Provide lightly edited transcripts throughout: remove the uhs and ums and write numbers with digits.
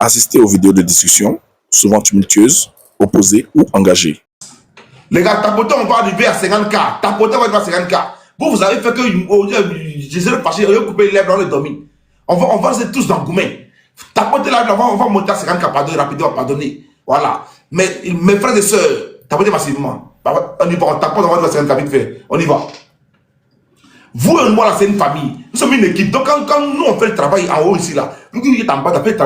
Assistez aux vidéos de discussion, souvent tumultueuses, opposées ou engagées. Les gars, tapoter, on va arriver à 50K. Tapoter, on va arriver à 50K. Vous avez fait que je le fâché, on va couper les lèvres, on va dormir. On va rester tous dans le goumet. Tapoter là, on va monter à 50K, pardonner rapidement, pardonner. Voilà. Mais mes frères et sœurs, tapotez massivement. On y va, on tapote, on va arriver à 50K vite fait. On y va. Vous et moi, là, c'est une famille. Nous sommes une équipe. Donc, quand nous, on fait le travail en haut ici, là, vous qui êtes en bas, faites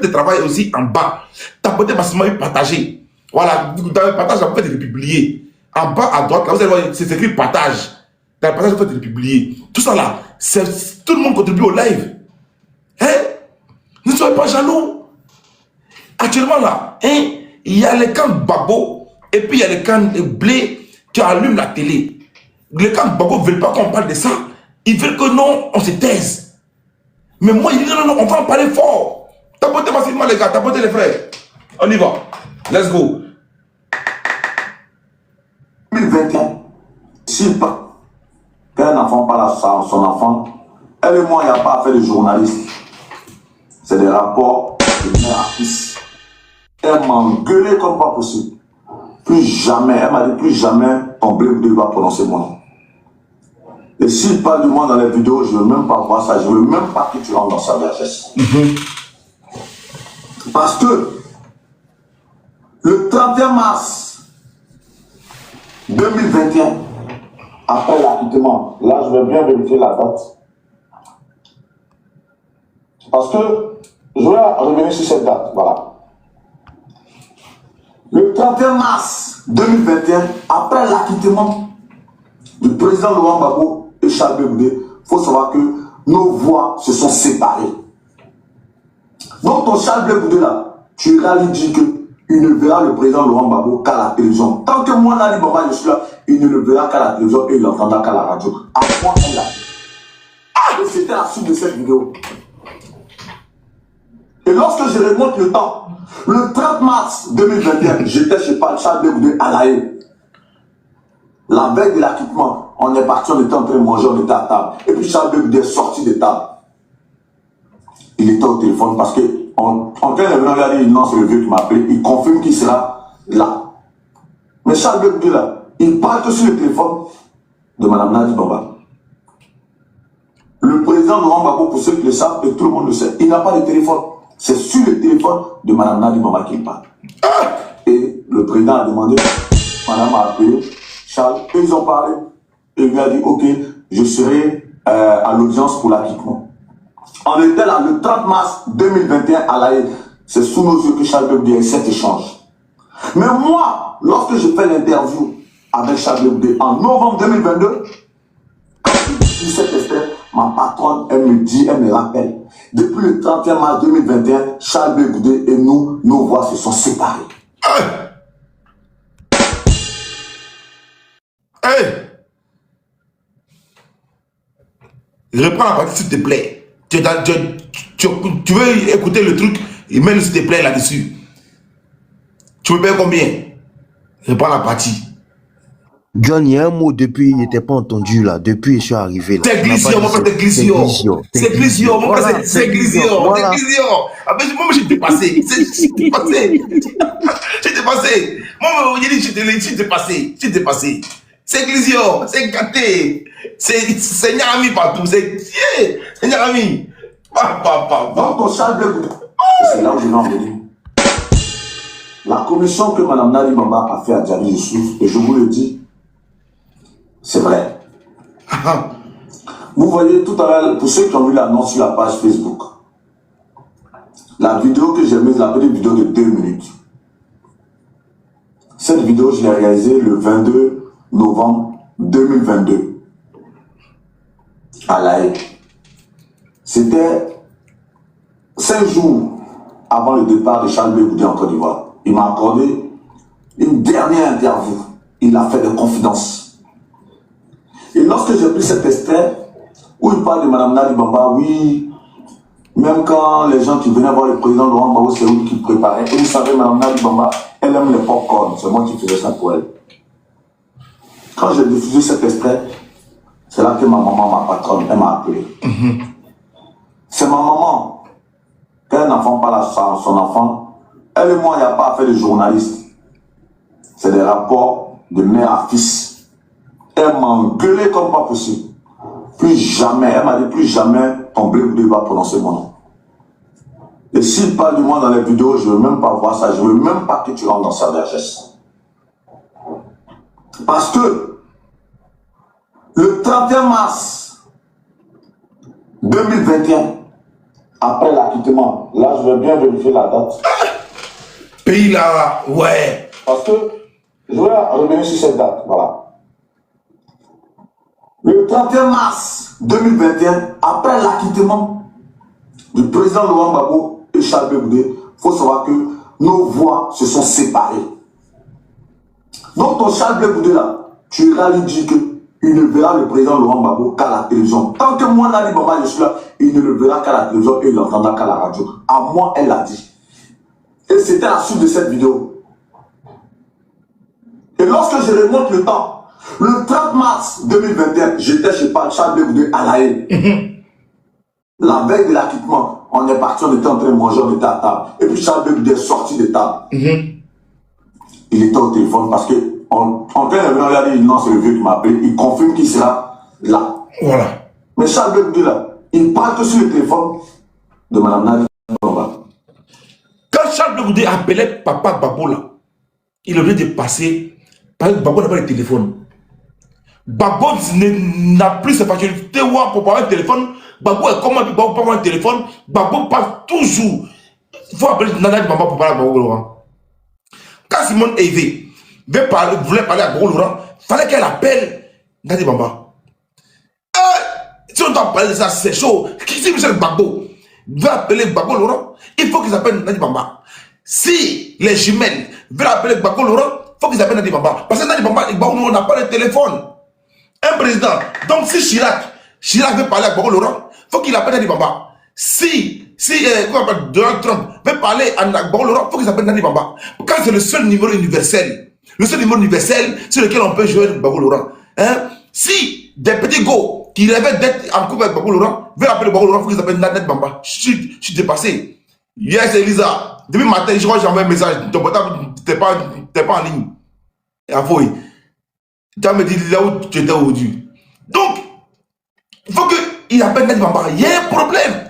le travail aussi en bas. Tapotez massivement et partagez. Voilà, dans le partage, vous faites le publier. En bas à droite, là, vous allez voir, c'est écrit partage. Dans le partage, vous faites le publier. Tout ça là, tout le monde contribue au live. Hein? Ne soyez pas jaloux. Actuellement là, hein, il y a les camps Babo et puis il y a les camps de blé qui allument la télé. Les camps Babo ne veulent pas qu'on parle de ça. Ils veulent que non, on se taise. Mais moi, il dit non, on va en parler fort. Tapotez massivement les gars, tapotez les frères. On y va. Let's go. 2021, s'il pas qu'un enfant parle à son enfant, elle et moi, il n'y a pas à faire de journaliste. C'est des rapports de mère à fils. Elle m'a engueulé comme pas possible. Plus jamais, elle m'a dit plus jamais ton blé ne va prononcer mon nom. Et s'il parle de moi dans les vidéos, je ne veux même pas voir ça, je ne veux même pas que tu rentres dans sa vergesse. Parce que le 31 mars 2021, après l'acquittement, là je vais bien vérifier la date. Parce que je vais revenir sur cette date, voilà. Le 31 mars 2021, après l'acquittement du président Laurent Gbagbo et Charles Blé, il faut savoir que nos voix se sont séparées. Donc ton Charles Blé là, tu réalises dit que il ne verra le président Laurent Gbagbo qu'à la télévision. Tant que moi, Nali Bamba, je suis là, il ne le verra qu'à la télévision et il l'entendra qu'à la radio. À quoi elle a dit. Ah, et c'était la suite de cette vidéo. Et lorsque je remonte le temps, le 30 mars 2021, j'étais chez Charles Blé à La Haye. La veille de l'acquittement, on est parti, on était en train de manger, on était à table. Et puis Charles Blé est sorti de table. Il était au téléphone parce que en cas de venant, il a dit non, c'est le vieux qui m'a appelé. Il confirme qu'il sera là. Mais Charles Blé là, il parle que sur le téléphone de Mme Nadi Bamba. Le président Laurent Gbagbo, pour ceux qui le savent, et tout le monde le sait, il n'a pas de téléphone. C'est sur le téléphone de Mme Nadi Bamba qu'il parle. Et le président a demandé, Madame a appelé Charles, et ils ont parlé. Et il lui a dit, ok, je serai à l'audience pour l'acquittement. On était là le 30 mars 2021 à La Haye. C'est sous nos yeux que Charles Blé a eu cet échange. Mais moi, lorsque je fais l'interview avec Charles Blé en novembre 2022, quand je dis cette espèce, ma patronne, elle me dit, elle me rappelle, depuis le 31 mars 2021, Charles Blé et nous, nos voix se sont séparées. Hey! Reprends la partie s'il te plaît. Tu veux écouter le truc, et mets-le s'il te plaît là-dessus. Tu me payes combien? Reprends la partie. John, il y a un mot depuis, il n'était pas entendu là, depuis je suis arrivé là. C'est Glissio, mon frère, c'est Glissio. C'est Glissio, mon frère, c'est Glissio. C'est Glissio. Moi, j'étais passé. J'étais passé. J'étais passé. Moi, j'ai dit, j'étais passé. J'étais passé. C'est Glissio, c'est gâté. C'est Nyarami partout. C'est Nyarami. Donc, ton Charles Blé, c'est là où je vais en venir. La commission que Mme Nadi Bamba a fait à Djali Youssouf, et je vous le dis, c'est vrai. Vous voyez tout à l'heure, pour ceux qui ont vu l'annonce sur la page Facebook, la vidéo que j'ai mise, la petite vidéo de 2 minutes. Cette vidéo, je l'ai réalisée le 22 novembre 2022 à La Haye. C'était 5 jours avant le départ de Charles Blé en Côte d'Ivoire. Il m'a accordé une dernière interview. Il a fait des confidences. Et lorsque j'ai pris cet extrait, où il parle de Mme Nadi Bamba, oui, même quand les gens qui venaient voir le président Laurent Gbagbo, c'est lui qui préparait. Et vous savez, Mme Nadi Bamba, elle aime les pop-corn. C'est moi qui faisais ça pour elle. Quand j'ai diffusé cet extrait, c'est là que ma maman, ma patronne, elle m'a appelé. C'est ma maman. Un enfant parle à son enfant. Elle et moi, il n'y a pas à faire de journaliste. C'est des rapports de mère à fils. Elle m'a engueulé comme pas possible. Plus jamais, elle m'a dit plus jamais ton blé boudé va prononcer mon nom. Et s'il parle de moi dans les vidéos, je ne veux même pas voir ça. Je ne veux même pas que tu rentres dans sa vergesse. Parce que le 31 mars 2021, après l'acquittement, là je vais bien vérifier la date. Pays là, ouais. Parce que je vais revenir sur cette date, voilà. Le 31 mars 2021, après l'acquittement du président Laurent Gbagbo et Charles Blé Goudé, il faut savoir que nos voix se sont séparées. Donc ton Charles Blé Goudé là, tu iras lui dire qu'il ne verra le président Laurent Gbagbo qu'à la télévision. Tant que moi, Nali Bamba, je suis là, il ne le verra qu'à la télévision et il l'entendra qu'à la radio. À moi, elle l'a dit. Et c'était la suite de cette vidéo. Et lorsque je remonte le temps, le 30 mars 2021, j'étais chez Charles Blé Goudé à La Haye. La veille de l'acquittement, on est parti, on était en train de manger, on était à table. Et puis Charles Blé Goudé est sorti de table. Il était au téléphone parce que en train de venir regarder, non, c'est le vieux qui m'a appelé, il confirme qu'il sera là. Voilà. Mais Charles Blé Goudé là, il parle que sur le téléphone de Mme Nali Bamba. Quand Charles Blé Goudé appelait Papa Gbagbo là, il est obligé de passer, parce que Gbagbo n'a pas de téléphone. Gbagbo n'a plus sa facilité pour parler au téléphone. Gbagbo est comment Gbagbo peut avoir un téléphone. Gbagbo parle toujours. Il faut appeler Nana Bamba pour parler à Gbagbo Laurent. Quand Simone Evé voulait parler à Gbagbo Laurent, il fallait qu'elle appelle Nana Bamba. Si on doit parler de ça, c'est chaud. Si Michel Gbagbo veut appeler Gbagbo Laurent, il faut qu'ils appellent Nana Bamba. Si les jumelles veulent appeler Gbagbo Laurent, il faut qu'ils appellent Nana Bamba. Parce que Nana Bamba, Gbagbo n'a pas de téléphone. Un président. Donc si Chirac veut parler à Gbagbo Laurent, il faut qu'il appelle Nani Bamba. Si Donald Trump veut parler à Gbagbo Laurent, il faut qu'il appelle Nani Bamba. Car c'est le seul numéro universel. Le seul numéro universel sur lequel on peut jouer Gbagbo Laurent. Hein? Si des petits go qui rêvaient d'être en couple avec Gbagbo Laurent veulent appeler Gbagbo Laurent, il faut qu'ils appellent Nani Bamba. Je suis dépassé. Yes, Elisa. Depuis matin, je crois que j'ai envoyé un message. Ton portable, t'es pas en ligne. Et avouez. Tu vas me dire là où tu étais aujourd'hui. Donc, il faut qu'il appelle Nani Bamba. Il y a un problème.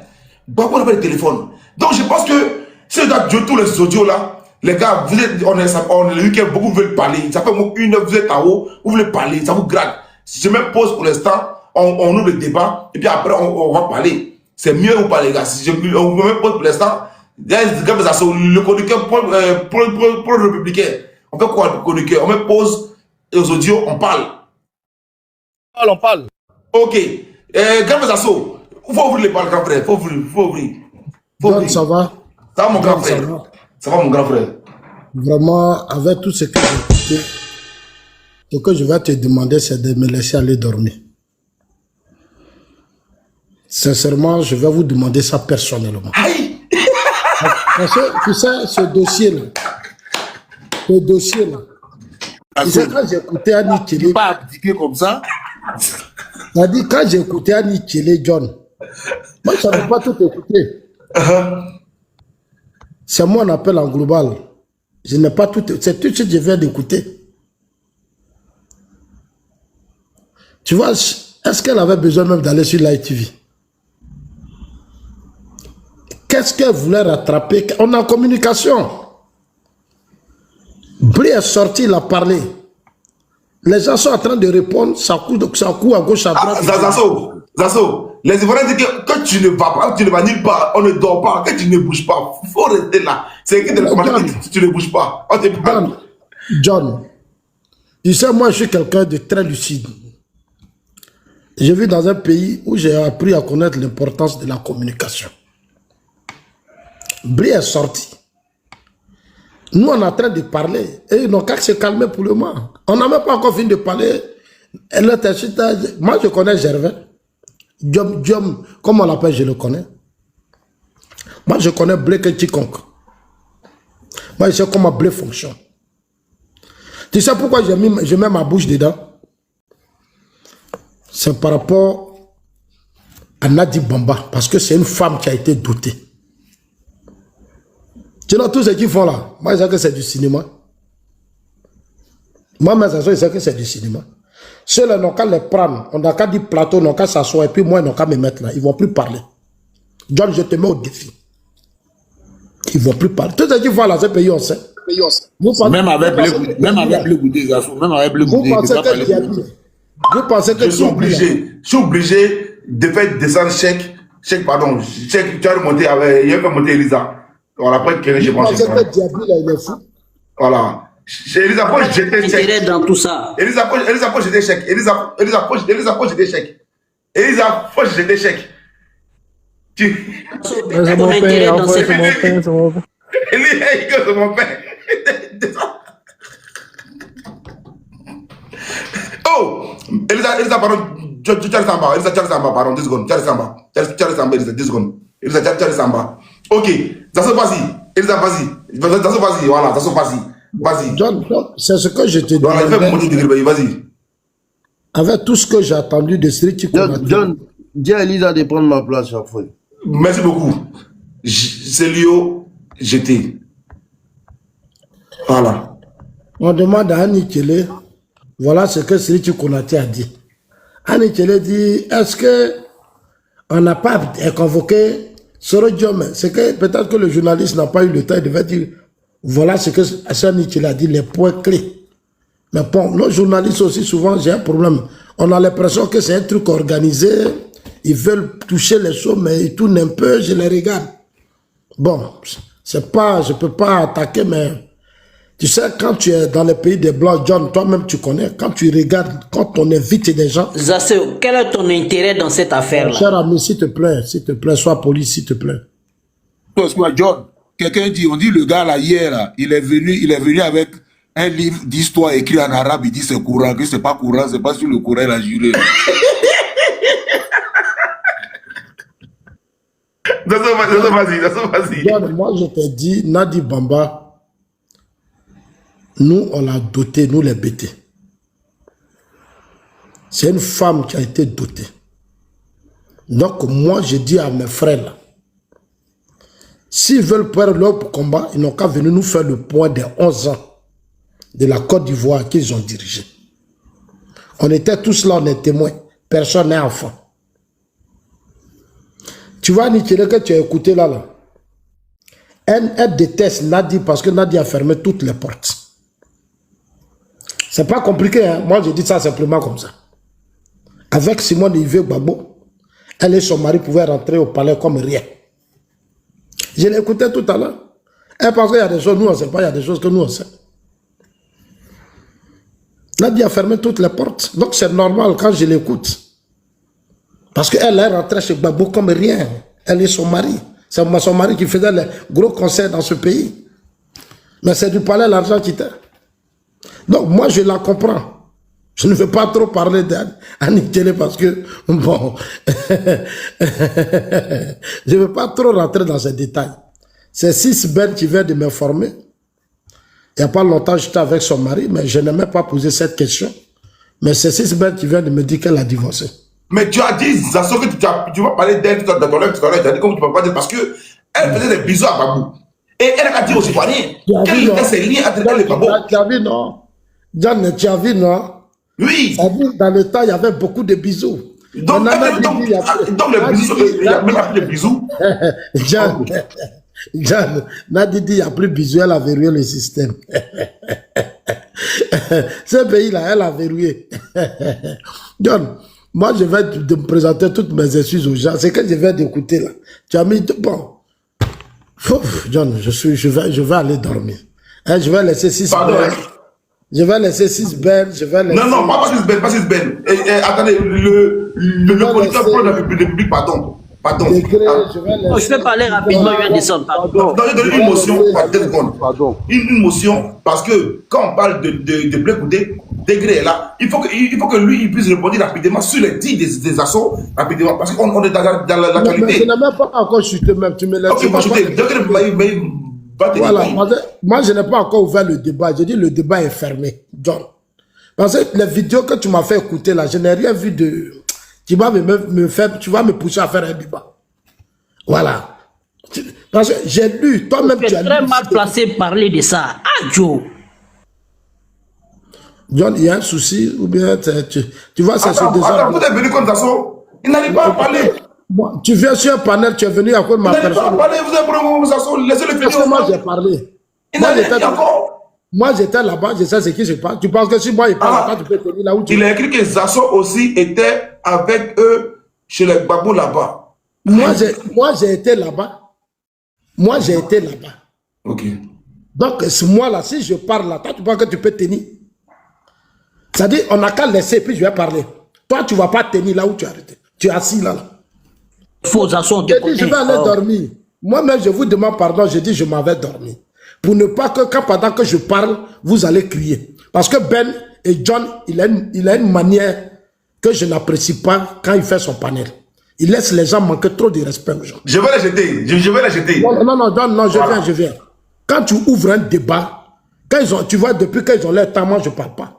Gbagbo n'a pas de téléphone. Donc, je pense que si je dois jouer tous les audios là, les gars, vous êtes, on est le week-end, beaucoup veulent parler. Ça fait une heure, vous êtes en haut, vous voulez parler, ça vous gratte. Si je me pose pour l'instant, on ouvre le débat et puis après, on va parler. C'est mieux ou pas, les gars. Si on me pose pour l'instant, le chroniqueur pro-républicain. On fait quoi, le chroniqueur? On me pose. Et aux audios, on parle. On parle. Ok. Grand Zasso, il faut ouvrir les balles, grand frère. Il faut ouvrir. John, ça va? Ça va, mon grand John, frère. ça va? Ça va, mon grand frère. Vraiment, avec tout ce que j'ai écouté, ce que je vais te demander, c'est de me laisser aller dormir. Sincèrement, je vais vous demander ça personnellement. Aïe! Parce que, tu sais, ce dossier-là, tu sais, quand j'ai écouté Annie Tchélé, Pas abdiquer comme ça. c'est-à-dire, quand j'ai écouté Annie Tchélé, John, moi, je ne savais pas tout écouter. C'est moi, on appelle en global. Je n'ai pas tout, c'est tout ce que je viens d'écouter. Tu vois, est-ce qu'elle avait besoin même d'aller sur l'ITV? Qu'est-ce qu'elle voulait rattraper? On est en communication. Bri est sorti, il a parlé. Les gens sont en train de répondre, ça court à gauche, à droite. Zasso, les Ivoiriens disent que quand tu ne vas pas, tu ne vas nulle part, on ne dort pas, que tu ne bouges pas, il faut rester là. C'est écrit dans le commentaire que tu ne bouges pas. John, tu sais, moi je suis quelqu'un de très lucide. Je vis dans un pays où j'ai appris à connaître l'importance de la communication. Bri est sorti. Nous, on est en train de parler. Et ils n'ont qu'à se calmer pour le moment. On n'a même pas encore fini de parler. Moi, je connais Gervais. Diom, comment on l'appelle, je le connais. Moi, je connais Blé que quiconque. Moi, je sais comment Blé fonctionne. Tu sais pourquoi je mets ma bouche dedans? C'est par rapport à Nadi Bamba. Parce que c'est une femme qui a été dotée. Sinon, tout ce qu'ils font là, moi, je sais que c'est du cinéma. Moi, mes associés, je sais que c'est du cinéma. Ceux-là n'ont qu'à les prendre. On n'a qu'à dire plateau, n'ont qu'à s'asseoir. Et puis moi, ils n'ont qu'à me mettre là. Ils ne vont plus parler. John, je te mets au défi. Ils ne vont plus parler. Tout ce qu'ils font là, ce pays, on sait. Même avec le goûter, même avec le goûter, vous pensez que je suis obligé de faire descendre chèque, pardon, chèque, tu as remonté avec, il y a fait monter Elisa. Voilà, après que j'ai branché. Vous pensez que Diaby, là, il est fou. Voilà. Elisa, faut jeter chèque. Dans tout ça. Elisa, faut jeter chèque. Elisa, faut jeter chèque. Elisa, faut jeter chèque. C'est mon intérêt dans cette affaire. Elisa, c'est mon père. Oh, Elisa, pardon, tu as Samba, Elisa, tu as Samba, pardon, 2 secondes, tu as Samba, Elisa, 2 secondes, Elisa, tu as Samba. Ok, ça se passe, Elisa, vas-y, voilà, ça se passe, vas-y. John, c'est ce que je te dis. Voilà, vas-y. Avec tout ce que j'ai attendu de Street John, dis à Elisa de prendre ma place chaque fois. Merci beaucoup. C'est Lio, j'étais. Voilà. On demande à Annie Kele, voilà ce que Street Konate a dit. Annie Kele dit, est-ce que on n'a pas convoqué Soro Diome? C'est que peut-être que le journaliste n'a pas eu le temps, il devait dire, voilà ce que Annie Kele a dit, les points clés. Mais bon, nos journalistes aussi, souvent, j'ai un problème. On a l'impression que c'est un truc organisé. Ils veulent toucher les choses, mais ils tournent un peu, je les regarde. Bon, c'est pas, je peux pas attaquer, mais tu sais, quand tu es dans les pays des Blancs, John, toi-même tu connais, quand tu regardes, quand on invite des gens... Zasseo, quel est ton intérêt dans cette affaire-là? Cher ami, s'il te plaît, sois poli, s'il te plaît. Parce que John, quelqu'un dit, on dit le gars là, hier, là, il est venu avec un livre d'histoire écrit en arabe, il dit c'est courant, que c'est pas courant, c'est pas sur le Coran, il a juré. Vas-y. John, moi je te dis, Nadi Bamba, nous on l'a doté, nous les bêtés. C'est une femme qui a été dotée. Donc moi je dis à mes frères là, s'ils veulent perdre leur combat, ils n'ont qu'à venir nous faire le point des 11 ans de la Côte d'Ivoire qu'ils ont dirigé. On était tous là, on est témoins. Personne n'est enfant. Tu vois, Nikéle, que tu as écouté là. Elle déteste Nadi parce que Nadi a fermé toutes les portes. C'est pas compliqué, hein? Moi je dis ça simplement comme ça. Avec Simone Yves Gbagbo, elle et son mari pouvaient rentrer au palais comme rien. Je l'ai écouté tout à l'heure. Elle pense qu'il y a des choses, nous on ne sait pas, il y a des choses que nous on sait. Nadi a fermé toutes les portes. Donc c'est normal quand je l'écoute. Parce qu'elle est rentrée chez Gbagbo comme rien. Elle et son mari. C'est son mari qui faisait les gros concerts dans ce pays. Mais c'est du palais l'argent qui était. Donc moi je la comprends. Je ne veux pas trop parler d'Annie Kele parce que, bon, je ne veux pas trop rentrer dans ces détails. C'est Sis Ben qui vient de m'informer. Il n'y a pas longtemps, j'étais avec son mari, mais je n'ai même pas posé cette question. Mais c'est Sis Ben qui vient de me dire qu'elle a divorcé. Mais tu as dit, Zasso, que tu vas parler d'elle dans ton live tout à l'heure, tu as dit comment tu ne peux pas dire, parce qu'elle faisait des bisous à Babou. Et elle a dit aux Ivoiriens, quel était ses liens entre elle et Babou? Tu as vu, non? John, tu as vu, non? Oui. Dans le temps, il y avait beaucoup de bisous. Donc les bisous, il n'y a même plus de bisous. John, Nadi dit, il n'y a plus de bisous, elle a verrouillé le système. Ce pays-là, elle a verrouillé. John, moi, je vais te présenter toutes mes excuses aux gens. C'est que je vais t'écouter là. Tu as mis... Bon. John, je vais aller dormir. Hein, je vais laisser 6 belles. Je vais laisser 6 belles. Non, pas 6 belles, pas 6 belles. Attendez, le producteur prend la public, pardon. Je vais parler rapidement, je vais descendre. Pardon. Une motion, une motion, parce que quand on parle de Blé Koudé, Degré est là, il faut que lui il puisse répondre rapidement sur les 10 des assauts, rapidement, parce qu'on est dans la qualité. Mais je n'ai même pas encore chuté, même. Tu me laisses. Ok, pas chuté. Voilà, moi je n'ai pas encore ouvert le débat. Je dis le débat est fermé, John. Parce que les vidéos que tu m'as fait écouter là, je n'ai rien vu de... Tu vas me pousser à faire un débat. Voilà. Parce que j'ai lu, toi-même tu as lu. Très mal placé parler de ça. Ah, Joe. John, il y a un souci, ou bien tu vois, ça se Attends, désordre. vous êtes venu comme Zasso. Il n'arrive pas à parler. Moi, tu viens sur un panel, tu es venu à cause de ma Il n'arrive pas à personne. parler. Vous êtes venu comme Zasso. Laissez-le Parce que finir. moi, j'ai parlé. Il n'arrive pas encore. Moi, j'étais là-bas, je sais ce qui se passe. Tu penses que si moi, il parle, tu peux tenir là où tu Il veux. a écrit que Zasso aussi était avec eux chez les Babou là-bas. Moi, j'ai été là-bas. Moi, j'ai été là-bas. Ok. Donc, moi, là, si je parle là, toi, tu penses que tu peux tenir. C'est-à-dire, on n'a qu'à laisser, puis je vais parler. Toi, tu ne vas pas tenir là où tu es arrêté. Tu es assis là. Faux assaut. Je dis, je vais aller dormir. Moi-même, je vous demande pardon, je dis, je m'en vais dormir. Pour ne pas que, pendant que je parle, vous allez crier. Parce que Ben et John, il a une manière que je n'apprécie pas quand il fait son panel. Il laisse les gens manquer trop de respect aux gens. Je vais les jeter. Je vais les jeter. Non, John, non, Voilà. je viens. Quand tu ouvres un débat, tu vois, depuis qu'ils ont leur temps, moi, je ne parle pas.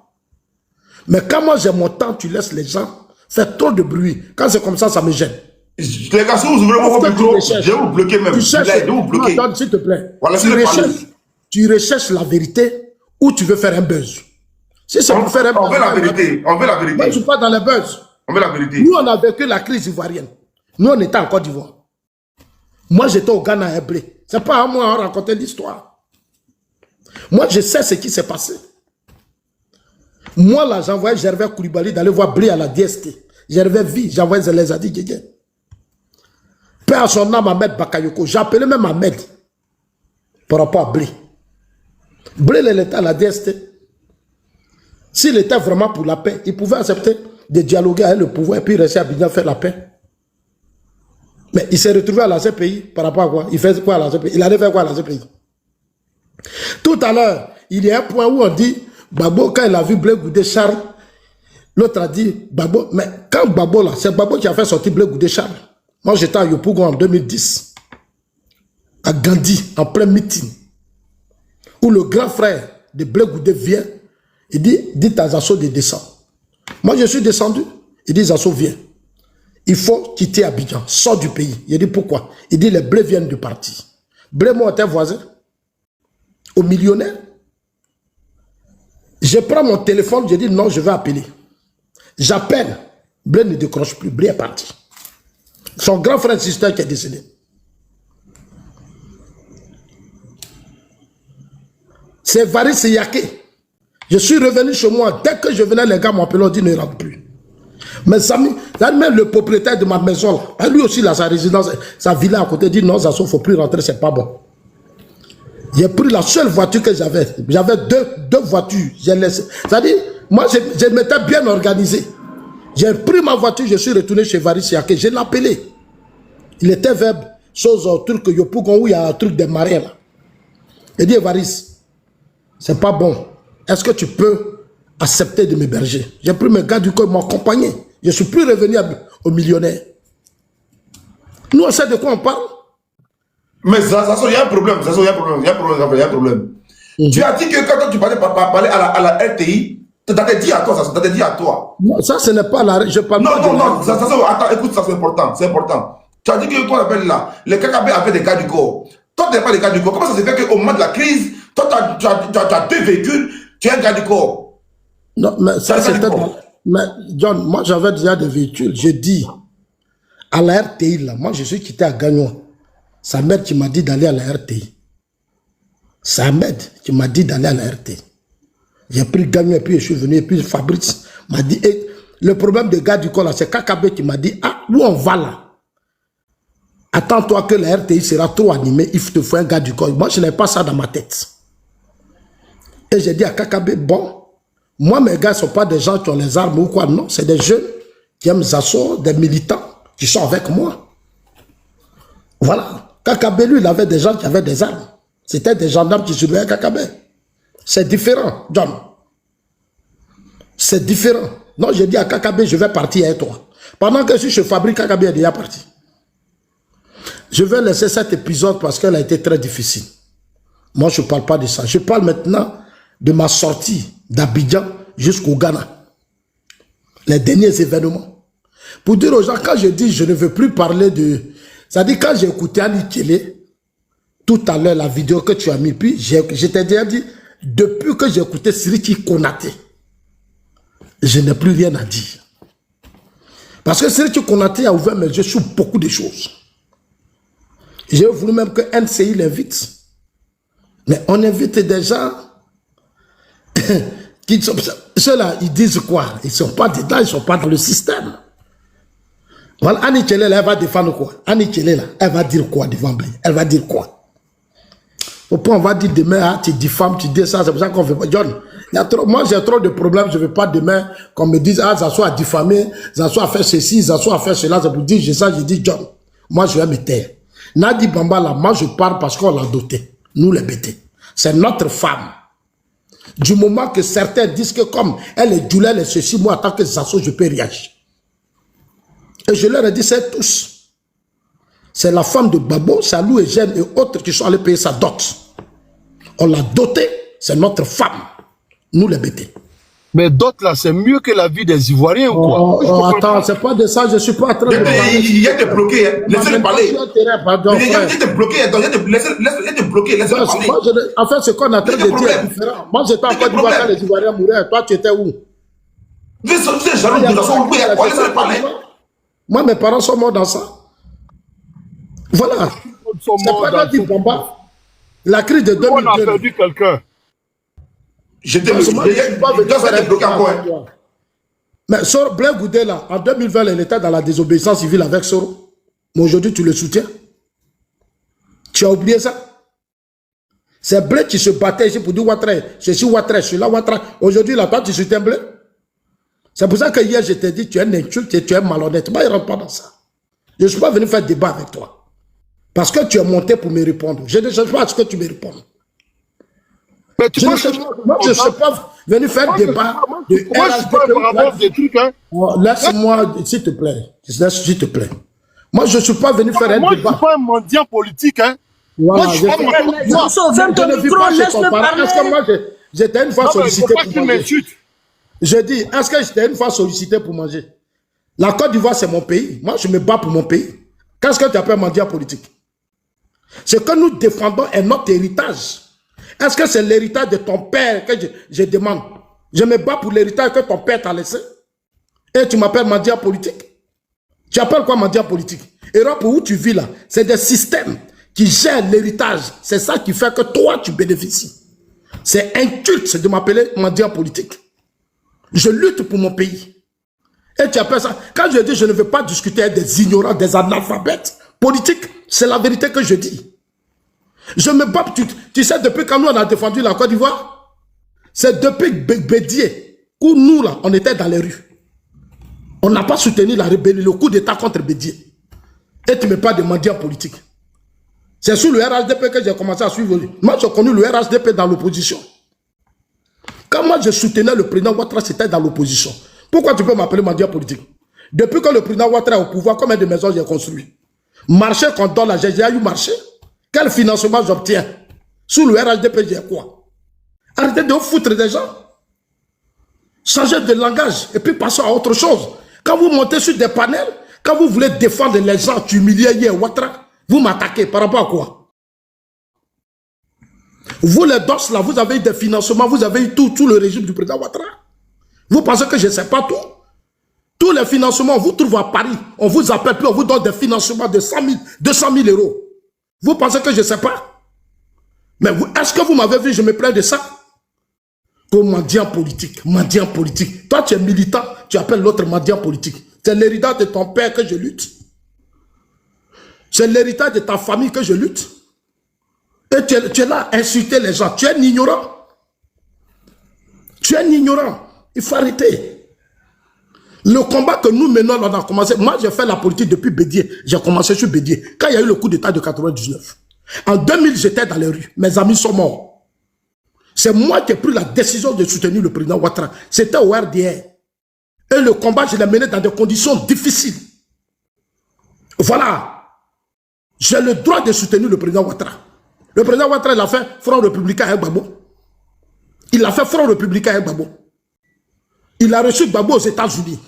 Mais quand moi j'ai mon temps, tu laisses les gens faire trop de bruit. Quand c'est comme ça, ça me gêne. Les gars, si vous ouvrez mon micro, je vais vous bloquer même. Tu cherches, Je vais vous bloquer. non, s'il te plaît. Voilà, Tu recherches la vérité ou tu veux faire un buzz. Si c'est pour faire un buzz. On veut la vérité. On veut la vérité. Moi, je ne suis pas dans les buzz. On veut la vérité. Nous, on a vécu la crise ivoirienne. Nous, on était en Côte d'Ivoire. Moi, j'étais au Ghana à Blé. Ce n'est pas à moi de raconter l'histoire. Moi, je sais ce qui s'est passé. Moi, là, j'envoyais Gervais Koulibaly d'aller voir Blé à la DST. Gervais vit, j'envoyais Zelezadi Guégué. Père à son âme, Ahmed Bakayoko. J'appelais même Ahmed par rapport à Blé. Blé, il était à la DST. S'il était vraiment pour la paix, il pouvait accepter de dialoguer avec le pouvoir et puis rester à Abidjan faire la paix. Mais il s'est retrouvé à la CPI par rapport à quoi? Il fait quoi à la CPI? Il allait faire quoi à la CPI? Tout à l'heure, il y a un point où on dit Gbagbo, quand il a vu Blé Goudé Charles, l'autre a dit Gbagbo, mais quand Gbagbo là, c'est Gbagbo qui a fait sortir Blé Goudé Charles. Moi j'étais à Yopougon en 2010, à Gandhi, en plein meeting, où le grand frère de Blé Goudé vient, il dit, dites à Zasso de descendre. Moi je suis descendu, il dit Zasso viens. Il faut quitter Abidjan, sort du pays. Il dit pourquoi? Il dit les Blés viennent de partir. Blé, moi, était voisin, au millionnaire. Je prends mon téléphone, je dis non, je vais appeler. J'appelle, Blé ne décroche plus, Blé est parti. Son grand frère sister qui est décédé. C'est Varis Yaké. Je suis revenu chez moi, dès que je venais, les gars m'appelaient, on dit ne rentre plus. Mes amis, même le propriétaire de ma maison, là, lui aussi, là, sa résidence, sa villa à côté, dit non, Zasso, il ne faut plus rentrer, c'est pas bon. J'ai pris la seule voiture que j'avais. J'avais deux voitures. J'ai laissé. C'est-à-dire, moi, je m'étais bien organisé. J'ai pris ma voiture, je suis retourné chez Varis Yaké. Je l'ai appelé. Il était vers chose au truc Yopougon où il y a un truc des marins là. Il dit Varis, c'est pas bon. Est-ce que tu peux accepter de m'héberger? J'ai pris mes gars du corps, ils m'ont accompagné. Je ne suis plus revenu au millionnaire. Nous, on sait de quoi on parle. Mais Zasso, il y a un problème. Zasso, il y a un problème. Il y a un problème. Il y a un problème. Tu as dit que quand tu parlais à la RTI, tu t'as dit à toi, Zasso, tu t'as dit à toi. Non, ça, ce n'est pas la... Je parle non, pas non, de non, Zasso, attends, écoute, ça c'est important. C'est important. Tu as dit que toi, appelle là, les KKB avaient des gars du corps. Toi, tu n'es pas des gars du corps. Comment ça se fait qu'au moment de la crise, toi, tu as deux véhicules, tu es un gars du corps? Non, mais ça, c'était... Mais, John, moi, j'avais déjà des véhicules. Je dis, à la RTI, là, moi, je suis quitté à Gagnon. Sa mère qui m'a dit d'aller à la RTI. Sa mère qui m'a dit d'aller à la RTI. J'ai pris Gagnon et puis je suis venu. Et puis Fabrice m'a dit, hey, le problème des gars du corps, là, c'est KKB qui m'a dit, ah, où on va là? Attends-toi que la RTI sera trop animée, il te faut un gars du corps. Moi, je n'ai pas ça dans ma tête. Et j'ai dit à KKB, bon, moi, mes gars ne sont pas des gens qui ont les armes ou quoi, non. C'est des jeunes qui aiment Zasso, des militants qui sont avec moi. Voilà. KKB, lui, il avait des gens qui avaient des armes. C'était des gendarmes qui surveillaient KKB. C'est différent, John. C'est différent. Non, j'ai dit à KKB, je vais partir avec toi. Pendant que si je fabrique, KKB est déjà parti. Je vais laisser cet épisode parce qu'elle a été très difficile. Moi, je ne parle pas de ça. Je parle maintenant de ma sortie d'Abidjan jusqu'au Ghana. Les derniers événements. Pour dire aux gens, quand je dis je ne veux plus parler de... C'est-à-dire quand j'ai écouté Ali Kélé, tout à l'heure, la vidéo que tu as mis, puis je t'ai déjà dit, depuis que j'ai écouté Siriki Konaté, je n'ai plus rien à dire. Parce que Siriki Konaté a ouvert mes yeux sur beaucoup de choses. J'ai voulu même que NCI l'invite. Mais on invite des gens qui sont... Ceux-là, ils disent quoi? Ils ne sont pas dedans, ils ne sont pas dans le système. Voilà, Annie Tchelé, elle va défendre quoi? Annie Tchelé, là, elle va dire quoi devant Blé? Elle va dire quoi? Au point, on va dire demain, ah, tu diffames, tu dis ça, c'est pour ça qu'on fait pas. John, moi j'ai trop de problèmes, je ne veux pas demain qu'on me dise, ah, ça soit à diffamer, ça soit à faire ceci, ça soit à faire cela, c'est pour dire, je dis, John, moi je vais me taire. Nadi Bamba, là, moi je parle parce qu'on l'a doté, nous les bêtés. C'est notre femme. Du moment que certains disent que comme elle est douleur, elle est ceci, moi en tant que Zasso, je peux réagir. Et je leur ai dit, c'est tous. C'est la femme de Babo, Salou et Jeanne et autres qui sont allés payer sa dot. On l'a dotée, c'est notre femme. Nous les bêtés. Mais dot là, c'est mieux que la vie des Ivoiriens ou quoi? Attends, c'est pas de ça, je ne suis pas en train de parler. Il y a des bloqués, laissez-le parler. Pardon, il y a des bloqués, laissez-le parler. En fait, ce qu'on est en train de dire est différent. Moi, j'étais en Côte d'Ivoire quand les Ivoiriens mouraient. Toi, tu étais où? Moi, mes parents sont morts dans ça. Voilà. C'est pas Nadi Bamba. La crise de 2002. On a perdu quelqu'un. Mais Blaise Goudé, là, en 2020, elle était dans la désobéissance civile avec Soro. Mais aujourd'hui, tu le soutiens. Tu as oublié ça? C'est Blaise qui se battait ici pour dire Ouattara, ceci Ouattara, celui-là Ouattara. Aujourd'hui, là, toi, tu soutiens Blaise. C'est pour ça que hier, je t'ai dit, tu es un inculte et tu es malhonnête. Moi, il ne rentre pas dans ça. Je ne suis pas venu faire débat avec toi. Parce que tu es monté pour me répondre. Je ne cherche pas à ce que tu me répondes. Mais tu moi, je ne suis pas venu faire débat de Laisse-moi, s'il te plaît. S'il te plaît. Moi, je ne suis pas venu faire un débat. Moi, je ne suis pas un mendiant politique. Hein. Voilà, moi, je ne vis pas chez ton parent. Est-ce que moi, j'étais une fois sollicité pour manger? Je dis, est-ce que j'étais une fois sollicité pour manger? La Côte d'Ivoire, c'est mon pays. Moi, je me bats pour mon pays. Qu'est-ce que tu appelles mendiant politique? Ce que nous défendons est notre héritage. Est-ce que c'est l'héritage de ton père que je demande? Je me bats pour l'héritage que ton père t'a laissé. Et tu m'appelles mendiant politique? Tu appelles quoi mendiant politique? Europe où tu vis là, c'est des systèmes qui gèrent l'héritage. C'est ça qui fait que toi, tu bénéficies. C'est inculte de m'appeler mendiant politique. Je lutte pour mon pays. Et tu appelles ça? Quand je dis je ne veux pas discuter avec des ignorants, des analphabètes politiques, c'est la vérité que je dis. Je me bats, tu sais, depuis quand nous on a défendu la Côte d'Ivoire, c'est depuis Bédié, où nous là, on était dans les rues. On n'a pas soutenu la rébellion, le coup d'État contre Bédié. Et tu me parles de mendiants politiques. C'est sous le RHDP que j'ai commencé à suivre. Moi, j'ai connu le RHDP dans l'opposition. Quand moi, je soutenais le président Ouattara, c'était dans l'opposition. Pourquoi tu peux m'appeler mendiant politique? Depuis que le président Ouattara est au pouvoir, combien de maisons j'ai construit? Marché qu'on donne à j'ai eu marché. Quel financement j'obtiens? Sous le RHDP, j'ai quoi? Arrêtez de vous foutre des gens. Changez de langage et puis passons à autre chose. Quand vous montez sur des panels, quand vous voulez défendre les gens, tu humiliez hier Ouattara, vous m'attaquez par rapport à quoi? Vous les DOS là, vous avez eu des financements, vous avez eu tout le régime du président Ouattara. Vous pensez que je ne sais pas tout? Tous les financements, on vous trouve à Paris, on vous appelle, puis on vous donne des financements de 100 000, 200 000 euros. Vous pensez que je ne sais pas? Mais est-ce que vous m'avez vu, je me plains de ça? Comme mendiant politique, mendiant politique. Toi, tu es militant, tu appelles l'autre mendiant politique. C'est l'héritage de ton père que je lutte. C'est l'héritage de ta famille que je lutte. Et tu es là à insulter les gens. Tu es un ignorant. Tu es un ignorant. Il faut arrêter. Le combat que nous menons, on a commencé. Moi, j'ai fait la politique depuis Bédié. J'ai commencé sur Bédié. Quand il y a eu le coup d'État de 99. En 2000, j'étais dans les rues. Mes amis sont morts. C'est moi qui ai pris la décision de soutenir le président Ouattara. C'était au RDR. Et le combat, je l'ai mené dans des conditions difficiles. Voilà. J'ai le droit de soutenir le président Ouattara. Le président Ouattara, il a fait Front républicain avec Gbagbo. Il a fait Front républicain avec Gbagbo. Il a reçu Gbagbo aux États-Unis.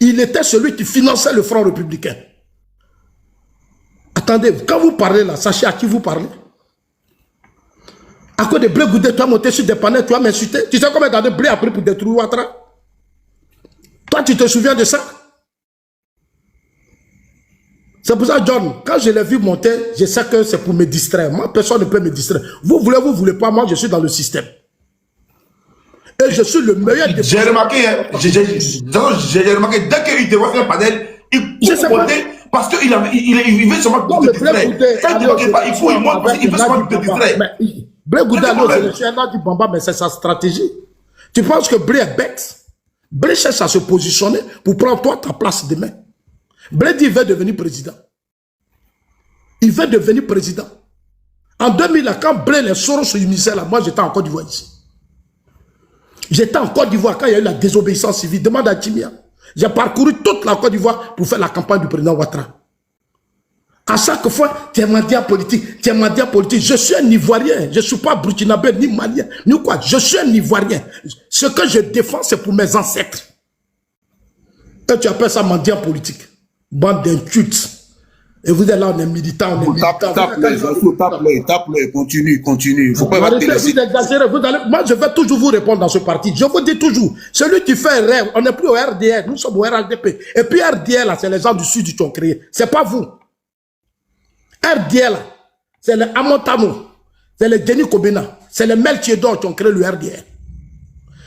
Il était celui qui finançait le Front républicain. Attendez, quand vous parlez là, sachez à qui vous parlez. À cause de Blé Goudé, tu as monté sur des panels, tu as m'insulté. Tu sais combien d'années Blé a pris pour détruire Ouattara? Toi, tu te souviens de ça? C'est pour ça, John, quand je l'ai vu monter, je sais que c'est pour me distraire. Moi, personne ne peut me distraire. Vous voulez pas, moi, je suis dans le système. Et je suis le meilleur des... J'ai remarqué, hein, j'ai remarqué, dès qu'il te voit sur le panel, il coupe monter parce qu'il veut seulement te distraire. Quand il ne monte pas, il monte parce qu'il veut seulement te distraire. Blé Goudé, c'est un du Bamba, mais c'est sa stratégie. Tu penses que Blé est bête? Blé cherche à se positionner pour prendre toi ta place demain. Blé dit qu'il veut devenir président. Il veut devenir président. En 2000, quand Blé, les Soros se unissaient là, moi j'étais en Côte d'Ivoire ici. J'étais en Côte d'Ivoire quand il y a eu la désobéissance civile. Demande à Timia. J'ai parcouru toute la Côte d'Ivoire pour faire la campagne du président Ouattara. À chaque fois, tu es mandat politique, tu es mandat politique. Je suis un Ivoirien, je ne suis pas burkinabé, ni malien, ni quoi. Je suis un Ivoirien. Ce que je défends, c'est pour mes ancêtres. Et tu appelles ça mandat politique. Bande d'incultes. Et vous êtes là, on est militant, on est militant. Tape-les, continue. Il ne faut pas arrêter vous exagérez, moi, je vais toujours vous répondre dans ce parti. Je vous dis toujours, celui qui fait rêve, on n'est plus au RDR, nous sommes au RHDP. Et puis RDR, là, c'est les gens du Sud qui ont créé. C'est pas vous. RDR, là, c'est les Amontano, c'est les Denis Kobena, c'est les Melchiedor qui ont créé le RDR.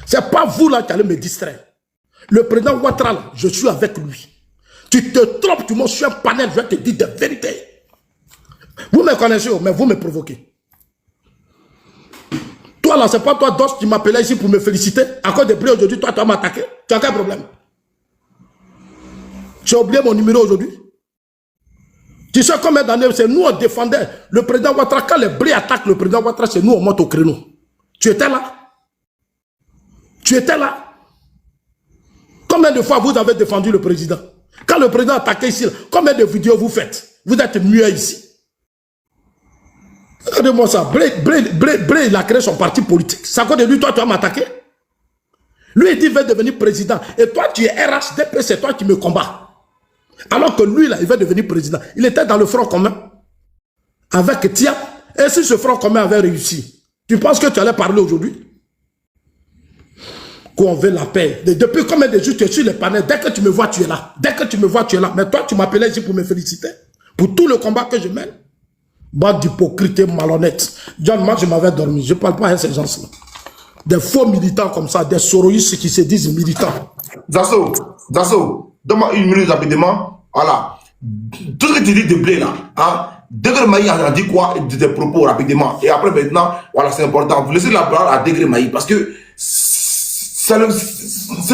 C'est pas vous, là, qui allez me distraire. Le président Ouattara, là, je suis avec lui. Tu te trompes, tu m'as sur un panel, je vais te dire des vérités. Vous me connaissez, mais vous me provoquez. Toi là, c'est pas toi, Dos, qui m'appelais ici pour me féliciter. À cause de Blé aujourd'hui, toi, tu vas m'attaquer. Tu as quel problème? Tu as oublié mon numéro aujourd'hui? Tu sais combien d'années, c'est nous, on défendait le président Ouattara. Quand les Blé attaquent le président Ouattara, c'est nous, on monte au créneau. Tu étais là? Tu étais là? Combien de fois vous avez défendu le président? Quand le président attaquait ici, combien de vidéos vous faites? Vous êtes muet ici. Regardez-moi ça. Blé, il a créé son parti politique. C'est à cause de lui, toi, tu vas m'attaquer? Lui, il dit qu'il veut devenir président. Et toi, tu es RHDP, c'est toi qui me combats. Alors que lui, là, il veut devenir président. Il était dans le front commun avec Tia. Et si ce front commun avait réussi, tu penses que tu allais parler aujourd'hui? Qu'on veut la paix. Depuis combien de jours tu es sur les panels? Dès que tu me vois, tu es là. Dès que tu me vois, tu es là. Mais toi, tu m'appelais ici pour me féliciter. Pour tout le combat que je mène. Bande d'hypocrite malhonnête. John, moi, je m'avais dormi. Je ne parle pas à ces gens-là. Des faux militants comme ça, des soroïstes qui se disent militants. Zasso, donne-moi une minute rapidement. Voilà. Tout ce que tu dis de Blé là, hein, Degré Maï a dit quoi de tes propos rapidement. Et après, maintenant, voilà, c'est important. Vous laissez la parole à Degré Maï parce que c'est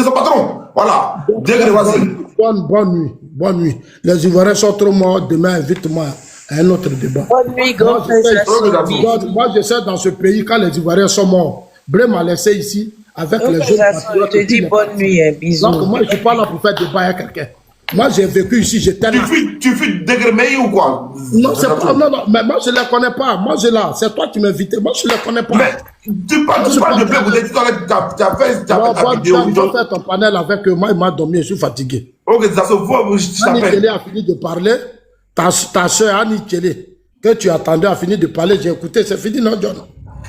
son patron. Voilà. Degré, vas-y. Bonne nuit. Les Ivoiriens sont trop morts. Demain, invite-moi à un autre débat. Bonne nuit, grand moi, je sais dans ce pays, quand les Ivoiriens sont morts, Blé m'a laissé ici avec les jeunes patriotes. Je te dis bonne nuit, bisous. Donc, moi, je ne suis pas là pour faire débat avec quelqu'un. Moi, j'ai vécu ici, j'étais là. Tu fais Degré Maï ou quoi? Non, c'est pas. Non, mais moi, je ne les connais pas. Moi, j'ai là. C'est toi qui m'invites. Moi, je ne les connais pas. Mais tu parles de Blé, vous êtes tu as fait ta vidéo. Tu as fait ton panel avec moi, il m'a dormi, je suis fatigué. Ok, ça se voit, je Annie t'appelle. Kelly a fini de parler. Ta soeur Annie Kelly, que tu attendais, a fini de parler. J'ai écouté, c'est fini, non, John?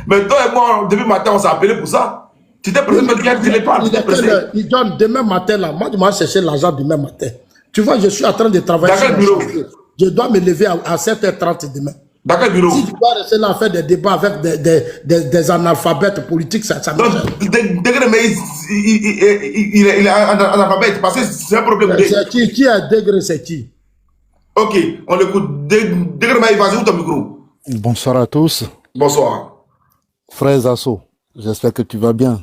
Mais toi et moi, depuis matin, on s'est appelé pour ça. Tu t'es pressé, mais tu n'es pas pressé. John, demain matin, là, moi, je vais chercher l'argent demain matin. Tu vois, je suis en train de travailler. Dans quel bureau? Je dois me lever à 7h30 demain. Dans quel bureau? Si tu dois rester là à faire des débats avec des analphabètes politiques, ça donc, Degré Maï, il est analphabète parce que c'est un problème. C'est qui est Degré, c'est qui? Ok, on l'écoute. Degré Maï, vas-y, où ton micro? Bonsoir à tous. Bonsoir. Frère Zasso, j'espère que tu vas bien.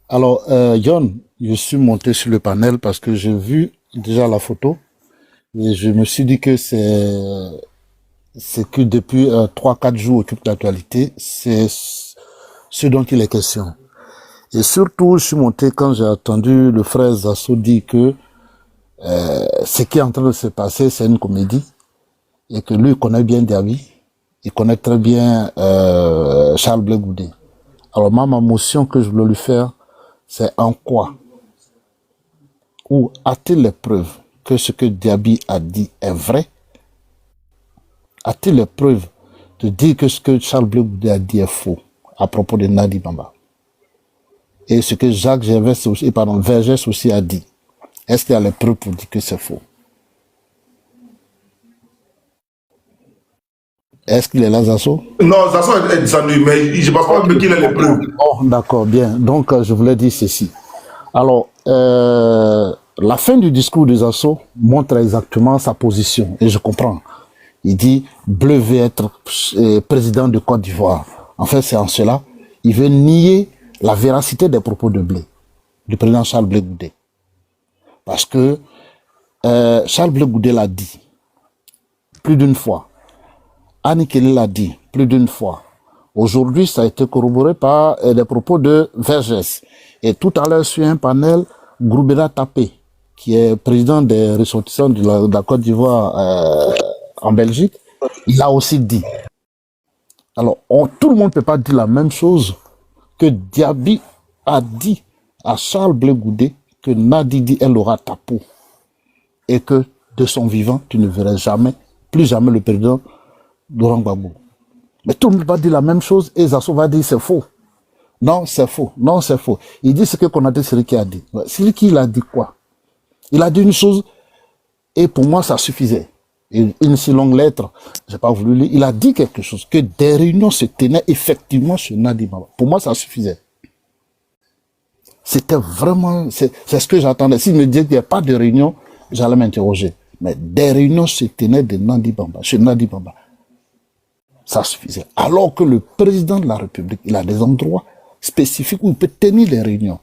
Alors, John, je suis monté sur le panel parce que j'ai vu déjà la photo et je me suis dit que c'est que depuis 3-4 jours occupe l'actualité, c'est ce dont il est question. Et surtout, je suis monté quand j'ai entendu le frère Zasso dire que ce qui est en train de se passer, c'est une comédie et que lui, il connaît bien Diaby, il connaît très bien Charles Blé Goudé. Alors, ma motion que je voulais lui faire, c'est en quoi ou a-t-il les preuves que ce que Diaby a dit est vrai a-t-il les preuves de dire que ce que Charles Blé Goudé a dit est faux à propos de Nadi Bamba? Et ce que Jacques Vergès aussi a dit, est-ce qu'il y a les preuves pour dire que c'est faux? Est-ce qu'il est là, Zasso? Non, Zasso est descendu, mais je ne pense pas qu'il ait les preuves. Oh, d'accord, bien. Donc, je voulais dire ceci. Alors, la fin du discours de Zasso montre exactement sa position, et je comprends. Il dit, Bleu veut être président de Côte d'Ivoire. En fait, c'est en cela, il veut nier la véracité des propos de Blé, du président Charles Blé Goudé. Parce que Charles Blé Goudé l'a dit plus d'une fois. Annie Kelly l'a dit plus d'une fois. Aujourd'hui, ça a été corroboré par les propos de Vergès. Et tout à l'heure, sur un panel, Groubera Tapé, qui est président des ressortissants de la Côte d'Ivoire en Belgique, il a aussi dit. Alors, tout le monde ne peut pas dire la même chose que Diaby a dit à Charles Blé Goudé que Nadi dit elle aura ta peau. Et que de son vivant, tu ne verrais jamais, plus jamais le président Laurent Gbagbo. Mais tout le monde va dire la même chose et Zasso va dire c'est faux. Non, c'est faux. Non, c'est faux. Il dit ce que Konaté Siriki a dit. Siriki, il a dit quoi? Il a dit une chose et pour moi, ça suffisait. Une si longue lettre, j'ai pas voulu lire. Il a dit quelque chose, que des réunions se tenaient effectivement chez Nadi Bamba. Pour moi, ça suffisait. C'était vraiment, c'est ce que j'attendais. S'il me disait qu'il n'y a pas de réunion, j'allais m'interroger. Mais des réunions se tenaient de Nadi Bamba, chez Nadi Bamba. Ça suffisait. Alors que le président de la République, il a des endroits spécifiques où il peut tenir des réunions.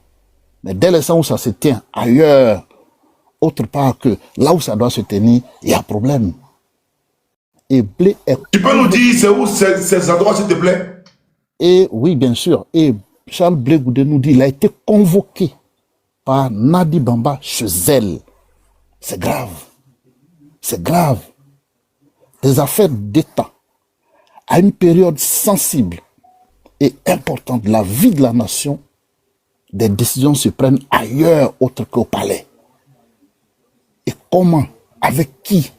Mais dès l'instant où ça se tient ailleurs, autre part que là où ça doit se tenir, il y a problème. Et Blé est... Tu peux nous dire c'est où ces endroits, s'il te plaît? Et oui, bien sûr. Et Charles Blé Goudé nous dit il a été convoqué par Nadi Bamba chez elle. C'est grave. C'est grave. Des affaires d'État à une période sensible et importante de la vie de la nation, des décisions se prennent ailleurs autre qu'au palais. Et comment? Avec qui?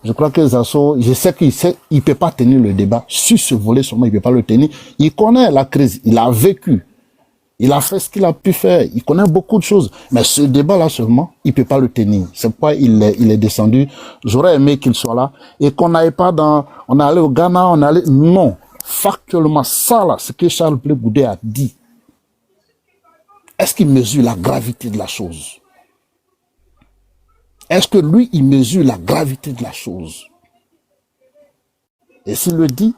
Je crois que Zasso, je sais qu'il ne peut pas tenir le débat. Sur ce volet seulement, il ne peut pas le tenir. Il connaît la crise, il a vécu. Il a fait ce qu'il a pu faire. Il connaît beaucoup de choses. Mais ce débat-là seulement, il ne peut pas le tenir. C'est pourquoi il est descendu. J'aurais aimé qu'il soit là. Et qu'on n'aille pas dans... On est allé au Ghana, on est allé... Non. Factuellement, ça là, ce que Charles Blé Goudé a dit, est-ce qu'il mesure la gravité de la chose? Est-ce que lui, il mesure la gravité de la chose? Et s'il le dit,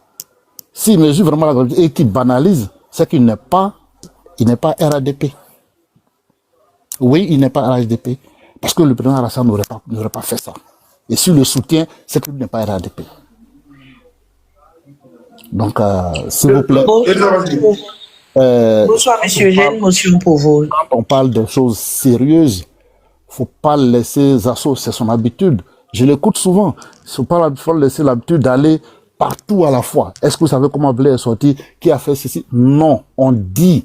s'il mesure vraiment la gravité et qu'il banalise, c'est qu'il n'est pas RADP. Oui, il n'est pas RADP. Parce que le président Alassane n'aurait pas fait ça. Et s'il le soutient, c'est qu'il n'est pas RADP. Donc, s'il vous plaît. Bonsoir, monsieur. J'ai une motion pour vous. Quand on parle de choses sérieuses, faut pas laisser Zasso, c'est son habitude. Je l'écoute souvent. Il faut laisser l'habitude d'aller partout à la fois. Est-ce que vous savez comment Blé est sorti? Qui a fait ceci? Non, on dit.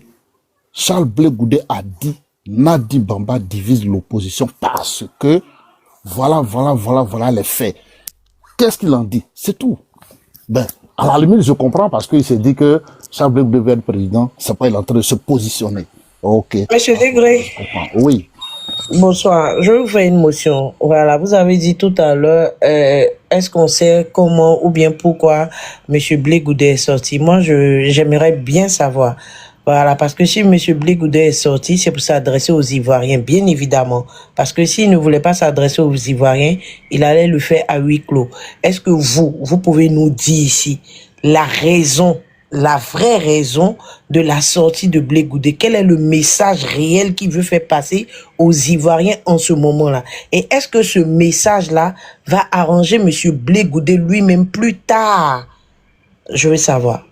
Charles Blé Goudé a dit Nadi Bamba divise l'opposition parce que voilà les faits. Qu'est-ce qu'il en dit? C'est tout. Ben, à la limite, je comprends parce qu'il s'est dit que Charles Blé Goudé veut être président. C'est pas il est en train de se positionner. Ok. Monsieur Degré. Oui. Bonsoir, je vous fais une motion. Voilà, vous avez dit tout à l'heure, est-ce qu'on sait comment ou bien pourquoi M. Blé Goudé est sorti? Moi, j'aimerais bien savoir. Voilà, parce que si M. Blé Goudé est sorti, c'est pour s'adresser aux Ivoiriens, bien évidemment. Parce que s'il ne voulait pas s'adresser aux Ivoiriens, il allait le faire à huis clos. Est-ce que vous pouvez nous dire ici la raison, la vraie raison de la sortie de Blé Goudé? Quel est le message réel qu'il veut faire passer aux Ivoiriens en ce moment-là? Et est-ce que ce message-là va arranger M. Blé Goudé lui-même plus tard? Je veux savoir.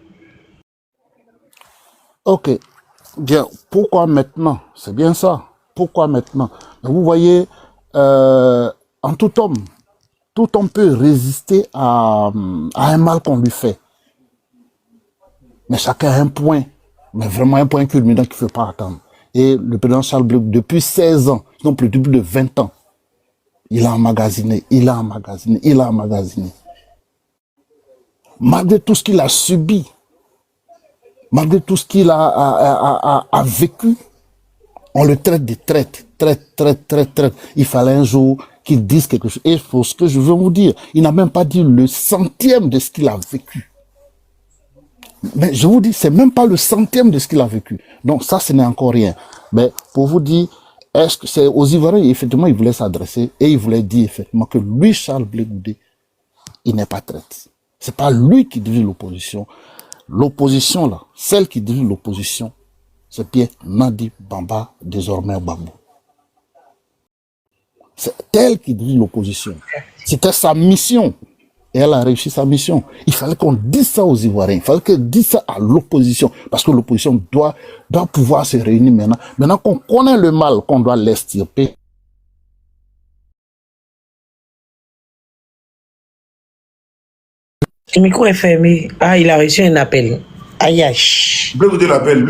Ok, bien, pourquoi maintenant? C'est bien ça. Pourquoi maintenant? Vous voyez, en tout homme peut résister à un mal qu'on lui fait. Mais chacun a un point, mais vraiment un point culminant qu'il ne faut pas attendre. Et le président Charles Blé, depuis 16 ans, non plus depuis de 20 ans, il a emmagasiné. malgré tout ce qu'il a subi, malgré tout ce qu'il a vécu, on le traite de traite. Il fallait un jour qu'il dise quelque chose. Et pour ce que je veux vous dire, il n'a même pas dit le centième de ce qu'il a vécu. Mais je vous dis, c'est même pas le centième de ce qu'il a vécu. Donc ça, ce n'est encore rien. Mais pour vous dire, est-ce que c'est aux Ivoiriens, effectivement, il voulait s'adresser et il voulait dire effectivement que lui, Charles Blé Goudé, il n'est pas traite. C'est pas lui qui dirige l'opposition. L'opposition, là, celle qui dirige l'opposition, c'est bien Nadi Bamba, désormais Babou. C'est elle qui dirige l'opposition. C'était sa mission. Et elle a réussi sa mission. Il fallait qu'on dise ça aux Ivoiriens. Il fallait qu'on dise ça à l'opposition. Parce que l'opposition doit pouvoir se réunir maintenant. Maintenant qu'on connaît le mal, qu'on doit l'extirper. Le micro est fermé. Ah, il a reçu un appel. Aïe, aïe. Blé Goudé l'appelle.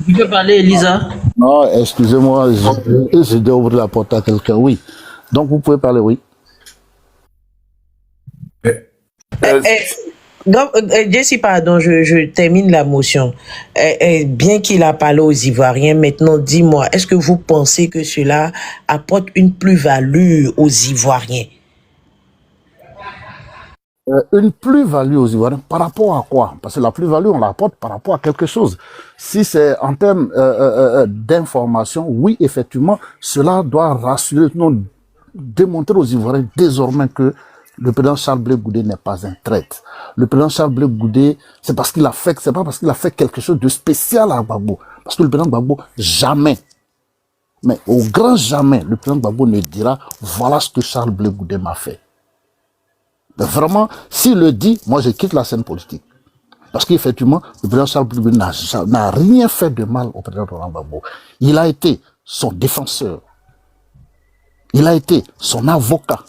Tu peux parler, Elisa? Non, excusez-moi, je dois ouvrir la porte à quelqu'un, oui. Donc vous pouvez parler, oui. Donc, Jesse, pardon, je termine la motion. Bien qu'il a parlé aux Ivoiriens, maintenant, dis-moi, est-ce que vous pensez que cela apporte une plus-value aux Ivoiriens? Une plus-value aux Ivoiriens par rapport à quoi? Parce que la plus-value, on l'apporte par rapport à quelque chose. Si c'est en termes d'information, oui, effectivement, cela doit rassurer, non, démontrer aux Ivoiriens désormais que le président Charles Blé Goudé n'est pas un traître. Le président Charles Blé Goudé, c'est pas parce qu'il a fait quelque chose de spécial à Gbagbo. Parce que le président Gbagbo, jamais, mais au grand jamais, le président Gbagbo ne dira, voilà ce que Charles Blé Goudé m'a fait. Mais vraiment, s'il le dit, moi je quitte la scène politique. Parce qu'effectivement, le président Charles Blé Goudé n'a rien fait de mal au président Laurent Gbagbo. Il a été son défenseur. Il a été son avocat.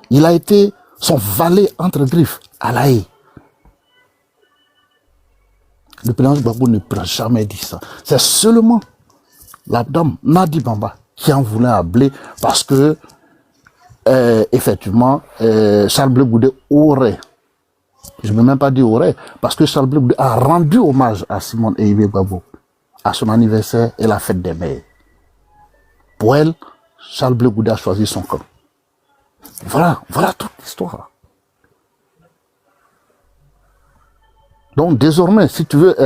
Il a été son valet entre griffes à La Haye. Le président Gbagbo ne peut jamais dire ça. C'est seulement la dame Nadi Bamba qui en voulait à Blé parce que effectivement, Charles Blé Goudé aurait, je ne veux même pas dire aurait, parce que Charles Blé Goudé a rendu hommage à Simone Eibé Gbagbo à son anniversaire et la fête des mères. Pour elle, Charles Blé Goudé a choisi son camp. Voilà toute l'histoire. Donc désormais, si tu veux,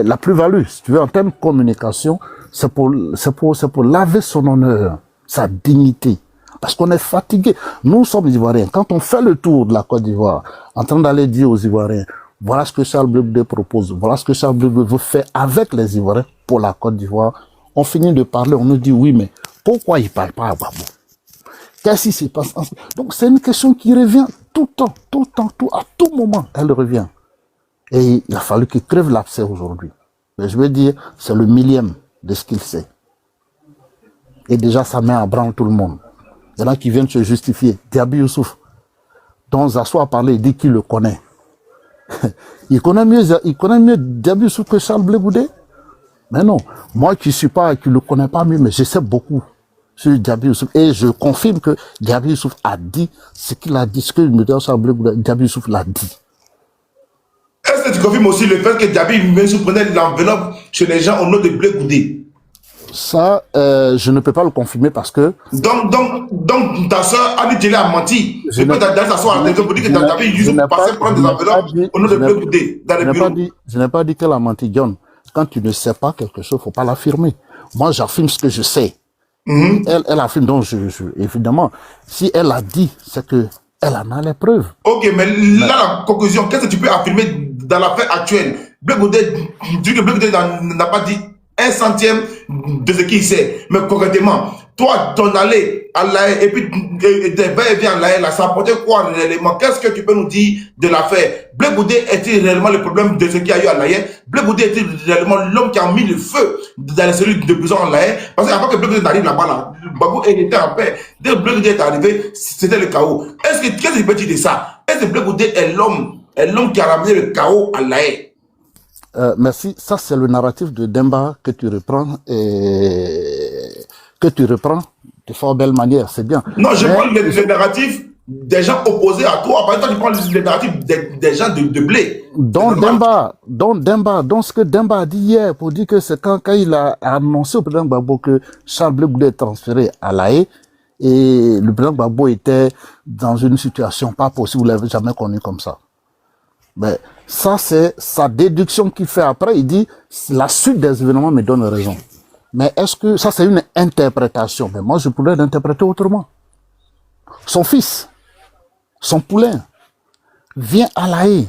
la plus-value, si tu veux, en termes de communication, c'est pour laver son honneur, sa dignité. Parce qu'on est fatigué. Nous sommes Ivoiriens. Quand on fait le tour de la Côte d'Ivoire, en train d'aller dire aux Ivoiriens, voilà ce que Charles Blé Goudé propose, voilà ce que Charles Blé Goudé veut faire avec les Ivoiriens pour la Côte d'Ivoire, on finit de parler, on nous dit oui, mais pourquoi il ne parle pas à Gbagbo? Qu'est-ce qui se passe? Donc c'est une question qui revient tout le temps, à tout moment, elle revient. Et il a fallu qu'il crève l'abcès aujourd'hui. Mais je veux dire, c'est le millième de ce qu'il sait. Et déjà, ça met en branle tout le monde. Il y en a qui viennent se justifier. Diaby Youssouf, dont Zasso a parlé, il dit qu'il le connaît. il connaît mieux Diaby Youssouf que Charles Blé Goudé. Mais non, moi qui ne le connais pas mieux, mais je sais beaucoup sur Diaby Youssouf. Et je confirme que Diaby Youssouf a dit ce qu'il a dit, ce que le président Charles Blé Goudé, Diaby Youssouf l'a dit. Est-ce que tu confirmes aussi le fait que Diaby Youssouf prenait l'enveloppe chez les gens au nom de Blé Goudé? Ça, je ne peux pas le confirmer parce que... Donc ta soeur Ali Djeli a menti. Je peux d'aller s'asseoir à la télévision pour dire que Diaby Youssouf passait prendre des enveloppes au nom de Blé Goudé dans les bureaux. Je n'ai pas dit qu'elle a menti, John. Quand tu ne sais pas quelque chose, il ne faut pas l'affirmer. Moi, j'affirme ce que je sais. Elle affirme, donc évidemment, si elle a dit, c'est que elle en a les preuves. Ok, mais là, la conclusion, qu'est-ce que tu peux affirmer dans l'affaire actuelle? Blé Goudé, tu dis que Blé Goudé n'a pas dit un centième de ce qu'il sait. Mais concrètement, toi, ton allée à La Haye, et puis des va-et-vient à La Haye, là, ça apportait quoi réellement? Qu'est-ce que tu peux nous dire de l'affaire? Blé Goudé est-il réellement le problème de ce qu'il y a eu à La Haye? Blé Goudé est-il réellement l'homme qui a mis le feu dans les cellules de prison à La Haye? Parce qu'avant que Blé Goudé n'arrive là-bas, là, Gbagbo était en paix. Dès que Blé Goudé est arrivé, c'était le chaos. Qu'est-ce que tu peux dire de ça? Est-ce que Blé Goudé est l'homme qui a ramené le chaos à La Haye? Merci. Ça, c'est le narratif de Demba que tu reprends de fort belle manière. C'est bien. Non, je prends le narratif des gens opposés à toi. Par exemple, tu prends les narratifs des gens de blé. Donc ce que Demba a dit hier, pour dire que c'est quand il a annoncé au président Gbagbo que Charles Blé Goudé est transféré à La Haye, et le président Gbagbo était dans une situation pas possible, vous l'avez jamais connu comme ça. Mais ça, c'est sa déduction qu'il fait après. Il dit, la suite des événements me donne raison. Mais est-ce que ça, c'est une interprétation? Mais moi, je pourrais l'interpréter autrement. Son fils, son poulain, vient à La Haye,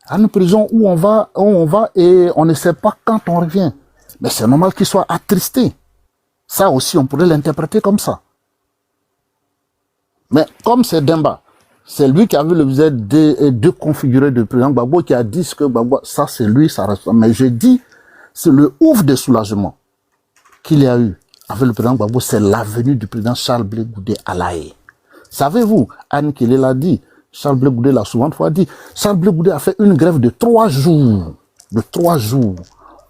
à une prison où on va et on ne sait pas quand on revient. Mais c'est normal qu'il soit attristé. Ça aussi, on pourrait l'interpréter comme ça. Mais comme c'est Demba, c'est lui qui a vu le visage déconfiguré du président Gbagbo, qui a dit ce que Gbagbo, ça c'est lui, ça reste. Mais je dis, c'est le ouf de soulagement qu'il y a eu avec le président Gbagbo, c'est la venue du président Charles Blé Goudé à La Haye. Savez-vous, Anne Kelly l'a dit, Charles Blé Goudé l'a souvent fois dit, Charles Blé Goudé a fait une grève de 3 jours,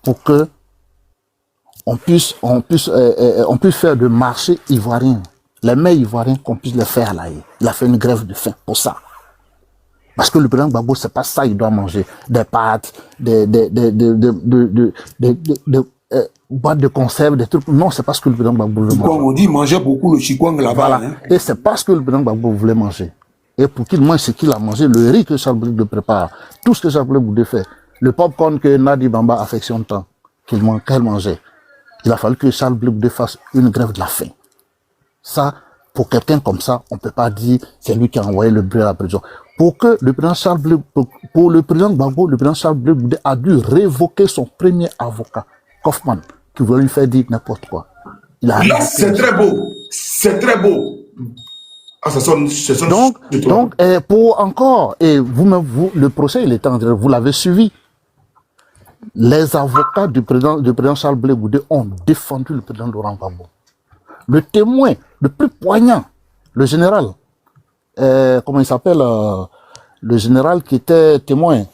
pour que on puisse faire de marché ivoirien. Les mets ivoiriens, qu'on puisse les faire à La Haye. Il a fait une grève de faim pour ça. Parce que le président Gbagbo, c'est pas ça, il doit manger des pâtes, des boîtes de conserve, des trucs. Non, c'est pas ce que le président Gbagbo veut manger. On dit, il mangeait beaucoup le chikwang là-bas. Voilà. Hein. Et c'est pas ce que le président Gbagbo voulait manger. Et pour qu'il mange ce qu'il a mangé, le riz que Charles Blé Goudé prépare, tout ce que Charles Blé Goudé fait, le popcorn que Nadi Bamba affectionne tant, qu'elle mangeait, il a fallu que Charles Blé Goudé fasse une grève de la faim. Ça, pour quelqu'un comme ça, on peut pas dire c'est lui qui a envoyé le blé à la prison. Pour que le président Charles Blé, pour le président Gbagbo, le président Charles Blé Goudé a dû révoquer son premier avocat, Kaufman, qui voulait lui faire dire n'importe quoi. Là, c'est très beau. C'est très beau. Ah, ça sonne donc, pour encore, et vous, le procès, il est en train, vous l'avez suivi. Les avocats du président Charles Blé Goudé ont défendu le président Laurent Gbagbo. Le témoin le plus poignant, le général, comment il s'appelle, le général qui était témoin,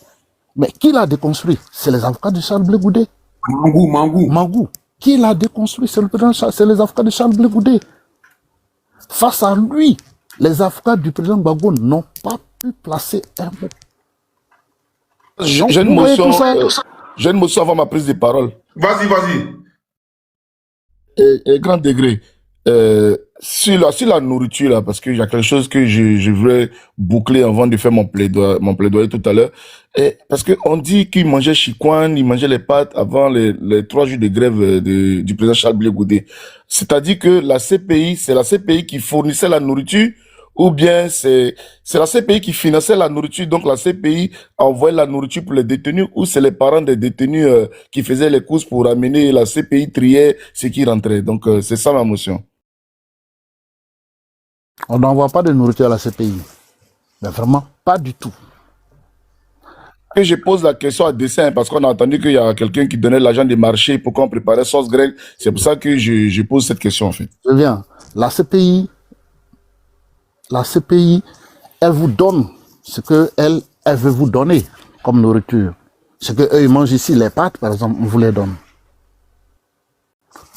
mais qui l'a déconstruit? C'est les avocats de Charles Blé Goudé. Mangou. Qui l'a déconstruit? C'est les avocats de Charles Blé Goudé. Face à lui, les avocats du président Gbagbo n'ont pas pu placer un mot. J'ai une motion avant ma prise de parole. Vas-y. Et grand degré. Sur la nourriture, là, parce qu'il y a quelque chose que je voulais boucler avant de faire mon plaidoyer tout à l'heure. Parce qu'on dit qu'il mangeait chikwang, il mangeait les pâtes avant les 3 jours de grève du président Charles Blé Goudé. C'est-à-dire que c'est la CPI qui fournissait la nourriture, ou bien c'est la CPI qui finançait la nourriture, donc la CPI envoyait la nourriture pour les détenus, ou c'est les parents des détenus qui faisaient les courses pour amener, la CPI triait ce qui rentrait. Donc c'est ça ma motion. On n'envoie pas de nourriture à la CPI. Mais vraiment, pas du tout. Que je pose la question à dessein, parce qu'on a entendu qu'il y a quelqu'un qui donnait l'argent des marchés pour qu'on préparait sauce grecque. C'est pour ça que je pose cette question, en fait. Je viens. La CPI, elle vous donne ce qu'elle veut vous donner comme nourriture. Ce qu'eux, ils mangent ici, les pâtes, par exemple, on vous les donne.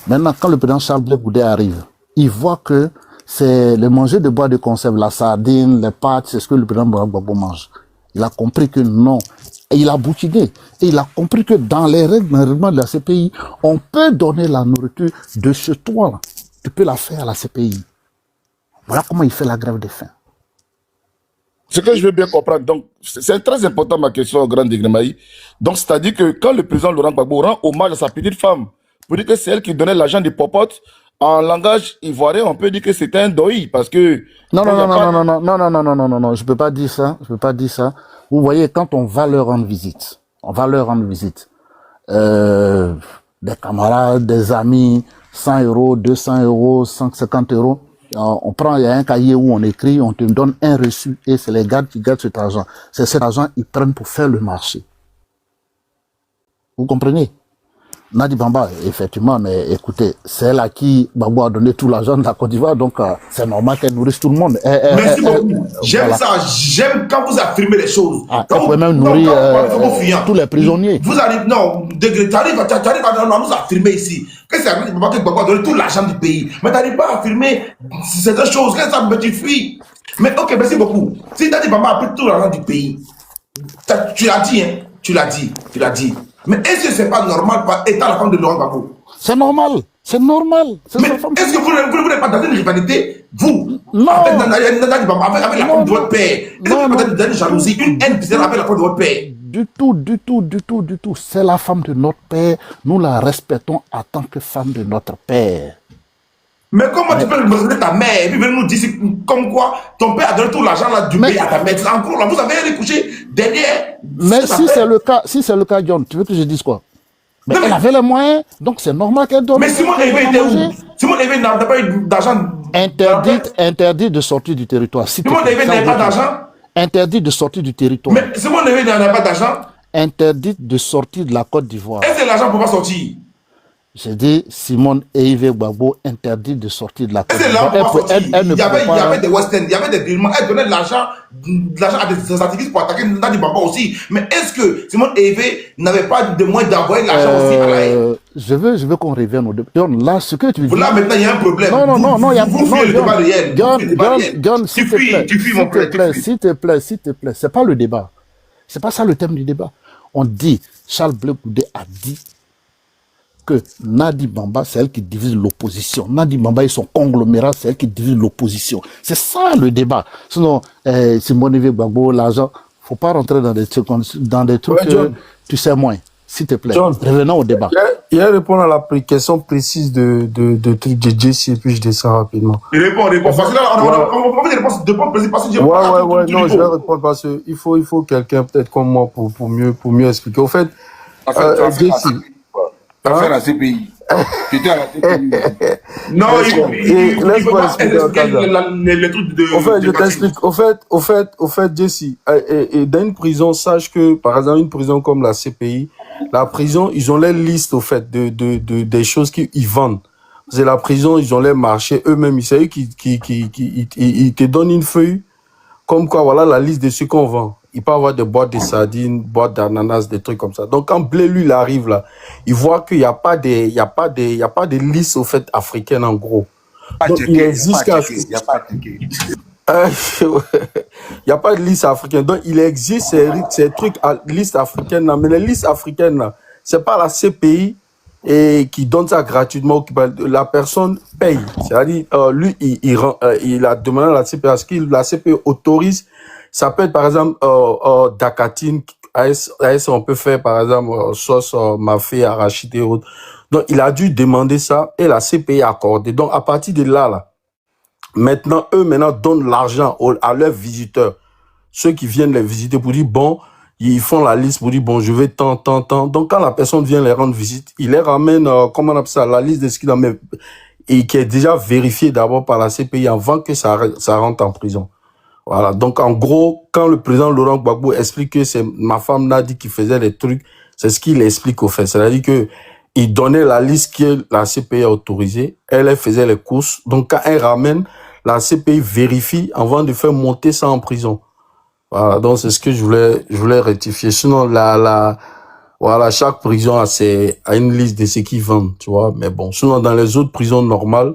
Maintenant, quand le président Charles Blé Goudé arrive, il voit que c'est le manger de bois de conserve, la sardine, les pâtes, c'est ce que le président Gbagbo mange. Il a compris que non. Et il a boutiné. Et il a compris que dans les règlements de la CPI, on peut donner la nourriture de ce toit-là. Tu peux la faire à la CPI. Voilà comment il fait la grève de faim. Ce que je veux bien comprendre, donc, c'est très important ma question, Grand Degremaï. Donc, c'est-à-dire que quand le président Laurent Gbagbo rend hommage à sa petite femme, pour dire que c'est elle qui donnait l'argent des popotes, en langage ivoirien, on peut dire que c'était un doi, parce que... Non, je peux pas dire ça. Vous voyez, quand on va leur rendre visite, des camarades, des amis, 100 €, 200 €, 150 €, on prend, il y a un cahier où on écrit, on te donne un reçu, et c'est les gardes qui gardent cet argent. C'est cet argent, ils prennent pour faire le marché. Vous comprenez? Nadi Bamba, effectivement, mais écoutez, c'est elle à qui Gbagbo a donné tout l'argent de la Côte d'Ivoire, donc c'est normal qu'elle nourrisse tout le monde. Merci beaucoup. J'aime voilà. Ça, j'aime quand vous affirmez les choses. Elle pouvait même nourrir tous les prisonniers. Vous arrivez, non, tu arrives à nous affirmer ici que c'est Nadi Bamba que Gbagbo a donné tout l'argent du pays. Mais tu n'arrives pas à affirmer certaines choses, que ça me tu fuis. Mais ok, merci beaucoup. Si Nadi Bamba a pris tout l'argent du pays, tu l'as dit, hein? Tu l'as dit. Mais est-ce que c'est pas normal étant la femme de Laurent Gbagbo? C'est normal. C'est normal. Mais est-ce que vous n'êtes pas dans une rivalité, vous, non. Avec Nadi Bamba, avec la femme de votre père? Est-ce que peut-être dans une jalousie, une haine bizarre avec la femme de votre père? Du tout. C'est la femme de notre père. Nous la respectons en tant que femme de notre père. Mais comment tu peux représenter ta mère et puis venir nous dire comme quoi ton père a donné tout l'argent là du pays à ta mère? En gros, là, vous avez rien couché derrière. Mais si c'est le cas, John, tu veux que je dise quoi? Mais elle avait les moyens, donc c'est normal qu'elle donne. Mais Simone Veil était où? Simone Veil n'a pas eu d'argent. Interdit de sortir du territoire. Simone Veil n'avait pas d'argent? Interdit de sortir du territoire. Mais Simone Veil n'avait pas d'argent? Interdit de sortir de la Côte d'Ivoire. Est-ce que l'argent ne peut pas sortir? J'ai dit Simone Eive Gbagbo interdit de sortir de la Côte d'Ivoire. Il y avait des Western, il y avait des Birmans, elle donnait de l'argent à des activistes pour attaquer Nadi Bamba aussi. Mais est-ce que Simone Eive n'avait pas de moyens d'envoyer l'argent aussi à la haine? Je veux qu'on revienne au débat. Là, ce que tu dis. Là, maintenant, il y a un problème. Non, il y a le débat réel. John, s'il te plaît. C'est pas le débat. C'est pas ça le thème du débat. On dit, Charles Blé Goudé a dit que Nadi Bamba, c'est elle qui divise l'opposition. Nadi Bamba et son conglomérat, c'est elle qui divise l'opposition. C'est ça le débat. Sinon, Simone Veil Gbagbo, l'argent, faut pas rentrer dans des trucs que tu sais moins. S'il te plaît, John, revenons au débat. Il y a répondre à la question précise de truc de Jesse et puis je descends rapidement. Il répond. Parce que là, on fait des réponses précises parce que je non, je vais répondre parce qu'il faut quelqu'un peut-être comme moi pour mieux expliquer. Au fait, Jesse. Faire la CPI. Putain, la CPI. Non, laisse-moi expliquer les trucs de. Au fait, je t'explique. Au fait, Jesse, et dans une prison, sache que, par exemple, une prison comme la CPI, la prison, ils ont les listes, au fait, des choses qu'ils vendent. C'est la prison, ils ont les marchés eux-mêmes. C'est eux qui te donnent une feuille, comme quoi, voilà la liste de ce qu'on vend. Il peut avoir des boîtes de sardines, boîtes d'ananas, des trucs comme ça. Donc, quand Blé, lui, il arrive là, il voit qu'il n'y a pas de liste, au fait, africaine, en gros. Donc, il existe il n'y a pas de liste africaine. Donc, il existe ces trucs à liste africaine là. Mais les listes africaines là, c'est pas la CPI qui donne ça gratuitement. La personne paye. C'est-à-dire, lui, il a demandé à la CPI parce que la CPI autorise. Ça peut être, par exemple, Dakatine, on peut faire, par exemple, sauce mafé, arachide et autres. Donc, il a dû demander ça et la CPI a accordé. Donc, à partir de là, maintenant, eux, donnent l'argent à leurs visiteurs. Ceux qui viennent les visiter pour dire, bon, ils font la liste pour dire, bon, je vais tant. Donc, quand la personne vient les rendre visite, il les ramène, comment on appelle ça, la liste de ce qu'il a mis, et qui est déjà vérifiée d'abord par la CPI avant que ça rentre en prison. Voilà. Donc, en gros, quand le président Laurent Gbagbo explique que c'est ma femme Nadi qui faisait les trucs, c'est ce qu'il explique au fait. C'est-à-dire que il donnait la liste que la CPI a autorisée. Elle faisait les courses. Donc, quand elle ramène, la CPI vérifie avant de faire monter ça en prison. Voilà. Donc, c'est ce que je voulais rectifier. Sinon, voilà, chaque prison a une liste de ce qu'ils vendent, tu vois. Mais bon, sinon, dans les autres prisons normales,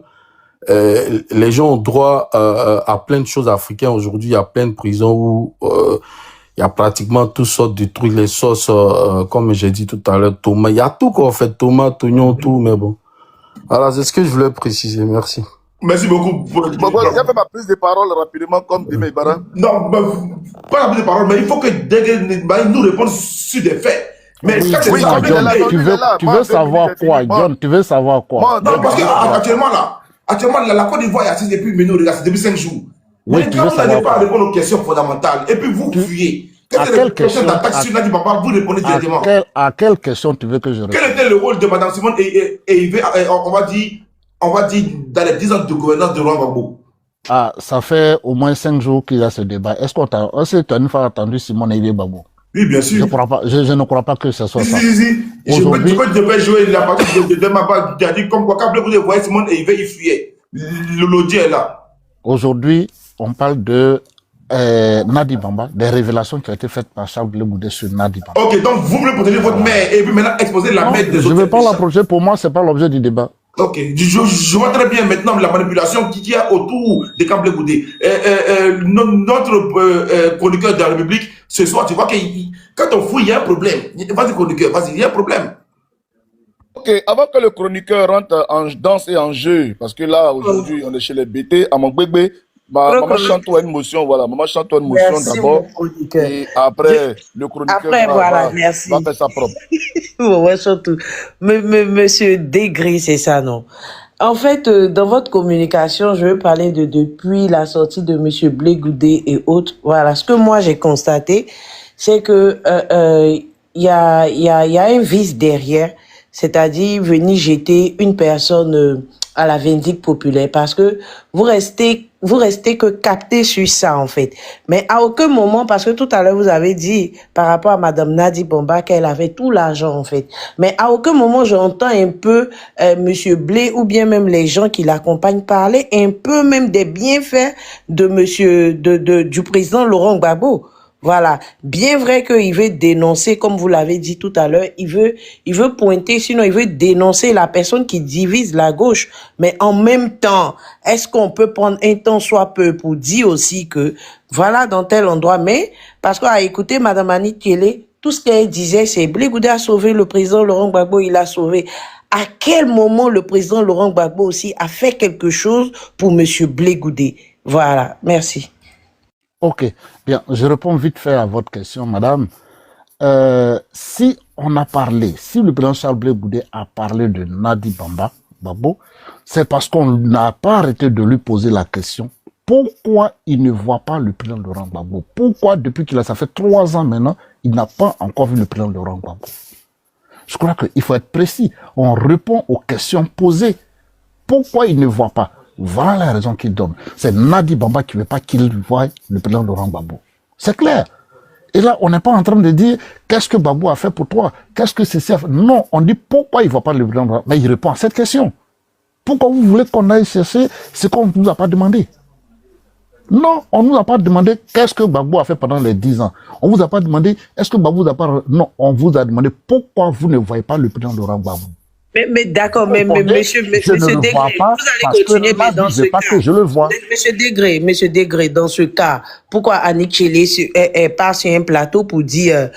les gens ont droit à plein de choses africaines. Aujourd'hui, il y a plein de prisons où il y a pratiquement toutes sortes de trucs, les sauces, comme j'ai dit tout à l'heure, tomates. Il y a tout quoi, en fait, tomates, oignons, tout, mais bon. Voilà, c'est ce que je voulais préciser. Merci. Merci beaucoup. Il y a pas plus de paroles rapidement comme Dime Ibarra. Non, pas la plus de paroles, mais il faut que Dege nous réponde sur des faits. Mais oui, John, tu veux savoir quoi, John? Tu veux savoir quoi? Non, parce qu'actuellement, la Côte d'Ivoire est assise depuis depuis 5 jours. Oui, mais quand vous n'allez pas répondre aux questions fondamentales, et puis vous fuyez. À quelle question d'attaque sur Nadi Bamba, vous répondez directement. À quelle question tu veux que je réponde? Quel était le rôle de Mme Simone et on va dire, dans les 10 ans de gouvernance de Laurent Gbagbo? Ah, ça fait au moins 5 jours qu'il y a ce débat. Est-ce que tu as une fois entendu Simone Eive Gbagbo? Oui, bien sûr. Je ne crois pas que ce soit ça. Si. Je devais jouer la partie de ma part. Tu as dit comme quoi, quand vous voyez Simone Eive, il fuyait. L'audio est là. Aujourd'hui, on parle de Nadi Bamba, des révélations qui ont été faites par Charles Blé Goudé sur Nadi Bamba. Ok, donc vous voulez protéger votre mère et puis maintenant exposer la mère des autres. Je ne vais pas l'approcher. Pour moi, ce n'est pas l'objet du débat. Ok, je vois très bien maintenant la manipulation qui y a autour de Kamble Goudé. Notre chroniqueur de la République, ce soir, tu vois que quand on fouille, il y a un problème. Vas-y, chroniqueur, vas-y, il y a un problème. Ok, avant que le chroniqueur rentre en danse et en jeu, parce que là, aujourd'hui, on est chez les BT, à mon bébé, maman chante-toi une motion, voilà, maman chante-toi une motion d'abord, et après, le chroniqueur Après, voilà, merci. va faire sa propre. Ouais, surtout. Monsieur Degré, c'est ça, non? En fait, dans votre communication, je veux parler de depuis la sortie de Monsieur Blé Goudé et autres. Voilà, ce que moi j'ai constaté, c'est que il y a un vice derrière, c'est-à-dire venir jeter une personne à la vindicte populaire, parce que vous restez que capté sur ça, en fait. Mais à aucun moment, parce que tout à l'heure, vous avez dit, par rapport à Madame Nadi Bamba, qu'elle avait tout l'argent, en fait. Mais à aucun moment, j'entends un peu Monsieur Blé, ou bien même les gens qui l'accompagnent, parler un peu même des bienfaits de du président Laurent Gbagbo. Voilà. Bien vrai qu'il veut dénoncer, comme vous l'avez dit tout à l'heure, il veut pointer, sinon il veut dénoncer la personne qui divise la gauche. Mais en même temps, est-ce qu'on peut prendre un temps soit peu pour dire aussi que, voilà, dans tel endroit, mais, parce qu'à écouter Madame Annie Kélé, tout ce qu'elle disait, c'est Blé Goudé a sauvé le président Laurent Gbagbo, il l'a sauvé. À quel moment le président Laurent Gbagbo aussi a fait quelque chose pour Monsieur Blé Goudé? Voilà. Merci. Ok, bien, je réponds vite fait à votre question, madame. Si on a parlé, si le président Charles Blé Goudé a parlé de Nadi Babo, c'est parce qu'on n'a pas arrêté de lui poser la question. Pourquoi il ne voit pas le président Laurent Gbagbo? Pourquoi, depuis qu'il a, ça fait 3 ans maintenant, il n'a pas encore vu le président Laurent Gbagbo? Je crois qu'il faut être précis. On répond aux questions posées. Pourquoi il ne voit pas? Voilà la raison qu'il donne. C'est Nadi Bamba qui ne veut pas qu'il voie le président Laurent Gbagbo. C'est clair. Et là, on n'est pas en train de dire qu'est-ce que Gbagbo a fait pour toi? Qu'est-ce que c'est? Non, on dit pourquoi il ne voit pas le président Laurent Gbagbo. Mais il répond à cette question. Pourquoi vous voulez qu'on aille chercher ce qu'on ne vous a pas demandé? Non, on ne nous a pas demandé qu'est-ce que Gbagbo a fait pendant les 10 ans. On ne vous a pas demandé est-ce que Gbagbo vous a pas... Non, on vous a demandé pourquoi vous ne voyez pas le président Laurent Gbagbo. Mais d'accord, mais monsieur Degré, vous allez continuer dans ce cas. Je le vois. Monsieur Degré, dans ce cas, pourquoi Annick Chélé part sur un plateau pour dire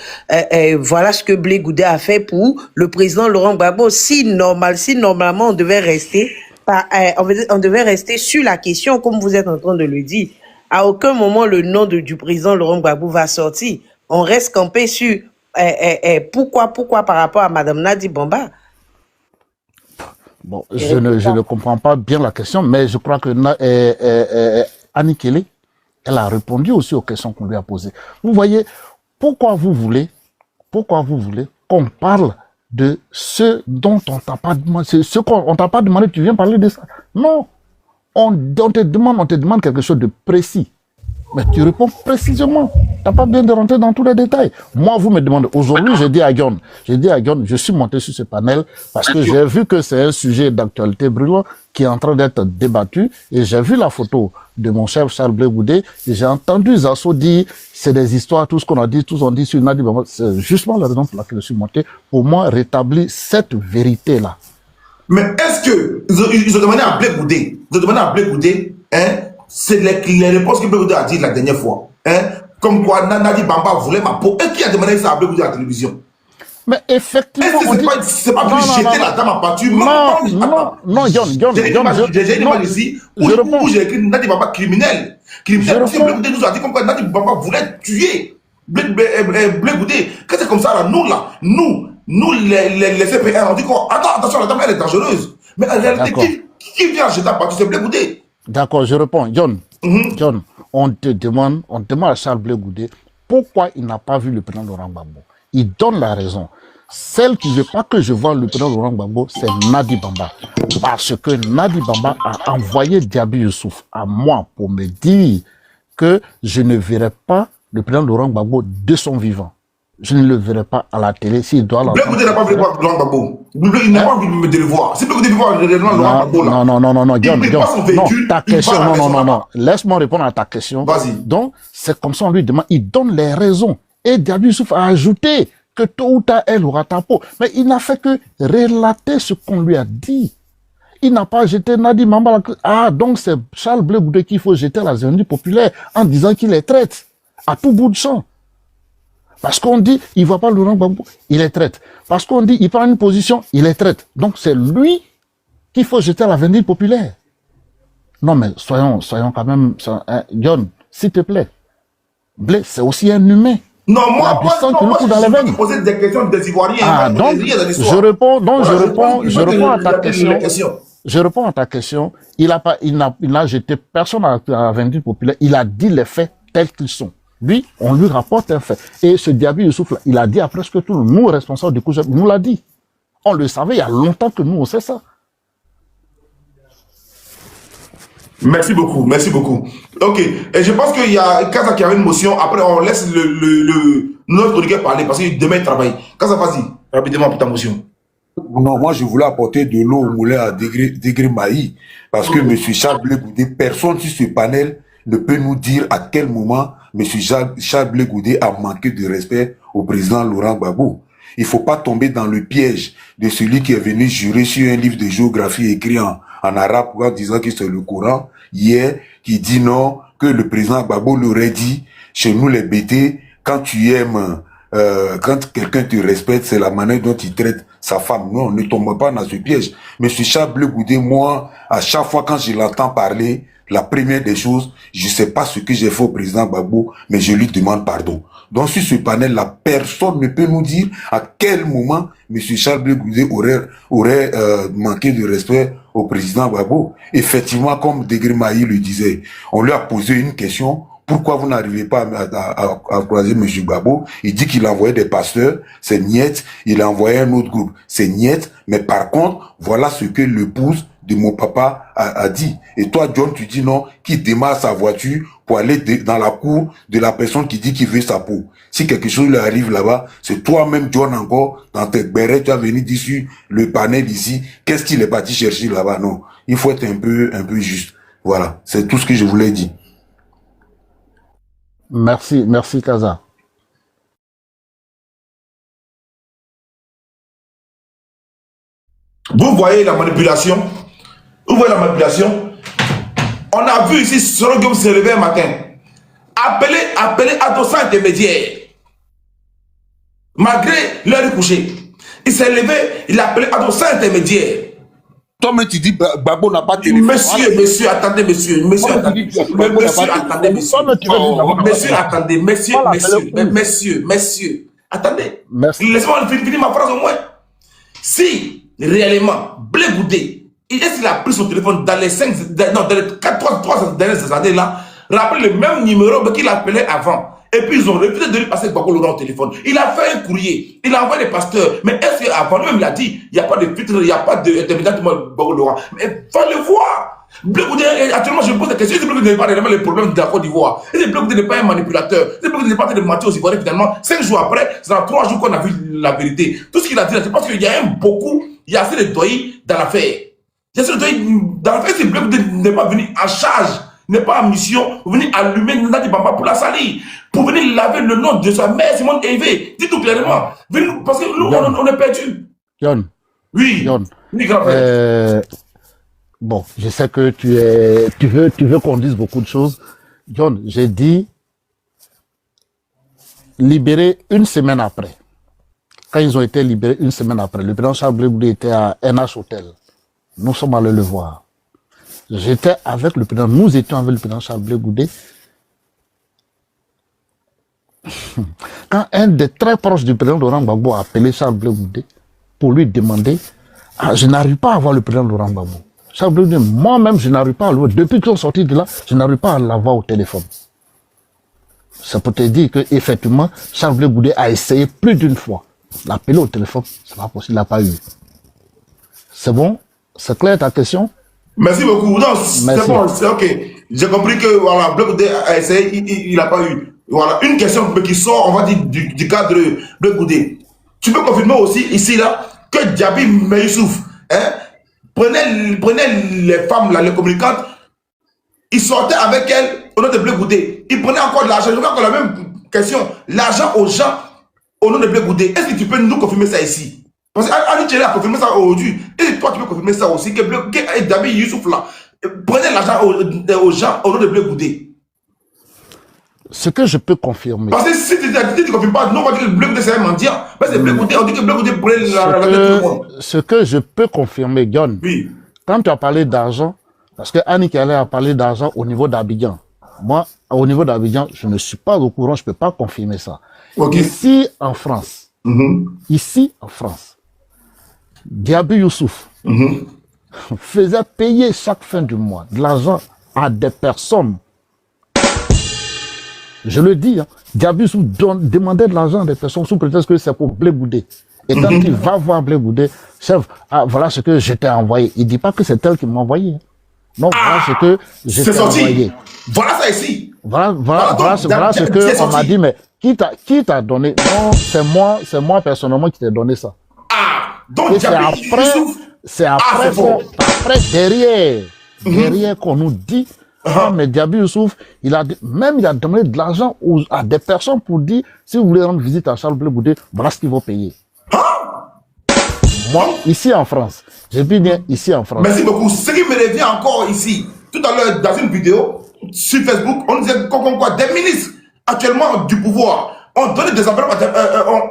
voilà ce que Blé Goudé a fait pour le président Laurent Gbagbo? Si normalement on devait rester sur la question comme vous êtes en train de le dire. À aucun moment le nom du président Laurent Gbagbo va sortir. On reste campé sur pourquoi par rapport à Madame Nadi Bamba. Bon, je ne comprends pas bien la question, mais je crois que Annie Kelly, elle a répondu aussi aux questions qu'on lui a posées. Vous voyez, pourquoi vous voulez qu'on parle de ce dont on t'a pas demandé, ce qu'on t'a pas demandé, tu viens parler de ça? Non, on te demande quelque chose de précis. Mais tu réponds précisément. Tu n'as pas besoin de rentrer dans tous les détails. Moi, vous me demandez. Aujourd'hui, j'ai dit à Guillaume, je suis monté sur ce panel parce que j'ai vu que c'est un sujet d'actualité brûlant qui est en train d'être débattu. Et j'ai vu la photo de mon chef Charles Blé Goudé. Et j'ai entendu Zasso dire, c'est des histoires, tout ce qu'on a dit, tous on dit sur Nadi Bamba. C'est justement la raison pour laquelle je suis monté. Pour moi, rétablir cette vérité-là. Mais est-ce que, ils ont demandé à Blé Goudé, hein, c'est les réponses que Blé Goudé a dit la dernière fois. Hein? Comme quoi Nadi Bamba voulait ma peau. Et qui a demandé ça à Blé Goudé à la télévision? Mais effectivement. Est-ce que c'est pas plus jeter la dame à pâture? Non, John. J'ai une image ici où j'ai écrit Nadi Bamba criminel. Criminel. Parce que Blé Goudé nous a dit comme quoi Nadi Bamba voulait tuer Blé Goudé. Quand c'est comme ça, là, nous les CPR, on dit quoi? Attention, la dame, elle est dangereuse. Mais en réalité, qui vient jeter la pâture? C'est Blé Goudé. D'accord, je réponds. John, on demande à Charles Blé Goudé pourquoi il n'a pas vu le président Laurent Gbagbo. Il donne la raison. Celle qui ne veut pas que je voie le président Laurent Gbagbo, c'est Nadi Bamba. Parce que Nadi Bamba a envoyé Diaby Youssouf à moi pour me dire que je ne verrai pas le président Laurent Gbagbo de son vivant. Je ne le verrai pas à la télé s'il doit l'entendre. Blé Goudé n'a pas voulu voir Laurent Gbagbo. Il n'a pas envie de le voir. Si Blé Goudé veut voir Laurent Gbagbo là. Non, John, ta question, non. Laisse-moi répondre à ta question. Vas-y. Donc, c'est comme ça on lui demande, il donne les raisons. Et Diaby Youssouf a ajouté que tôt ou tard, elle aura ta peau. Mais il n'a fait que relater ce qu'on lui a dit. Il n'a pas jeté Nadi Mamba. Ah, donc c'est Charles Blé Goudé qu'il faut jeter à la Zénie populaire en disant qu'il les traite à tout bout de champ. Parce qu'on dit, il ne voit pas Laurent Gbagbo, il les traite. Parce qu'on dit, il prend une position, il les traite. Donc c'est lui qu'il faut jeter à la Zénie populaire. Non mais soyons quand même, John, s'il te plaît. Blé, c'est aussi un humain. Non, moi, je pose des questions des Ivoiriens. Ah, donc, je réponds à ta question. Je réponds à ta question. Il n'a jeté personne à la Vendée populaire. Il a dit les faits tels qu'ils sont. Lui, on lui rapporte un fait. Et ce Diaby Youssouf, il a dit à presque tout, nous, responsables du coup, il nous l'a dit. On le savait il y a longtemps que nous, on sait ça. Merci beaucoup, merci beaucoup. Ok, et je pense qu'il y a Kaza qui avait une motion. Après, on laisse notre chroniqueur parler parce que demain il travaille. Kaza, vas-y, rapidement pour ta motion. Non, moi je voulais apporter de l'eau au moulin à Degré Maï parce que M. Charles Blé Goudé, personne sur ce panel ne peut nous dire à quel moment M. Charles Blé Goudé a manqué de respect au président Laurent Gbagbo. Il ne faut pas tomber dans le piège de celui qui est venu jurer sur un livre de géographie écrit en arabe en disant que c'est le Coran, hier, qui dit non, que le président Gbagbo l'aurait dit, chez nous les BT, quand tu aimes, quand quelqu'un te respecte, c'est la manière dont il traite sa femme. Non, ne tombe pas dans ce piège. Monsieur Charles Blé Goudé, moi, à chaque fois quand je l'entends parler, la première des choses, je sais pas ce que j'ai fait au président Gbagbo, mais je lui demande pardon. Donc sur ce panel, la personne ne peut nous dire à quel moment M. Charles Blé Goudé aurait manqué de respect au président Gbagbo. Effectivement, comme Degré Maï le disait, on lui a posé une question, pourquoi vous n'arrivez pas à croiser M. Gbagbo? Il dit qu'il envoyait des pasteurs, c'est niet, il a envoyé un autre groupe, c'est niet, mais par contre, voilà ce que l'épouse de mon papa a dit. Et toi, John, tu dis non, qui démarre sa voiture pour aller dans la cour de la personne qui dit qu'il veut sa peau. Si quelque chose lui arrive là-bas, c'est toi-même, John, encore, dans tes bérets, tu as venu d'ici, le panel ici, qu'est-ce qu'il est parti chercher là-bas? Non, il faut être un peu juste. Voilà, c'est tout ce que je voulais dire. Merci Kaza. Vous voyez la manipulation? Vous voyez la manipulation? On a vu ici Soro Guillaume se lever un matin. Appeler à dos intermédiaire. Malgré l'heure coucher. Il s'est levé, il a appelé à dos intermédiaire. Toi-même, tu dis Gbagbo n'a pas de téléphone. Monsieur, attendez, monsieur. Monsieur, attendez, messieurs. Attendez. Laissez-moi finir ma phrase au moins. Si, réellement, Blé Goudé, est-ce qu'il a pris son téléphone dans les 3 dernières années-là, rappelez le même numéro qu'il appelait avant. Et puis ils ont refusé de lui passer Gbagbo Laurent au téléphone. Il a fait un courrier, il a envoyé des pasteurs. Mais est-ce qu'avant lui-même il a dit, il n'y a pas de filtre, il n'y a pas d'intermédiaire de Gbagbo Laurent. Mais va le voir. Blé Goudé, actuellement je me pose la question, est-ce que Blé Goudé n'est pas réellement le problème de la Côte d'Ivoire? Est-ce que Blé Goudé n'est pas un manipulateur? Est-ce que Blé Goudé n'est pas en train de mentir aux Ivoiriens finalement? 5 jours après, c'est dans 3 jours qu'on a vu la vérité. Tout ce qu'il a dit là, c'est parce qu'il y a il y a assez de doigts dans l'affaire. Il y a assez de doigts dans l'affaire. Si Blé Goudé n'est pas venu en charge, n'est pas en mission, pour venir allumer Nadi Bamba pour la salir, pour venir laver le nom de sa mère, Simone Hervé. Dis tout clairement. Parce que nous, on est perdus. John. Oui. John. Oui, bon, je sais que tu veux qu'on dise beaucoup de choses. John, j'ai dit libéré une semaine après. Quand ils ont été libérés une semaine après, le président Charles Blé Goudé était à NH Hotel. Nous sommes allés le voir. J'étais avec le président, nous étions avec le président Charles Blé Goudé. Quand un des très proches du président Laurent Gbagbo a appelé Charles Blé Goudé pour lui demander, je n'arrive pas à voir le président Laurent Gbagbo. Charles Blé Goudé, moi-même, je n'arrive pas à le voir. Depuis qu'ils sont sortis de là, je n'arrive pas à l'avoir au téléphone. C'est pour te dire qu'effectivement, Charles Blé Goudé a essayé plus d'une fois. L'appeler au téléphone, c'est pas possible, il n'a pas eu. C'est bon? C'est clair ta question? Merci beaucoup. Non, c'est bon, c'est ok. J'ai compris que voilà, Blé Goudé a essayé, il n'a pas eu. Voilà, une question qui sort, on va dire, du cadre Blé Goudé. Tu peux confirmer aussi ici là que Diaby Youssouf prenait les femmes là, les communicantes, il sortait avec elles au nom de Blé Goudé. Il prenait encore de l'argent. Je vois encore la même question. L'argent aux gens au nom de Blé Goudé. Est-ce que tu peux nous confirmer ça ici? Parce qu'Ali Tchélé a confirmé ça aujourd'hui. Et toi, tu peux confirmer ça aussi. Que David Youssouf là, prenez l'argent aux gens au nom de Blé Goudé. Ce que je peux confirmer. Parce que si tu ne confirmes pas, non, on va dire que Blé Goudé c'est un mendiant. Mais c'est Blé Goudé, on dit que Blé Goudé prenait la tête de tout le monde. Ce que je peux confirmer, John, oui. Quand tu as parlé d'argent, parce que Annie Kelly a parlé d'argent au niveau d'Abidjan. Moi, au niveau d'Abidjan, je ne suis pas au courant, je ne peux pas confirmer ça. Okay. Ici, en France, Diaby Youssouf faisait payer chaque fin du mois de l'argent à des personnes. Je le dis, hein, Diaby Youssouf demandait de l'argent à des personnes sous prétexte que c'est pour Blé Goudé. Et quand il va voir Blé Goudé, chef, voilà ce que je t'ai envoyé. Il ne dit pas que c'est elle qui m'a envoyé. Non, voilà ce que je t'ai envoyé. Voilà ça ici. Voilà ce que on m'a dit, mais qui t'a donné? Non, c'est moi personnellement qui t'ai donné ça. Ah, donc c'est après derrière qu'on nous dit, mais Diaby Youssouf, il a donné de l'argent à des personnes pour dire, si vous voulez rendre visite à Charles Blé Goudé, voilà ce qu'il va payer. Moi, ici en France, j'ai dit bien ici en France. Merci beaucoup. Ce qui me revient encore ici, tout à l'heure dans une vidéo sur Facebook, on disait quoi, des ministres actuellement du pouvoir ont donné des enveloppes,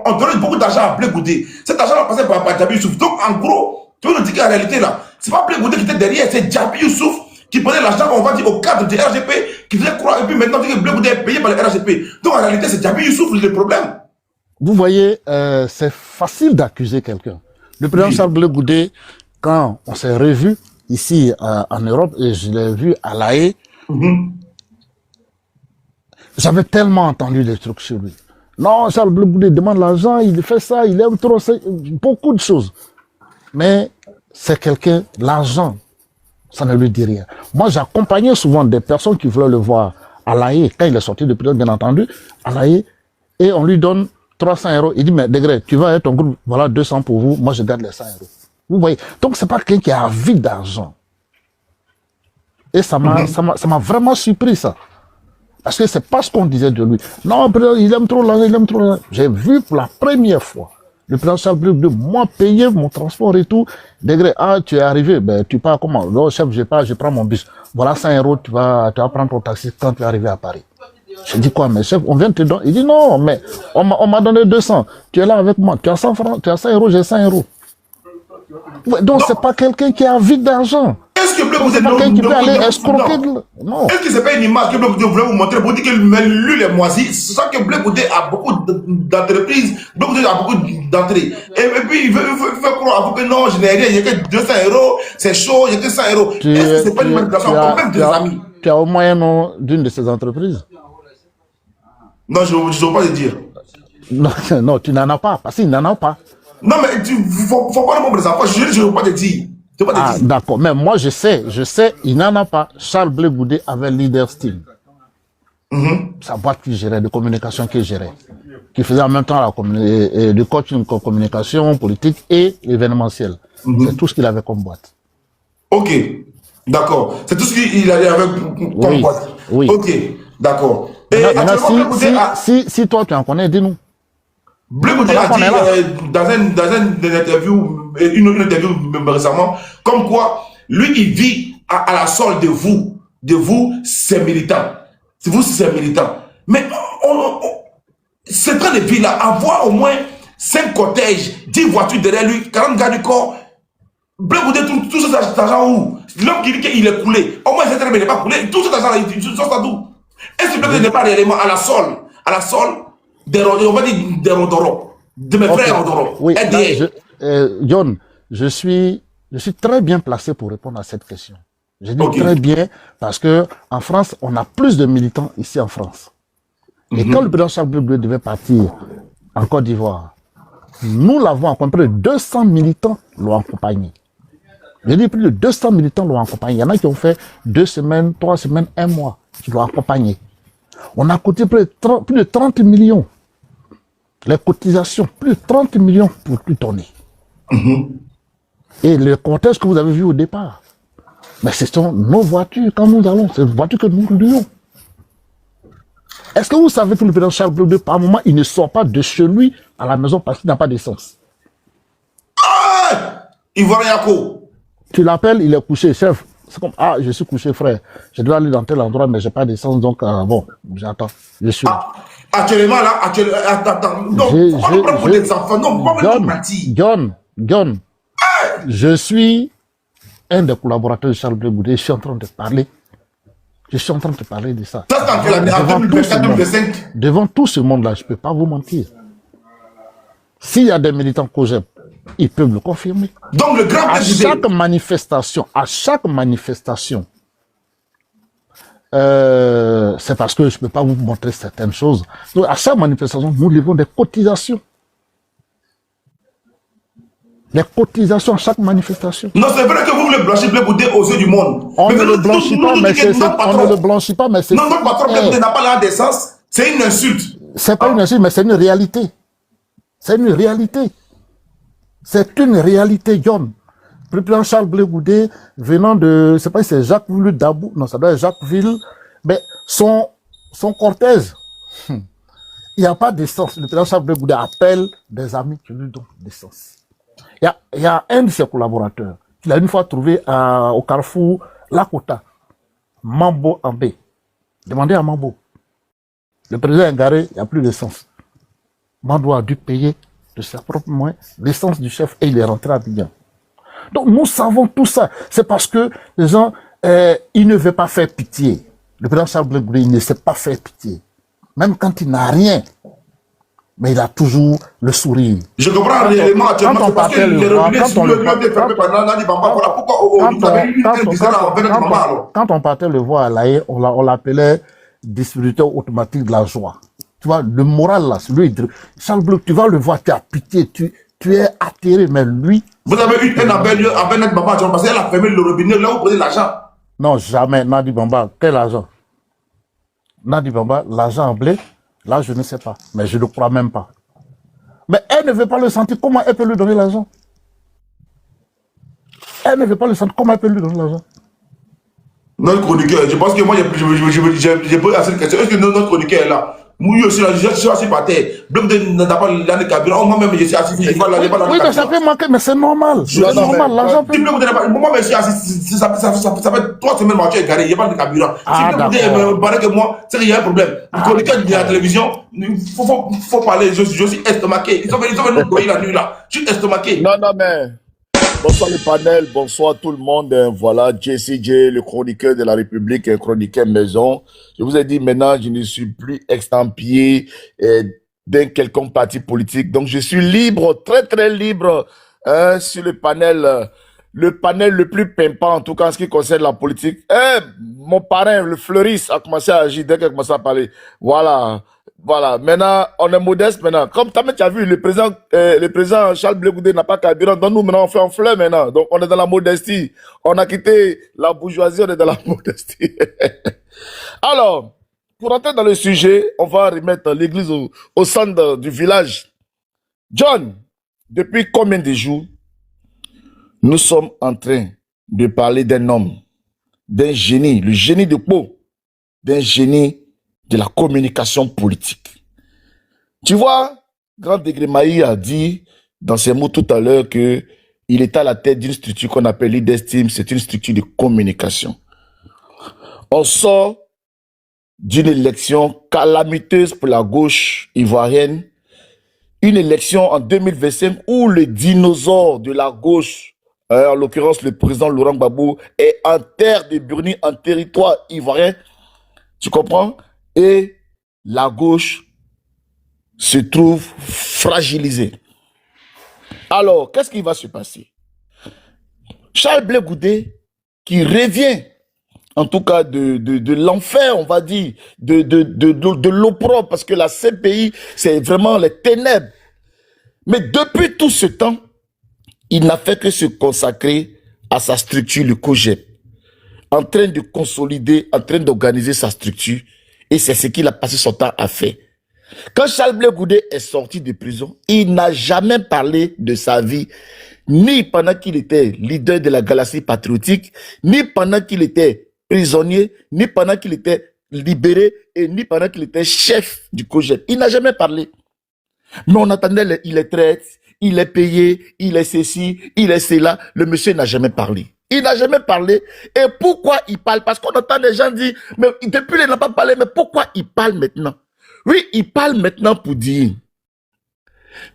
ont donné beaucoup d'argent à Blé Goudé. Cet argent a passé par Diaby Youssouf. Donc en gros, tu veux nous dire qu'en réalité là, c'est pas Blé Goudé qui était derrière, c'est Diaby Youssouf qui prenait l'argent, on va dire, au cadre du RGP, qui faisait croire, et puis maintenant, on dit que Blé Goudé est payé par le RGP. Donc en réalité, c'est Diaby Youssouf le problème. Vous voyez, c'est facile d'accuser quelqu'un. Le président Charles Blé Goudé, quand on s'est revu ici en Europe, et je l'ai vu à La Haye, j'avais tellement entendu des trucs sur lui. Non, Charles Blé Goudé demande l'argent, il fait ça, il aime trop, beaucoup de choses. Mais c'est quelqu'un, l'argent, ça ne lui dit rien. Moi, j'accompagnais souvent des personnes qui voulaient le voir à La Haye, quand il est sorti de prison, bien entendu, à La Haye, et on lui donne 300 €. Il dit, mais Degré, tu vas être ton groupe, voilà 200 pour vous, moi je garde les 100 €. Vous voyez? Donc c'est pas quelqu'un qui a avide d'argent. Et ça m'a vraiment surpris ça. Parce que c'est pas ce qu'on disait de lui. Non, il aime trop l'argent, il aime trop l'argent. J'ai vu pour la première fois le président Charles Blé Goudé, moi payer mon transport et tout. Degré, tu es arrivé, ben tu pars comment? Non, chef, je prends mon bus. Voilà 100 €, tu vas prendre ton taxi quand tu es arrivé à Paris. Je dis quoi, mais chef, on vient de te donner. Il dit non, mais on m'a donné 200. Tu es là avec moi. Tu as 100 francs, tu as 100 €, j'ai 100 €. Ouais, donc c'est pas quelqu'un qui a vide d'argent. Est-ce que Blé Goudé qui peut aller escroquer de... Non. Est-ce que c'est pas une image que Blé Goudé voulait vous montrer pour dire que lui les moisis? C'est ça que Blé Goudé a beaucoup d'entreprises, Blé Goudé a beaucoup d'entrées. Et puis il veut croire à vous que non, je n'ai rien, il n'y a que 200 €, c'est chaud, il n'y a que 100 €. Est-ce que c'est pas une manipulation quand même des amis? Tu as au moins un nom d'une de ces entreprises? Non, je ne veux pas le dire. Non, tu n'en as pas, parce qu'il n'en a pas. Non, mais il ne faut pas le montrer les enfants, je ne veux pas te dire. D'accord, mais moi je sais, il n'en a pas. Charles Blé Goudé avait Leader Steel. Sa boîte qui gérait, de communication qui gérait. Qui faisait en même temps du coaching, communication, politique et événementiel. C'est tout ce qu'il avait comme boîte. Ok, d'accord. C'est tout ce qu'il avait comme boîte. Oui. Ok, d'accord. Maintenant, si toi tu en connais, dis-nous. Blé Goudé a dit dans une interview récemment, comme quoi, lui, il vit à la solde de vous, ses militants. Vous, c'est militants. Mais ce train de vie-là, avoir au moins 5 cortèges, 10 voitures derrière lui, 40 gars du corps, Blé Goudé, tout cet argent où? L'homme qui dit qu'il est coulé, au moins il n'est pas coulé, tout cet argent-là, il sort ça d'où? Est-ce que Blé Goudé n'est pas réellement à la solde des Rodoro, de mes frères Rodoro? Oui, John, je suis très bien placé pour répondre à cette question. Je dis très bien parce que en France, on a plus de militants ici en France. Et quand le président Charles Blé Goudé devait partir en Côte d'Ivoire, nous l'avons accompagné, 200 militants l'ont accompagné. Je dis plus de 200 militants l'ont accompagné. Il y en a qui ont fait 2 semaines, 3 semaines, 1 mois, qui l'ont accompagné. On a cotisé plus de 30 millions. Les cotisations, plus de 30 millions pour tout tourner. Et le cortège que vous avez vu au départ, mais ce sont nos voitures quand nous allons, c'est les voitures que nous conduisons. Est-ce que vous savez que le président Charles Blé Goudé, par moment, il ne sort pas de chez lui à la maison parce qu'il n'a pas d'essence? Ivoirien Yako. Tu l'appelles, il est couché, chef. C'est comme, ah, je suis couché, frère. Je dois aller dans tel endroit, mais j'ai pas d'essence, donc, bon, j'attends. Je suis là. Actuellement, là, attends. Non, on va prendre pour des enfants. Non, on va me mentir. John, je suis un des collaborateurs de Charles Blé Goudé. Je suis en train de parler. Je suis en train de parler de ça. Ça, c'est en quelle année? En 2024-2025? Devant tout ce monde-là, je ne peux pas vous mentir. S'il y a des militants COJEP, ils peuvent le confirmer. Donc, le grand à chaque manifestation, c'est parce que je ne peux pas vous montrer certaines choses. Donc, à chaque manifestation, nous livrons des cotisations. Les cotisations à chaque manifestation. Non, c'est vrai que vous voulez blanchir Blé Goudé aux yeux du monde. On ne le blanchit pas, mais c'est... On ne le blanchit pas, mais c'est... Non, notre patron Blé Goudé n'a pas l'air d'essence. C'est une insulte. C'est pas une insulte, mais c'est une réalité. C'est une réalité. C'est une réalité, John. Le président Charles Blé Goudé, venant de... Je ne sais pas si c'est Jacques-Ville Dabou. Non, ça doit être Jacques-Ville. Mais son cortège, il n'y a pas d'essence. Le président Charles Blé Goudé appelle des amis qui lui donnent d'essence. Il y a un de ses collaborateurs qu'il a une fois trouvé au carrefour Lakota, Mambo Ambé. Demandez à Mambo. Le président est garé, il n'y a plus d'essence. Mambo a dû payer de ses propres moyens l'essence du chef et il est rentré à Abidjan. Donc nous savons tout ça. C'est parce que les gens, ils ne veulent pas faire pitié. Le président Charles Blé Goudé, il ne sait pas faire pitié. Même quand il n'a rien. Mais il a toujours le sourire. Je comprends réellement actuellement, parce que les robinets sur le club est fermé par Nadi Bamba. Voilà pourquoi vous avez eu un bizarre avec notre maman alors. Quand on partait le voir à l'AE, on l'appelait distributeur automatique de la joie. Tu vois, le moral là, lui, Charles Blé, tu vas le voir, tu as pitié, tu es atterré, mais lui... Vous avez eu un appel avec notre maman, parce qu'elle a fermé le robinet, là vous prenez l'argent. Non, jamais, Nadi Bamba. Quel argent? Nadi Bamba, l'argent en blé. Là, je ne sais pas, mais je ne le crois même pas. Mais elle ne veut pas le sentir, comment elle peut lui donner l'argent? Elle ne veut pas le sentir, comment elle peut lui donner l'argent? Notre chroniqueur, je pense que moi, j'ai posé assez de questions. Est-ce que notre chroniqueur est là? Moi aussi, je suis assis par terre. Bloc de n'a pas l'année carburant. Moi-même, je suis assis. Oui, mais ça peut manquer, mais c'est normal. C'est normal, l'argent peut... Moi, je suis assis. Ça fait 3 semaines que tu es garé. Il n'y a pas de carburant. Si vous parlez que moi, c'est qu'il y a un problème. Le chroniqueur de la télévision, il faut parler. Je suis estomaqué. Ils sont venus nous broyer la nuit là. Je suis estomaqué. Non, mais... Bonsoir le panel, bonsoir tout le monde. Voilà, JCJ, le chroniqueur de la République, un chroniqueur maison. Je vous ai dit maintenant, je ne suis plus extampillé d'un quelconque parti politique. Donc, je suis libre, très, très libre sur le panel le plus pimpant, en tout cas en ce qui concerne la politique. Mon parrain, le fleuriste, a commencé à agir dès qu'il a commencé à parler. Voilà. Maintenant, on est modeste maintenant. Comme tu as vu, le président Charles Blé Goudé n'a pas carburant. Donc nous, maintenant, on fait un fleur maintenant. Donc on est dans la modestie. On a quitté la bourgeoisie, on est dans la modestie. Alors, pour entrer dans le sujet, on va remettre l'église au centre du village. John, depuis combien de jours nous sommes en train de parler d'un homme, d'un génie, le génie de Pau, d'un génie de la communication politique. Tu vois, Grand Degré Maï a dit dans ses mots tout à l'heure que il est à la tête d'une structure qu'on appelle Leaders Team, c'est une structure de communication. On sort d'une élection calamiteuse pour la gauche ivoirienne, une élection en 2025 où le dinosaure de la gauche, en l'occurrence le président Laurent Gbagbo, est en terre de Burni, en territoire ivoirien. Tu comprends? Et la gauche se trouve fragilisée. Alors, qu'est-ce qui va se passer? Charles Blé Goudé, qui revient, en tout cas de l'enfer, on va dire, de l'opprobre, parce que la CPI, c'est vraiment les ténèbres. Mais depuis tout ce temps, il n'a fait que se consacrer à sa structure, le COJEP, en train de consolider, en train d'organiser sa structure. Et c'est ce qu'il a passé son temps à faire. Quand Charles Blé Goudé est sorti de prison, il n'a jamais parlé de sa vie, ni pendant qu'il était leader de la galaxie patriotique, ni pendant qu'il était prisonnier, ni pendant qu'il était libéré, et ni pendant qu'il était chef du COJEP. Il n'a jamais parlé. Mais on attendait les traites, il est payé, il est ceci, il est cela. Le monsieur n'a jamais parlé. Il n'a jamais parlé. Et pourquoi il parle? Parce qu'on entend des gens dire, mais depuis il n'a pas parlé, mais pourquoi il parle maintenant? Oui, il parle maintenant pour dire,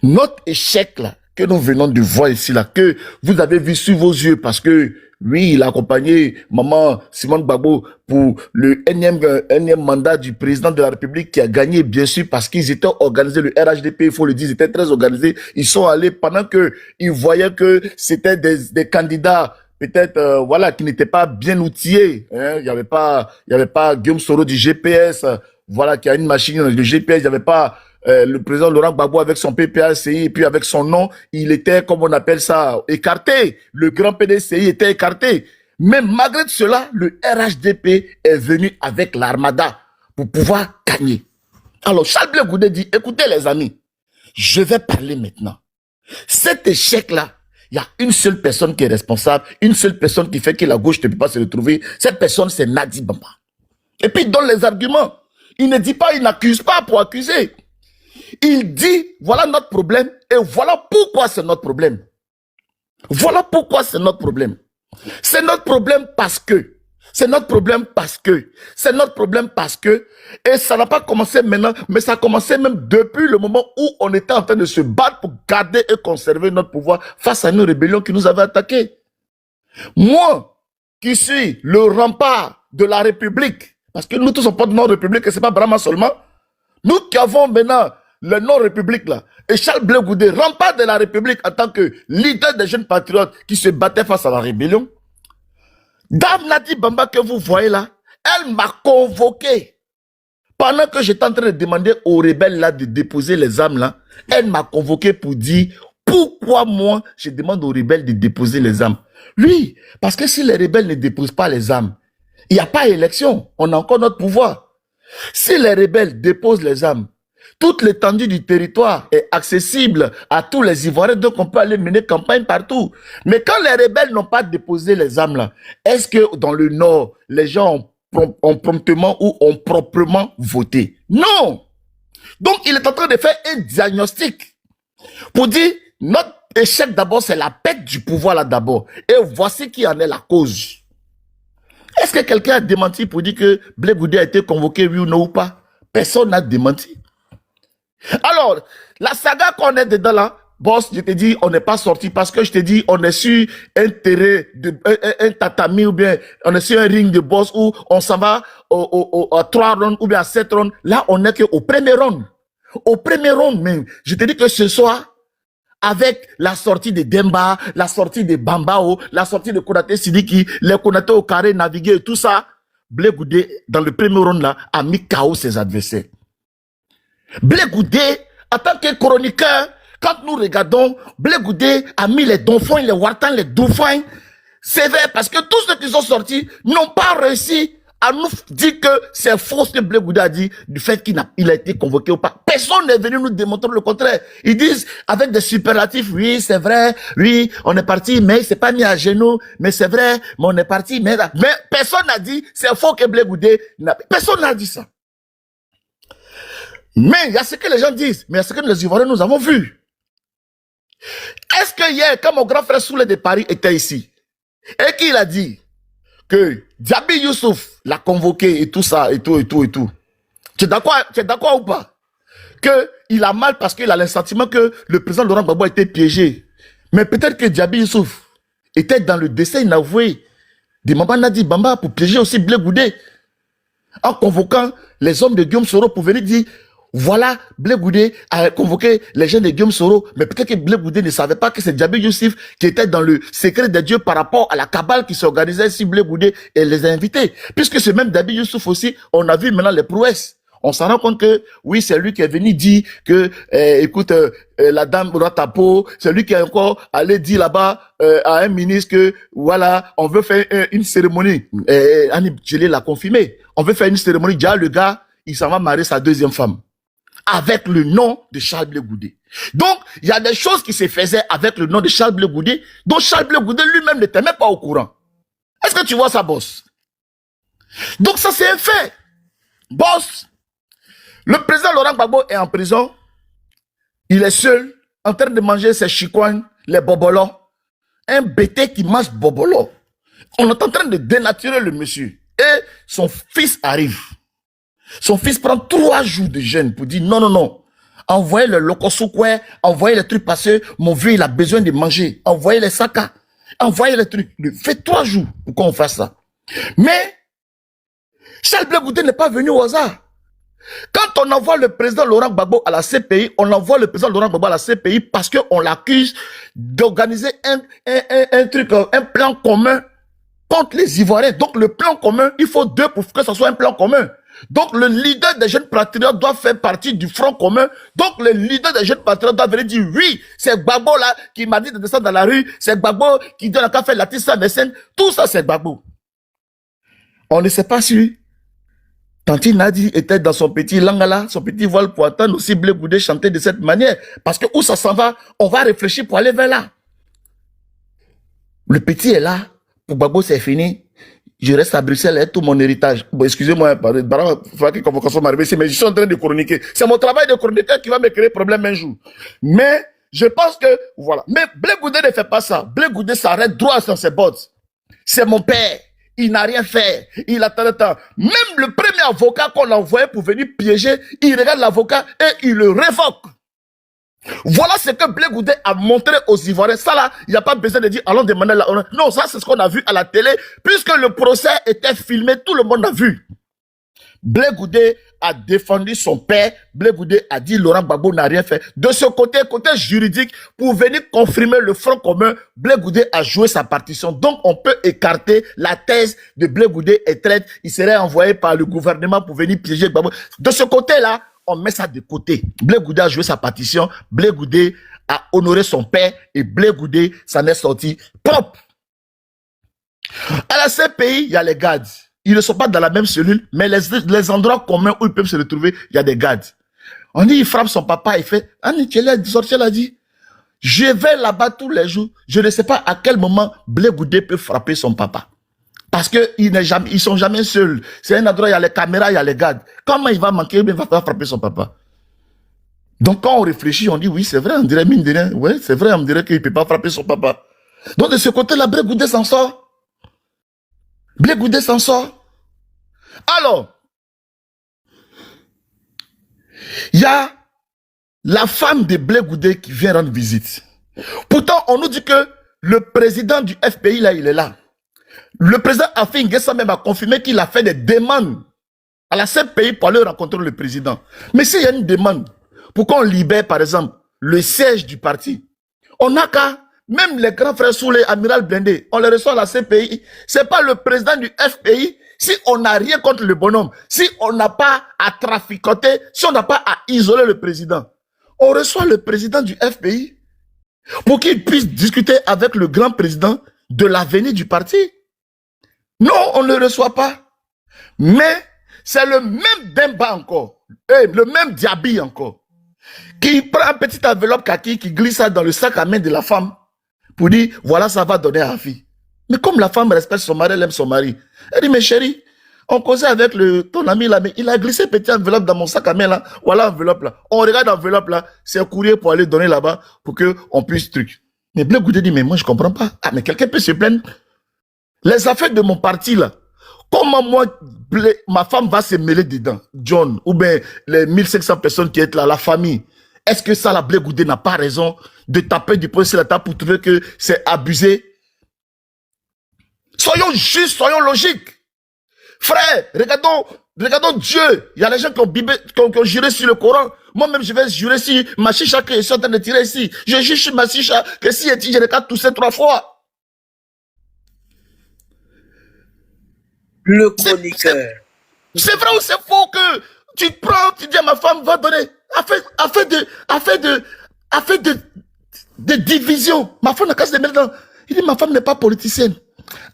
notre échec là, que nous venons de voir ici là, que vous avez vu sur vos yeux, parce que oui, il a accompagné maman Simone Gbagbo pour le énième mandat du président de la République qui a gagné, bien sûr, parce qu'ils étaient organisés, le RHDP, il faut le dire, ils étaient très organisés. Ils sont allés pendant que ils voyaient que c'était des candidats peut-être voilà, qui n'étaient pas bien outillés. Hein. Il y avait pas Guillaume Soro du GPS, voilà, qui a une machine de GPS. Il y avait pas le président Laurent Gbagbo avec son PPACI et puis avec son nom, il était, comme on appelle ça, écarté. Le grand PDCI était écarté. Mais malgré cela, le RHDP est venu avec l'armada pour pouvoir gagner. Alors, Charles Blé Goudé dit, écoutez les amis, je vais parler maintenant. Cet échec-là, il y a une seule personne qui est responsable, une seule personne qui fait que la gauche ne peut pas se retrouver. Cette personne, c'est Nadi Bamba. Et puis, il donne les arguments. Il ne dit pas, il n'accuse pas pour accuser. Il dit, voilà notre problème et voilà pourquoi c'est notre problème. Voilà pourquoi c'est notre problème. C'est notre problème parce que. C'est notre problème parce que. C'est notre problème parce que. Et ça n'a pas commencé maintenant, mais ça a commencé même depuis le moment où on était en train de se battre pour garder et conserver notre pouvoir face à une rébellion qui nous avait attaqués. Moi, qui suis le rempart de la République, parce que nous tous on porte notre République et c'est pas Brahma seulement, nous qui avons maintenant le non-république là, et Charles Blé Goudé, rempart de la République en tant que leader des jeunes patriotes qui se battaient face à la rébellion. Dame Nadi Bamba que vous voyez là, elle m'a convoqué. Pendant que j'étais en train de demander aux rebelles là de déposer les armes là, elle m'a convoqué pour dire pourquoi moi je demande aux rebelles de déposer les armes. Oui, parce que si les rebelles ne déposent pas les armes, il n'y a pas élection, on a encore notre pouvoir. Si les rebelles déposent les armes, toute l'étendue du territoire est accessible à tous les Ivoiriens, donc on peut aller mener campagne partout. Mais quand les rebelles n'ont pas déposé les armes là, est-ce que dans le Nord, les gens ont promptement ou ont proprement voté? Non! Donc il est en train de faire un diagnostic pour dire, notre échec d'abord, c'est la perte du pouvoir là d'abord. Et voici qui en est la cause. Est-ce que quelqu'un a démenti pour dire que Blé Goudé a été convoqué, oui ou non ou pas? Personne n'a démenti. Alors, la saga qu'on est dedans là, boss, je te dis, on n'est pas sorti parce que je te dis, on est sur un terrain, un tatami ou bien on est sur un ring de boss où on s'en va à 3 rounds ou bien à 7 rounds. Là, on n'est qu'au premier round. Au premier round, même. Je te dis que ce soir, avec la sortie de Demba, la sortie de Bambao, la sortie de Konaté Sidiki, les Konaté au carré navigué et tout ça, Blé Goudé, dans le premier round là, a mis KO ses adversaires. Blé Goudé, en tant que chroniqueur, quand nous regardons, Blé Goudé a mis les Donfins, les Wartans, les Dauphins. C'est vrai, parce que tous ceux qui sont sortis n'ont pas réussi à nous dire que c'est faux ce que Blé Goudé a dit, du fait qu'il a été convoqué ou pas. Personne n'est venu nous démontrer le contraire. Ils disent, avec des superlatifs, oui, c'est vrai, oui, on est parti, mais il s'est pas mis à genoux, mais c'est vrai, mais on est parti, mais personne n'a dit, c'est faux que Blé Goudé personne n'a dit ça. Mais il y a ce que les gens disent, mais il y a ce que les Ivoiriens nous avons vu. Est-ce que hier, quand mon grand frère Soulé de Paris était ici, et qu'il a dit que Djabi Youssouf l'a convoqué et tout ça, et tout. Tu es d'accord ou pas? Que il a mal parce qu'il a le sentiment que le président Laurent Gbagbo a été piégé. Mais peut-être que Djabi Youssouf était dans le dessein inavoué de Maman Nadi Bamba pour piéger aussi Blé Goudé. En convoquant les hommes de Guillaume Soro pour venir dire, voilà, Blé Goudé a convoqué les gens de Guillaume Soro, mais peut-être que Blé Goudé ne savait pas que c'est Djabi Youssouf qui était dans le secret de Dieu par rapport à la cabale qui s'organisait si Blé Goudé et les a invités. Puisque c'est même Djabi Youssouf aussi, on a vu maintenant les prouesses. On s'en rend compte que, oui, c'est lui qui est venu dire que, écoute, la dame Ratapo, c'est lui qui est encore allé dire là-bas à un ministre que, voilà, on veut faire une cérémonie. Annie Djelé l'a confirmé. On veut faire une cérémonie. Déjà, le gars, il s'en va marier sa deuxième femme. Avec le nom de Charles Blé Goudé. Donc, il y a des choses qui se faisaient avec le nom de Charles Blé Goudé, dont Charles Blé Goudé lui-même n'était même pas au courant. Est-ce que tu vois ça, boss? Donc, ça, c'est un fait. Boss, le président Laurent Gbagbo est en prison. Il est seul. en train de manger ses chikwan, les bobolos. Un bébé qui mange bobolo. On est en train de dénaturer le monsieur. Et son fils arrive. Son fils prend 3 jours de jeûne pour dire non, non, non. Envoyez le locosoukoué, envoyez les trucs parce que mon vieux, il a besoin de manger. Envoyez les sakas, envoyez les trucs. Faites 3 jours pour qu'on fasse ça. Mais, Charles Blé Goudé n'est pas venu au hasard. Quand on envoie le président Laurent Gbagbo à la CPI, on envoie le président Laurent Gbagbo à la CPI parce qu'on l'accuse d'organiser un truc, un plan commun contre les Ivoiriens. Donc le plan commun, il faut 2 pour que ce soit un plan commun. Donc le leader des jeunes patriotes doit faire partie du front commun. Donc le leader des jeunes patriotes doit venir dire oui, c'est Gbagbo là qui m'a dit de descendre dans la rue, c'est Gbagbo qui donne à faire la tisse des scènes. Tout ça c'est Gbagbo. On ne sait pas si Tanti Nadi était dans son petit langala, son petit voile pour entendre aussi Blé Goudé chanter de cette manière. Parce que où ça s'en va, on va réfléchir pour aller vers là. Le petit est là, pour Gbagbo c'est fini. Je reste à Bruxelles et tout mon héritage. Bon, excusez-moi, il faudra que la convocation m'arrive ici, mais je suis en train de chroniquer. C'est mon travail de chroniqueur qui va me créer problème un jour. Mais, je pense que, voilà. Mais Blé Goudé ne fait pas ça. Blé Goudé s'arrête droit sur ses bottes. C'est mon père. Il n'a rien fait. Il attend le temps. Même le premier avocat qu'on l'a envoyé pour venir piéger, il regarde l'avocat et il le révoque. Voilà ce que Blé Goudé a montré aux Ivoiriens. Ça là, il n'y a pas besoin de dire allons demander la... Non, ça c'est ce qu'on a vu à la télé. Puisque le procès était filmé, tout le monde a vu. Blé Goudé a défendu son père. Blé Goudé a dit Laurent Gbagbo n'a rien fait. De ce côté juridique, pour venir confirmer le front commun, Blé Goudé a joué sa partition. Donc on peut écarter la thèse de Blé Goudé est traite. Il serait envoyé par le gouvernement pour venir piéger Gbagbo. De ce côté-là, on met ça de côté. Blé Goudé a joué sa partition. Blé Goudé a honoré son père et Blé Goudé s'en est sorti propre. À la CPI, il y a les gardes. Ils ne sont pas dans la même cellule, mais les endroits communs où ils peuvent se retrouver, il y a des gardes. On dit, il frappe son papa, il fait, Sortiel a dit, je vais là-bas tous les jours. Je ne sais pas à quel moment Blé Goudé peut frapper son papa. Parce qu'ils sont jamais seuls. C'est un endroit, il y a les caméras, il y a les gardes. Comment il va manquer, il va frapper son papa. Donc quand on réfléchit, on dit, oui, c'est vrai, on dirait mine de rien. Oui, c'est vrai, on dirait qu'il ne peut pas frapper son papa. Donc de ce côté-là, Blé Goudé s'en sort. Blé Goudé s'en sort. Alors, il y a la femme de Blé Goudé qui vient rendre visite. Pourtant, on nous dit que le président du FPI, là, il est là. Le président Afin N'Guessan même a confirmé qu'il a fait des demandes à la CPI pour aller rencontrer le président. Mais s'il y a une demande pour qu'on libère, par exemple, le siège du parti, on n'a qu'à, même les grands frères Soulé, Amiral Blindé, on les reçoit à la CPI. C'est pas le président du FPI. Si on n'a rien contre le bonhomme, si on n'a pas à traficoter, si on n'a pas à isoler le président, on reçoit le président du FPI pour qu'il puisse discuter avec le grand président de l'avenir du parti. Non, on ne le reçoit pas. Mais c'est le même Demba encore, le même Diaby encore, qui prend une petite enveloppe kaki, qui glisse ça dans le sac à main de la femme pour dire, voilà, ça va donner à la fille. Mais comme la femme respecte son mari, elle aime son mari. Elle dit, mais chérie, on causait avec ton ami là, mais il a glissé petite enveloppe dans mon sac à main là. Voilà l'enveloppe là. On regarde l'enveloppe là, c'est un courrier pour aller donner là-bas pour qu'on puisse truc. Mais Blé Goudé dit, mais moi je comprends pas. Ah, mais quelqu'un peut se plaindre. Les affaires de mon parti là, comment moi, ma femme va se mêler dedans, John, ou bien les 1500 personnes qui sont là, la famille. Est-ce que ça, la Blé Goudé n'a pas raison de taper du poing sur la table pour trouver que c'est abusé? Soyons justes, soyons logiques. Frère, regardons Dieu. Il y a les gens qui ont juré sur le Coran. Moi-même, je vais jurer sur ma chicha que je suis en train de tirer ici. Je jure sur ma chicha que si je regarde tous ces 3 fois. Le chroniqueur. C'est vrai ou c'est faux que tu prends, tu dis à ma femme, va donner. Afin de division. Ma femme n'a qu'à se mettre dans. Il dit, ma femme n'est pas politicienne.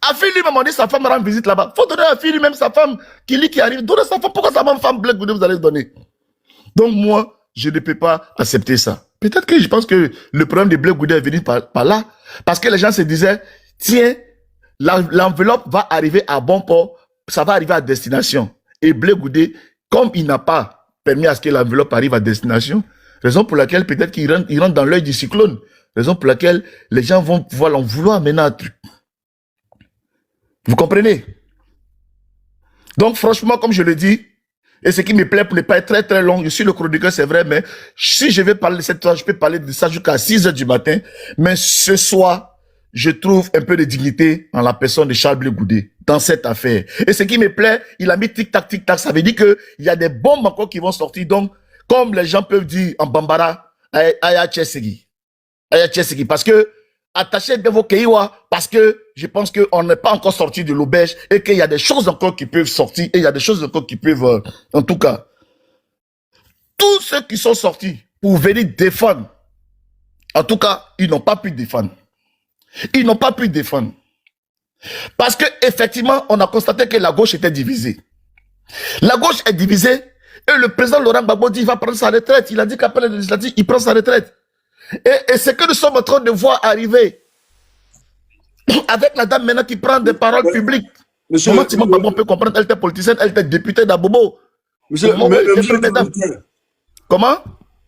Afin lui m'a demandé sa femme rend visite là-bas. Faut donner à Afin lui-même sa femme qui arrive. Donnez sa femme. Pourquoi sa femme Blé Goudé vous allez donner? Donc moi, je ne peux pas accepter ça. Peut-être que je pense que le problème de Blé Goudé est venu par là. Parce que les gens se disaient, tiens, l'enveloppe va arriver à bon port, ça va arriver à destination. Et Blé Goudé, comme il n'a pas permis à ce que l'enveloppe arrive à destination, Raison pour laquelle peut-être qu'il rentre dans l'œil du cyclone. Raison pour laquelle les gens vont pouvoir l'en vouloir maintenant un truc. Vous comprenez? Donc franchement, comme je le dis, et ce qui me plaît pour ne pas être très très long, je suis le chroniqueur, c'est vrai, mais si je vais parler de cette histoire, je peux parler de ça jusqu'à 6 h du matin. Mais ce soir, je trouve un peu de dignité en la personne de Charles Blé Goudé dans cette affaire. Et ce qui me plaît, il a mis tic-tac, ça veut dire que il y a des bombes encore qui vont sortir. Donc, comme les gens peuvent dire en Bambara, Aya Tchesegi. Parce que, attachez bien vos Keiwa, parce que je pense qu'on n'est pas encore sorti de l'auberge et qu'il y a des choses encore qui peuvent sortir et il y a des choses encore qui peuvent, en tout cas, tous ceux qui sont sortis pour venir défendre, en tout cas, ils n'ont pas pu défendre. Ils n'ont pas pu défendre. Parce que effectivement, on a constaté que la gauche était divisée. La gauche est divisée et le président Laurent Gbagbo dit qu'il va prendre sa retraite. Il a dit qu'après la législative, il prend sa retraite. Et ce que nous sommes en train de voir arriver avec la dame maintenant qui prend des paroles publiques. Comment Simon Gbagbo peut comprendre? Elle était politicienne, elle était députée d'Abobo. Monsieur le chroniqueur. Comment?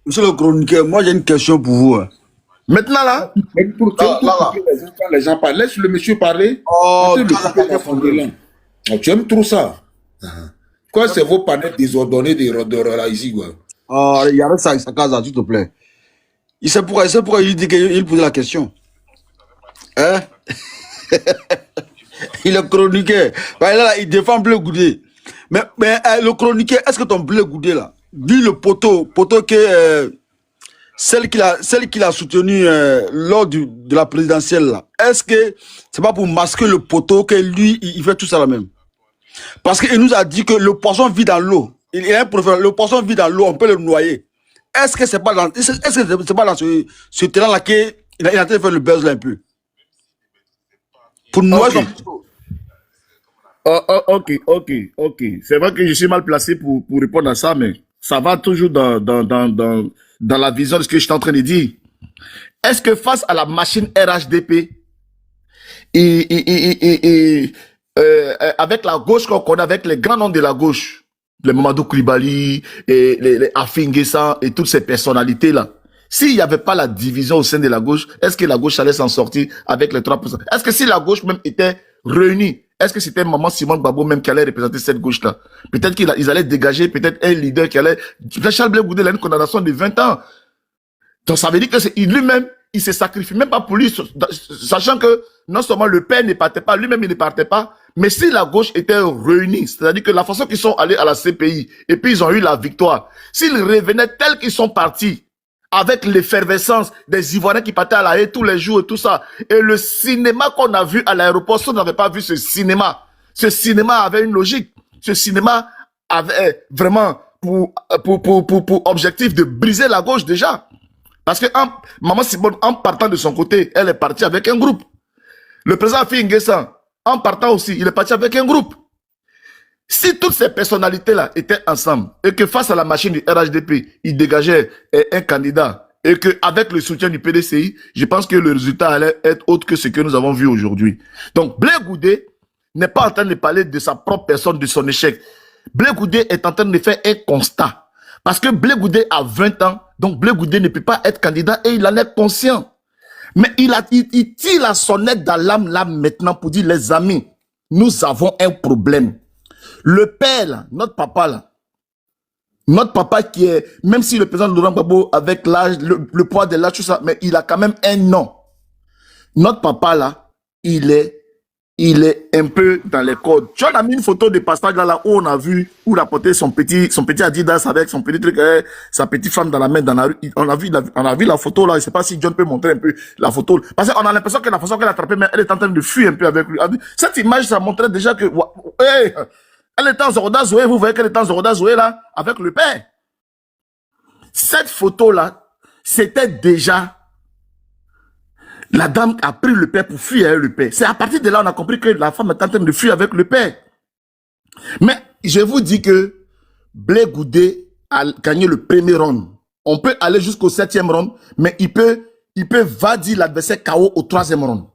Monsieur le chroniqueur, moi j'ai une question pour vous. Maintenant là, les gens parlent, laisse le monsieur parler. Tu aimes trop ça. Quoi, c'est vos panneaux désordonnés de ici, quoi. Il y a ça, sa case, s'il te plaît. Il sait pourquoi il dit qu'il posait la question. Hein? Il est chroniqueur. Là, il défend Blé Goudé. Mais le chroniqueur, est-ce que ton Blé Goudé là, vu le poteau que celle qu'il a soutenue lors de la présidentielle là, est-ce que c'est pas pour masquer le poteau que lui il fait tout ça là même? Parce qu'il nous a dit que le poisson vit dans l'eau. Il est un prophète. Le poisson vit dans l'eau, on peut le noyer. Est-ce que c'est pas dans ce terrain là qu'il est en train de faire le buzz là un peu? Pour noyer son poteau. Ok. C'est vrai que je suis mal placé pour répondre à ça, mais ça va toujours dans la vision de ce que je suis en train de dire. Est-ce que face à la machine RHDP avec la gauche qu'on connaît, avec les grands noms de la gauche, les Mamadou Koulibaly, et les Afinguessa et toutes ces personnalités-là, s'il n'y avait pas la division au sein de la gauche, est-ce que la gauche allait s'en sortir avec les 3%? Est-ce que si la gauche même était réunie, est-ce que c'était Maman Simon Gbagbo même qui allait représenter cette gauche-là? Peut-être qu'ils allaient dégager peut-être un leader qui allait... Charles Blé Goudé a une condamnation de 20 ans. Donc ça veut dire que lui-même, il se sacrifie même pas pour lui, sachant que non seulement le père ne partait pas, lui-même il ne partait pas, mais si la gauche était réunie, c'est-à-dire que la façon qu'ils sont allés à la CPI, et puis ils ont eu la victoire, s'ils revenaient tels qu'ils sont partis, avec l'effervescence des Ivoiriens qui partaient à la haie tous les jours et tout ça, et le cinéma qu'on a vu à l'aéroport, si on n'avait pas vu ce cinéma avait une logique, ce cinéma avait vraiment pour objectif de briser la gauche déjà. Parce que Maman Simone, en partant de son côté, elle est partie avec un groupe. Le président Afinguessa, en partant aussi, il est parti avec un groupe. Si toutes ces personnalités-là étaient ensemble et que face à la machine du RHDP, ils dégageaient un candidat et qu'avec le soutien du PDCI, je pense que le résultat allait être autre que ce que nous avons vu aujourd'hui. Donc, Blé Goudé n'est pas en train de parler de sa propre personne, de son échec. Blé Goudé est en train de faire un constat. Parce que Blé Goudé a 20 ans, donc Blé Goudé ne peut pas être candidat et il en est conscient. Mais il tire la sonnette d'alarme là maintenant pour dire, les amis, nous avons un problème. Le père là, notre papa qui est, même si le président Laurent Gbagbo avec l'âge, le poids de l'âge, tout ça, mais il a quand même un nom. Notre papa là, il est un peu dans les codes. Tu as mis une photo de passage là où on a vu, où il a porté son petit Adidas avec son petit truc, sa petite femme dans la main dans la rue. On a vu la photo là. Je sais pas si John peut montrer un peu la photo. Parce qu'on a l'impression que la façon qu'elle a attrapé, mais elle est en train de fuir un peu avec lui. Cette image, ça montrait déjà que, hey, elle est en Zoroda Zoé. Vous voyez qu'elle est en Zoroda Zoé là, avec le père. Cette photo là, c'était déjà... La dame a pris le père pour fuir avec le père. C'est à partir de là on a compris que la femme est en train de fuir avec le père. Mais je vous dis que Blé Goudé a gagné le premier round. On peut aller jusqu'au 7e round, mais il peut vadir l'adversaire KO au 3e round.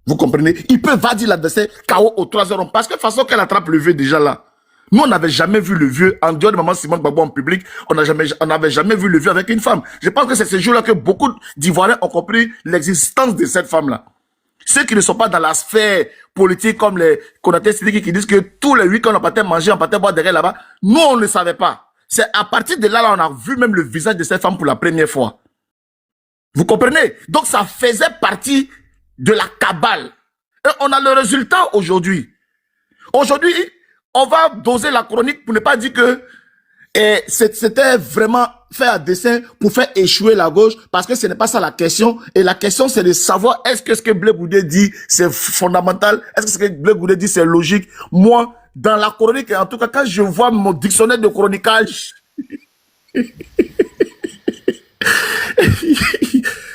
Vous comprenez? Il peut vadir l'adversaire KO au 3e round. Parce que de toute façon qu'elle attrape le V déjà là. Nous, on n'avait jamais vu le vieux, en dehors de Maman Simone Gbagbo en public, on n'avait jamais vu le vieux avec une femme. Je pense que c'est ce jour-là que beaucoup d'Ivoiriens ont compris l'existence de cette femme-là. Ceux qui ne sont pas dans la sphère politique comme les Konaté Sidiki qui disent que tous les week-ends on partait manger, on partait boire derrière là-bas, nous, on ne le savait pas. C'est à partir de là, on a vu même le visage de cette femme pour la première fois. Vous comprenez? Donc, ça faisait partie de la cabale. Et on a le résultat aujourd'hui. Aujourd'hui, on va doser la chronique pour ne pas dire que c'était vraiment fait à dessein pour faire échouer la gauche, parce que ce n'est pas ça la question. Et la question, c'est de savoir est-ce que ce que Blé Goudé dit, c'est fondamental? Est-ce que ce que Blé Goudé dit, c'est logique? Moi, dans la chronique, en tout cas, quand je vois mon dictionnaire de chronicage,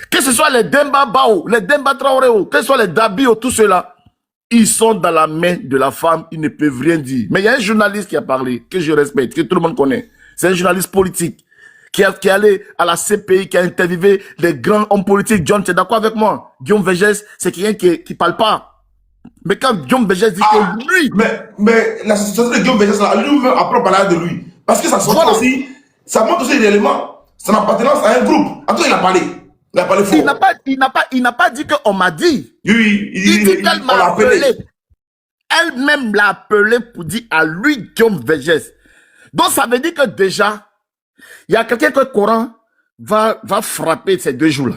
que ce soit les Demba Bao, les Demba Traoré, que ce soit les Dabio, tout cela, ils sont dans la main de la femme, ils ne peuvent rien dire. Mais il y a un journaliste qui a parlé, que je respecte, que tout le monde connaît. C'est un journaliste politique qui est allé à la CPI, qui a interviewé les grands hommes politiques. John, tu es d'accord avec moi? Guillaume Vergès, c'est quelqu'un qui parle pas. Mais quand Guillaume Vergès dit que lui... Mais la situation de Guillaume Vergès, lui-même après parler de lui. Parce que ça montre aussi, ça montre aussi réellement son appartenance à un groupe. En tout cas, il a parlé. Il a parlé fort. Il n'a pas dit qu'on m'a dit. Oui, il dit qu'elle m'a appelé. Elle-même l'a appelé pour dire à lui, Guillaume Vergès. Donc, ça veut dire que déjà, il y a quelqu'un que le Coran va frapper ces 2 jours-là.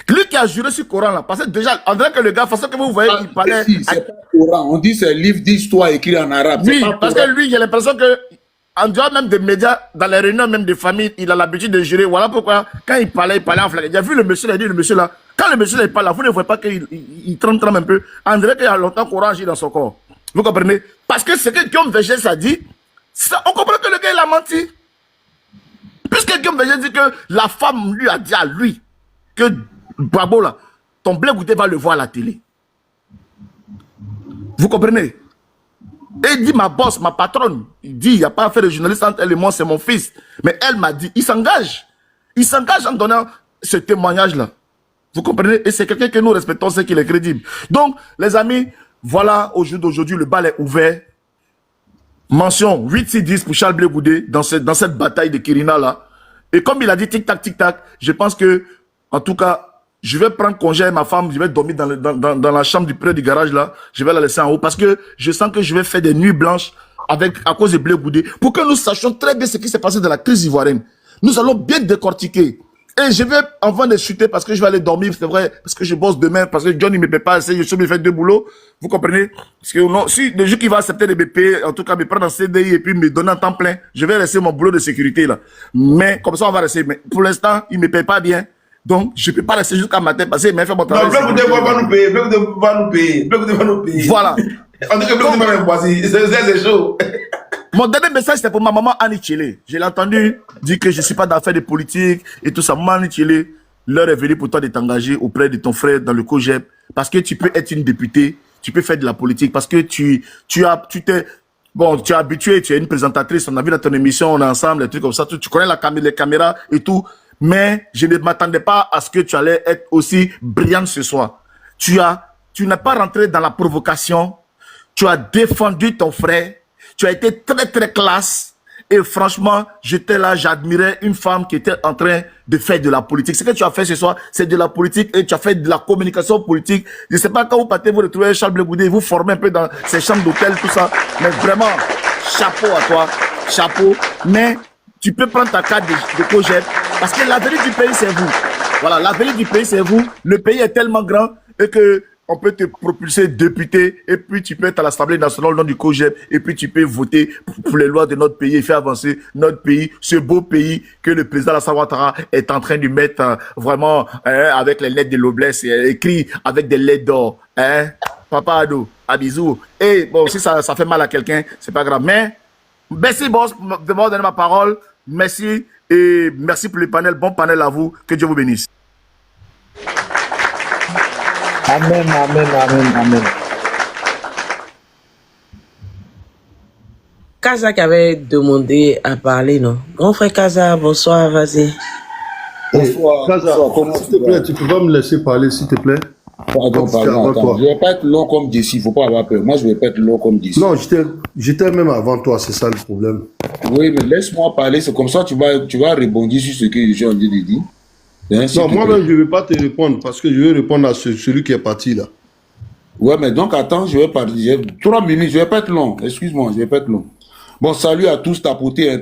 Lui qui a juré sur le Coran, là, parce que déjà, on dirait que le gars, de toute façon que vous voyez, il parlait... C'est pas le Coran, on dit c'est un livre d'histoire écrit en arabe. Oui, parce que lui, il a l'impression que, en dehors même des médias, dans les réunions même des familles, il a l'habitude de jurer. Voilà pourquoi, quand il parlait en flagrant. Il a vu le monsieur, il a dit, le monsieur là, quand le monsieur là, il parle là, vous ne voyez pas qu'il tremble un peu. On dirait qu'il y a longtemps Coran agit dans son corps. Vous comprenez? Parce que ce que Guillaume Vergès a dit, on comprend que le gars, il a menti. Puisque Guillaume Vergès dit que la femme lui a dit à lui que Babo là, ton Blé Goudé va le voir à la télé. Vous comprenez? Et il dit, ma boss, ma patronne, il dit, il n'y a pas affaire de journaliste entre elle et moi, c'est mon fils. Mais elle m'a dit, il s'engage. Il s'engage en donnant ce témoignage-là. Vous comprenez? Et c'est quelqu'un que nous respectons, c'est qu'il est crédible. Donc, les amis, voilà, au jour d'aujourd'hui, le bal est ouvert. Mention 8-6-10 pour Charles Blé Goudé dans cette bataille de Kirina là. Et comme il a dit tic-tac, tic-tac, je pense que, en tout cas, je vais prendre congé à ma femme, je vais dormir dans la chambre près du garage là, je vais la laisser en haut parce que je sens que je vais faire des nuits blanches à cause de Blé Goudé pour que nous sachions très bien ce qui s'est passé dans la crise ivoirienne. Nous allons bien décortiquer. Et je vais, avant de chuter, parce que je vais aller dormir, c'est vrai, parce que je bosse demain, parce que John, il me paie pas assez, je suis obligé de faire 2 boulots. Vous comprenez? Parce que non, si le jour qui va accepter de me payer, en tout cas, me prendre en CDI et puis me donner un temps plein, je vais rester mon boulot de sécurité, là. Mais, comme ça, on va rester. Mais pour l'instant, il me paye pas bien. Donc, je peux pas rester jusqu'à matin, parce qu'il m'a fait mon travail. Non, Blé Goudé va nous payer, Blé Goudé va nous payer, Blé Goudé va nous payer. Voilà. On dit que Blé Goudé va nous choisir, c'est chaud. Mon dernier message, c'était pour ma maman Annie Tchélé. Je l'ai entendu dire que je ne suis pas d'affaires de politique et tout ça. Maman Annie Tchélé, l'heure est venue pour toi de t'engager auprès de ton frère dans le COGEP parce que tu peux être une députée, tu peux faire de la politique parce que tu es habitué, tu es une présentatrice, on a vu dans ton émission, on est ensemble, des trucs comme ça, tu connais les caméras et tout, mais je ne m'attendais pas à ce que tu allais être aussi brillante ce soir. Tu n'es pas rentré dans la provocation, tu as défendu ton frère, tu as été très très classe et franchement, j'étais là, j'admirais une femme qui était en train de faire de la politique. Ce que tu as fait ce soir, c'est de la politique et tu as fait de la communication politique. Je ne sais pas quand vous partez, vous retrouvez Charles Blé Goudé, vous formez un peu dans ces chambres d'hôtel, tout ça. Mais vraiment, chapeau à toi, chapeau. Mais tu peux prendre ta carte de COGEP parce que l'avenir du pays, c'est vous. Voilà, l'avenir du pays, c'est vous. Le pays est tellement grand et que on peut te propulser député et puis tu peux être à l'Assemblée nationale au nom du COGEP et puis tu peux voter pour les lois de notre pays et faire avancer notre pays, ce beau pays que le président Alassane Ouattara est en train de mettre vraiment avec les lettres de noblesse écrit avec des lettres d'or. Papa Ado, à bisous. Et bon, si ça fait mal à quelqu'un, c'est pas grave. Mais merci boss de m'avoir donné ma parole. Merci et merci pour le panel. Bon panel à vous. Que Dieu vous bénisse. Amen, amen, amen, amen. Kaza qui avait demandé à parler, non? Grand frère Kaza, bonsoir, vas-y. Bonsoir. Kaza, s'il te plaît, tu peux pas me laisser parler, s'il te plaît? Pardon, attends. Je vais pas être long comme Jessie, il faut pas avoir peur. Moi, je vais pas être long comme Jessie. Non, j'étais même avant toi, c'est ça le problème. Oui, mais laisse-moi parler, c'est comme ça tu vas rebondir sur ce que je suis en train de dire. Hein, non, moi-même, je ne vais pas te répondre parce que je vais répondre à celui qui est parti là. Ouais, mais donc attends, je vais parler. 3 minutes, je vais pas être long. Excuse-moi, je vais pas être long. Bon, salut à tous, tapoter,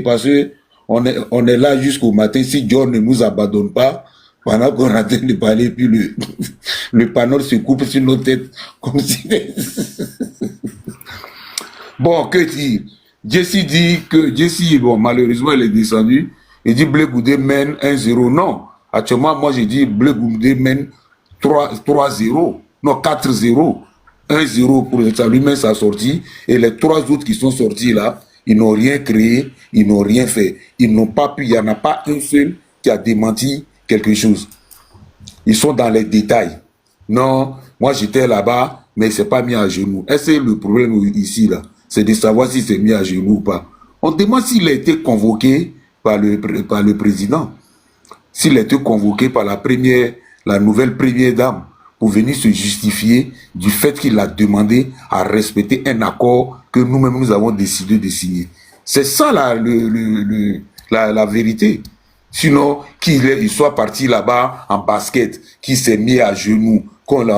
parce que on est là jusqu'au matin. Si John ne nous abandonne pas, pendant qu'on est en train de parler, puis le panneau se coupe sur nos têtes, comme si... Bon, que dire? Jessie dit que... Jessie, bon, malheureusement, elle est descendue. Il dit Blé Goudé mène 1-0. Non. Actuellement, moi, j'ai dit Blé Goudé mène 3-0. Non, 4-0. 1-0 pour ça. Lui-même, sa sortie. Et les 3 autres qui sont sortis là, ils n'ont rien créé, ils n'ont rien fait. Ils n'ont pas pu, il n'y en a pas un seul qui a démenti quelque chose. Ils sont dans les détails. Non, moi j'étais là-bas, mais il ne s'est pas mis à genoux. Est-ce que le problème ici, là, c'est de savoir s'il s'est mis à genoux ou pas? On demande s'il a été convoqué par le président, s'il a été convoqué par la nouvelle première dame, pour venir se justifier du fait qu'il a demandé à respecter un accord que nous-mêmes nous avons décidé de signer. C'est ça la vérité. Sinon, qu'il soit parti là-bas en basket, qu'il s'est mis à genoux, il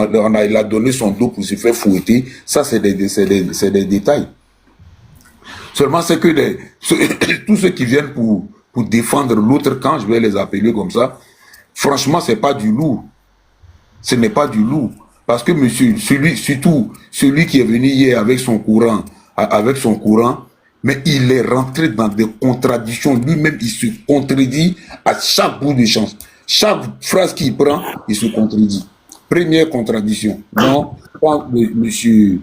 a donné son dos pour se faire fouetter, ça c'est des détails. Seulement c'est que tous ceux qui viennent pour défendre l'autre camp, je vais les appeler comme ça, franchement c'est pas du lourd. Ce n'est pas du lourd. Parce que monsieur, surtout celui qui est venu hier avec son courant, mais il est rentré dans des contradictions. Lui-même, il se contredit à chaque bout de chance. Chaque phrase qu'il prend, il se contredit. Première contradiction. Non, quand monsieur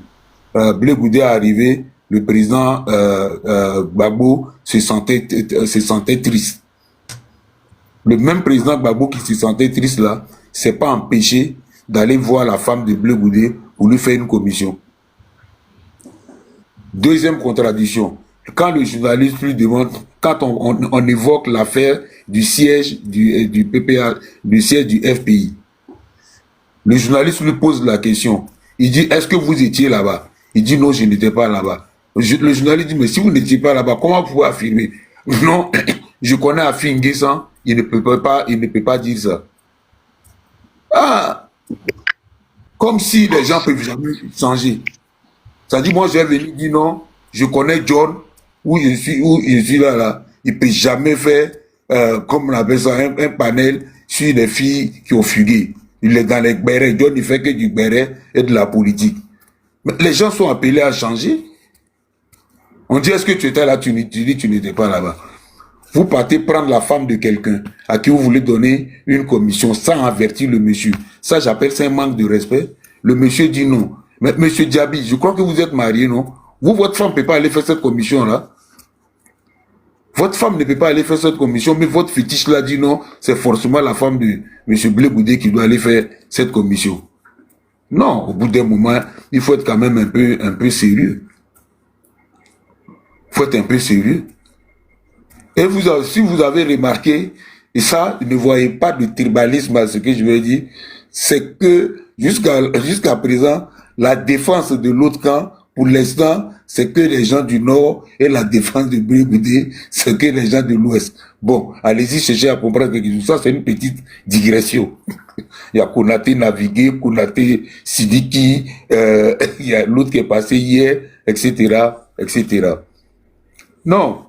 Blé Goudé est arrivé, le président Gbagbo se sentait triste. Le même président Gbagbo qui se sentait triste là, c'est pas empêché d'aller voir la femme de Blé Goudé pour lui faire une commission. Deuxième contradiction, quand le journaliste lui demande, quand on évoque l'affaire du siège du PPA, du siège du FPI, le journaliste lui pose la question. Il dit, est-ce que vous étiez là-bas? Il dit, non, je n'étais pas là-bas. Le journaliste dit, mais si vous n'étiez pas là-bas, comment vous pouvez affirmer? Non, je connais Afin Guessan, il ne peut pas dire ça. Ah, comme si les gens peuvent jamais changer. Ça dit, moi, j'ai venu dire non, je connais John, où je suis là. Il ne peut jamais faire, comme on appelle ça, un panel sur les filles qui ont fugué. Il est dans les bérets. John, il fait que du béret et de la politique. Mais les gens sont appelés à changer. On dit, est-ce que tu étais là? Tu dis, tu n'étais pas là-bas. Vous partez prendre la femme de quelqu'un à qui vous voulez donner une commission sans avertir le monsieur. Ça, j'appelle ça un manque de respect. Le monsieur dit non. Mais monsieur Diaby, je crois que vous êtes marié, non? Vous, votre femme ne peut pas aller faire cette commission-là. Votre femme ne peut pas aller faire cette commission, mais votre fétiche-là dit non, c'est forcément la femme de monsieur Blé Goudé qui doit aller faire cette commission. Non, au bout d'un moment, il faut être quand même un peu sérieux. Il faut être un peu sérieux. Et si vous avez remarqué, et ça, ne voyez pas de tribalisme à ce que je veux dire, c'est que jusqu'à présent, la défense de l'autre camp, pour l'instant, c'est que les gens du Nord, et la défense de Blé Goudé, c'est que les gens de l'Ouest. Bon, allez-y chercher à comprendre quelque chose. Ça, c'est une petite digression. Il y a Konaté Navigué, Konaté Sidiki, il y a l'autre qui est passé hier, etc., etc. Non.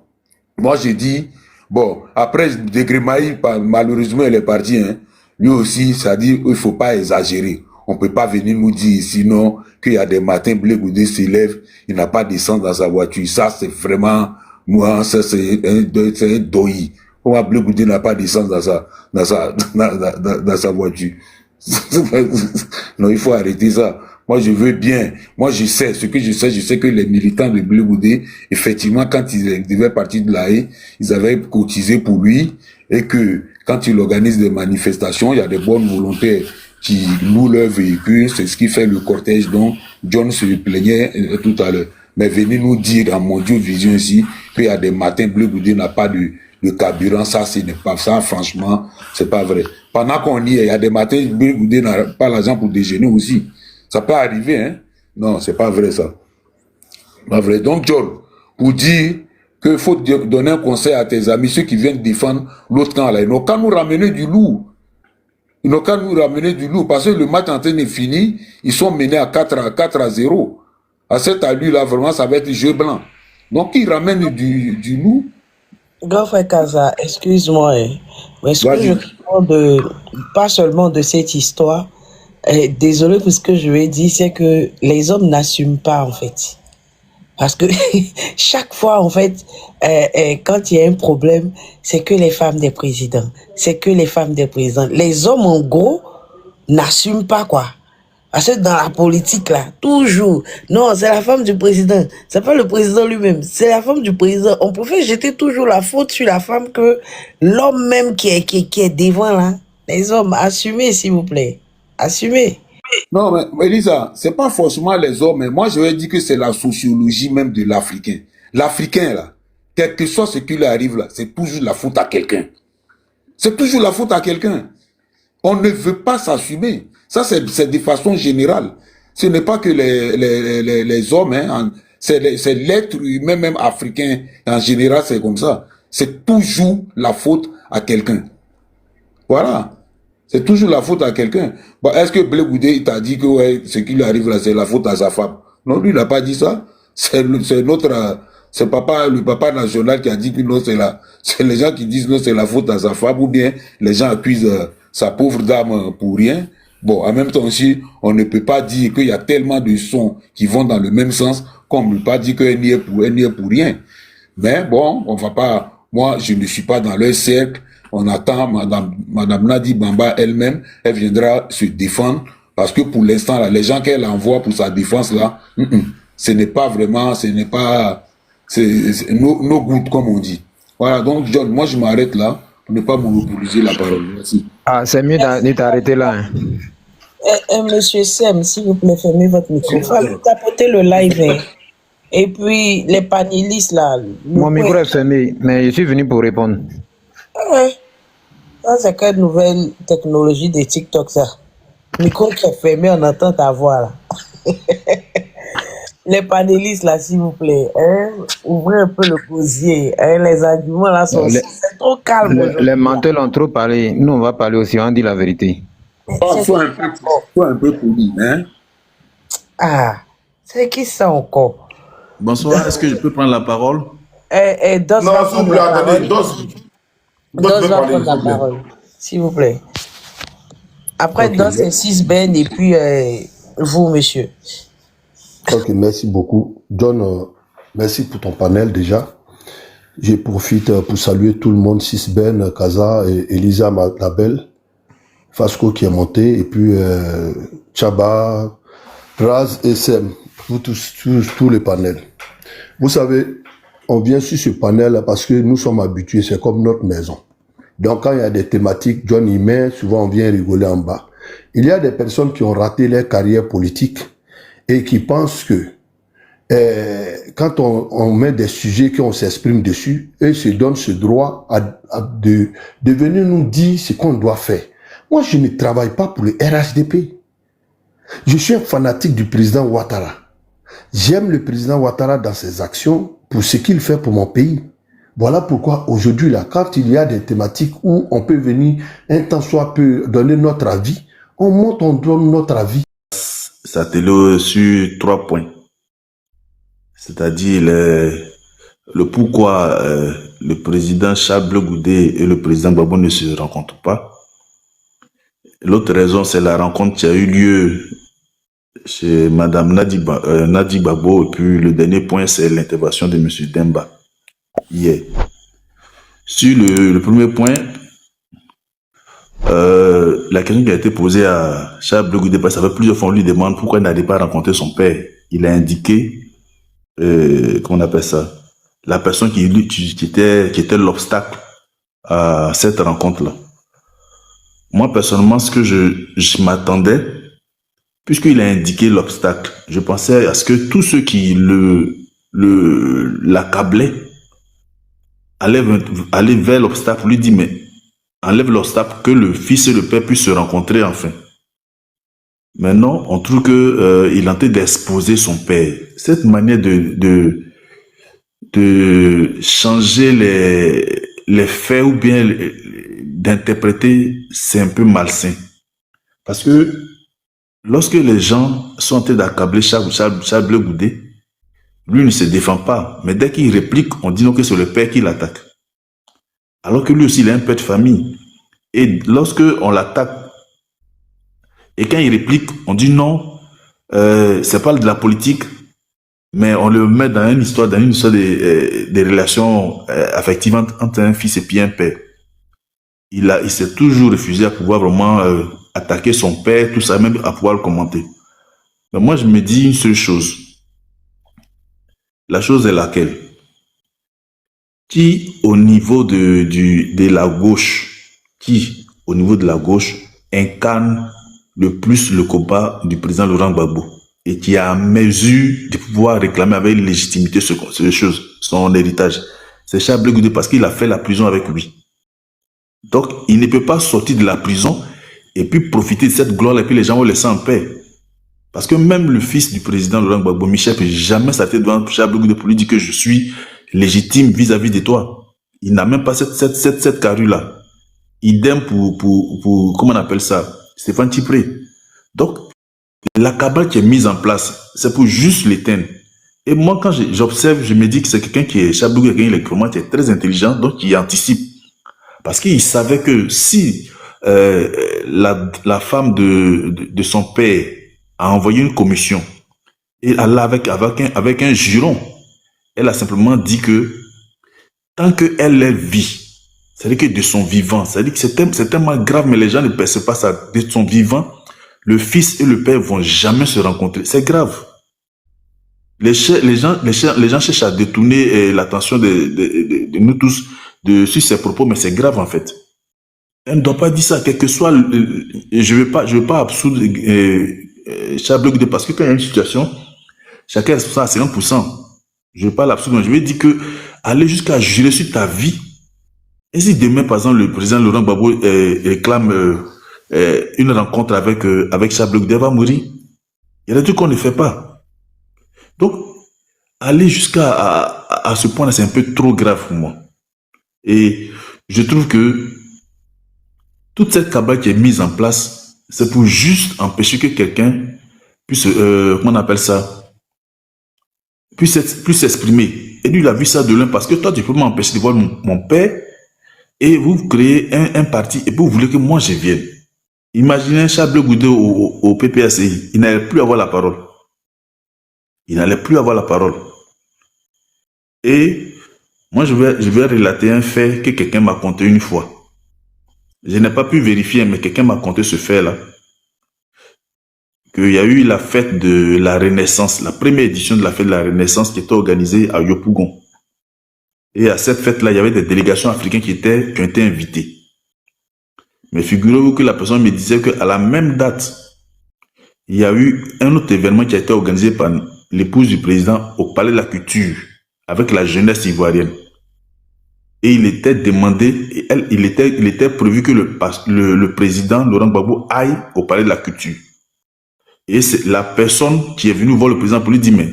Moi, j'ai dit, bon, après, Degremaï, malheureusement, elle est partie, hein. Lui aussi, ça dit, il faut pas exagérer. On peut pas venir nous dire, sinon, qu'il y a des matins, Blé Goudé se lève, il n'a pas d'essence dans sa voiture. Ça, c'est vraiment, moi, ça, c'est un doyi. Comment Blé Goudé n'a pas d'essence dans sa voiture? Non, il faut arrêter ça. Moi, je veux bien. Moi, je sais que les militants de Blé Goudé, effectivement, quand ils devaient partir de la haie, ils avaient cotisé pour lui, et que quand il organise des manifestations, il y a des bonnes volontaires qui louent leur véhicule. C'est ce qui fait le cortège dont John se plaignait tout à l'heure. Mais venez nous dire, dans mon Dieu Vision ici, qu'il y a des matins, Blé Goudé n'a pas de carburant. Ça, ce n'est pas ça, franchement, c'est pas vrai. pendant qu'on y est, il y a des matins, Blé Goudé n'a pas l'argent pour déjeuner aussi. Ça peut arriver, hein. Non, c'est pas vrai ça. Pas vrai. Donc, John, pour dire qu'il faut donner un conseil à tes amis, ceux qui viennent défendre l'autre camp là, ils n'ont qu'à nous ramener du lourd. Ils n'ont qu'à nous ramener du lourd. Parce que le match en train de finir, ils sont menés à 4-0. À cette allure-là, vraiment, ça va être jeu blanc. Donc, ils ramènent du lourd. Grand frère Kaza, excuse-moi, hein, mais ce que je comprends pas seulement de cette histoire, désolé pour ce que je vais dire, c'est que les hommes n'assument pas en fait. Parce que chaque fois, en fait, quand il y a un problème, c'est que les femmes des présidents. C'est que les femmes des présidents. Les hommes, en gros, n'assument pas, quoi. Parce que dans la politique, là, toujours, non, c'est la femme du président. C'est pas le président lui-même, c'est la femme du président. On préfère jeter toujours la faute sur la femme que l'homme même qui est devant, là. Les hommes, assumez, s'il vous plaît. Assumez. Non, mais Elisa, c'est pas forcément les hommes, mais moi je vais dire que c'est la sociologie même de l'Africain. L'Africain, là, quel que soit ce qui lui arrive, là, c'est toujours la faute à quelqu'un. C'est toujours la faute à quelqu'un. On ne veut pas s'assumer. Ça, c'est de façon générale. Ce n'est pas que les hommes, hein, c'est l'être humain, même africain, en général, c'est comme ça. C'est toujours la faute à quelqu'un. Voilà. C'est toujours la faute à quelqu'un. Bon, est-ce que Blé Goudé t'a dit que ouais, ce qui lui arrive là, c'est la faute à sa femme? Non, lui, il n'a pas dit ça. C'est notre... C'est le papa national qui a dit que non, c'est les gens qui disent non, c'est la faute à sa femme, ou bien les gens accusent sa pauvre dame pour rien. Bon, en même temps aussi, on ne peut pas dire qu'il y a tellement de sons qui vont dans le même sens qu'on ne peut pas dire qu'elle n'y est pour rien. Mais bon, on va pas, moi, je ne suis pas dans leur cercle. On attend Madame Nadi Bamba elle-même, elle viendra se défendre parce que pour l'instant, là, les gens qu'elle envoie pour sa défense là, ce n'est pas vraiment, c'est no good comme on dit. Voilà, donc John, moi je m'arrête là pour ne pas monopoliser la parole. Merci. Ah, c'est mieux de t'arrêter là. Hein. Monsieur Sem, s'il vous plaît, fermez votre micro. Tapotez le live. Hein. Et puis, les panélistes là. Mon micro est fermé, mais je suis venu pour répondre. Ouais. Ça, c'est quelle nouvelle technologie de TikTok, ça? Micro qui est fermé, on entend ta voix là. Les panélistes là, s'il vous plaît, hein, ouvrez un peu le gosier. Hein, les arguments là sont c'est trop calme. Les menteurs ont trop parlé. Nous, on va parler aussi, on dit la vérité. Sois un peu poli, hein? Ah, c'est qui ça encore? Bonsoir, est-ce que je peux prendre la parole? Non, s'il vous plaît, attendez, Dos va prendre la parole, s'il vous plaît. Après, Okay. Dos et 6 Ben, et puis vous, monsieur. Ok, merci beaucoup. John, merci pour ton panel déjà. Je profite pour saluer tout le monde, Sisben, Kaza et Elisa Labelle, Fasco qui est monté, et puis Chaba, Raz et Sem, pour tous les panels. Vous savez, on vient sur ce panel parce que nous sommes habitués, c'est comme notre maison. Donc quand il y a des thématiques, John y met, souvent on vient rigoler en bas. Il y a des personnes qui ont raté leur carrière politique et qui pensent que quand on met des sujets qu'on s'exprime dessus, eux se donnent ce droit de venir nous dire ce qu'on doit faire. Moi, je ne travaille pas pour le RHDP. Je suis un fanatique du président Ouattara. J'aime le président Ouattara dans ses actions pour ce qu'il fait pour mon pays. Voilà pourquoi aujourd'hui, là, quand il y a des thématiques où on peut venir un temps soit peu donner notre avis, on monte, on donne notre avis. Ça télé sur 3 points. C'est-à-dire le pourquoi le président Charles Blé Goudé et le président Gbagbo ne se rencontrent pas. L'autre raison, c'est la rencontre qui a eu lieu chez Madame Nadi Gbagbo. Et puis le dernier point, c'est l'intervention de Monsieur Demba hier. Sur le premier point, la question qui a été posée à Charles Blé Goudé, parce que ça fait plusieurs fois on lui demande pourquoi il n'allait pas rencontrer son père. Il a indiqué, comment on appelle ça, la personne qui était l'obstacle à cette rencontre-là. Moi, personnellement, ce que je m'attendais, puisqu'il a indiqué l'obstacle, je pensais à ce que tous ceux qui l'accablaient allaient vers l'obstacle, lui dire, mais enlève l'obstacle que le fils et le père puissent se rencontrer enfin. Maintenant, on trouve que il est en train d'exposer son père. Cette manière de changer les faits ou bien d'interpréter, c'est un peu malsain. Parce que lorsque les gens sont en train d'accabler Charles Blé Goudé, lui ne se défend pas. Mais dès qu'il réplique, on dit non que c'est le père qui l'attaque. Alors que lui aussi, il a un père de famille. Et lorsque on l'attaque, et quand il réplique, on dit non, c'est pas de la politique, mais on le met dans une histoire des relations affectives entre un fils et puis un père. Il s'est toujours refusé à pouvoir vraiment attaquer son père, tout ça, même à pouvoir le commenter. Mais moi, je me dis une seule chose. La chose est laquelle? Qui, au niveau de la gauche, incarne le plus le combat du président Laurent Gbagbo et qui a à mesure de pouvoir réclamer avec légitimité son héritage? C'est Charles Blé Goudé parce qu'il a fait la prison avec lui. Donc, il ne peut pas sortir de la prison et puis profiter de cette gloire et puis les gens vont laisser en paix. Parce que même le fils du président Laurent Gbagbo, Michel, peut jamais s'arrêter devant Charles Blé Goudé pour lui dire que je suis légitime vis-à-vis de toi. Il n'a même pas cette carrure-là. Idem pour comment on appelle ça, Stéphane Tipré. Donc, la cabale qui est mise en place, c'est pour juste l'éteindre. Et moi, quand j'observe, je me dis que c'est quelqu'un qui est, Charles Blé Goudé, qui est très intelligent, donc qui anticipe. Parce qu'il savait que si la femme de son père a envoyé une commission et elle a avec un juron, elle a simplement dit que tant qu'elle vit, c'est-à-dire que de son vivant, c'est-à-dire que c'est tellement grave, mais les gens ne perçoivent pas ça. De son vivant, le fils et le père vont jamais se rencontrer. C'est grave. Les gens cherchent à détourner l'attention de nous tous sur ces propos, mais c'est grave en fait. Elle ne doit pas dire ça, quel que soit. Je ne veux pas absoudre Charles Blé Goudé parce que quand il y a une situation, chacun est responsable à 50%. Je ne veux pas l'absoudre, je veux dire que aller jusqu'à jurer sur ta vie. Et si demain, par exemple, le président Laurent Gbagbo réclame une rencontre avec Charles Blé Goudé, va mourir. Il y a des trucs qu'on ne fait pas. Donc, aller jusqu'à ce point-là, c'est un peu trop grave pour moi. Et je trouve que toute cette cabale qui est mise en place, c'est pour juste empêcher que quelqu'un puisse, comment on appelle ça, puisse s'exprimer. Et lui, il a vu ça de loin parce que toi, tu peux m'empêcher de voir mon père et vous créez un parti et puis vous voulez que moi je vienne. Imaginez Charles Blé Goudé au PPACI, il n'allait plus avoir la parole. Il n'allait plus avoir la parole. Et moi, je vais relater un fait que quelqu'un m'a conté une fois. Je n'ai pas pu vérifier, mais quelqu'un m'a conté ce fait-là. Qu'il y a eu la fête de la Renaissance, la première édition de la fête de la Renaissance qui était organisée à Yopougon. Et à cette fête-là, il y avait des délégations africaines qui ont été invitées. Mais figurez-vous que la personne me disait qu'à la même date, il y a eu un autre événement qui a été organisé par l'épouse du président au Palais de la Culture, avec la jeunesse ivoirienne. Et il était demandé, il était prévu que le président Laurent Gbagbo aille au Palais de la Culture. Et c'est la personne qui est venue voir le président pour lui dire, mais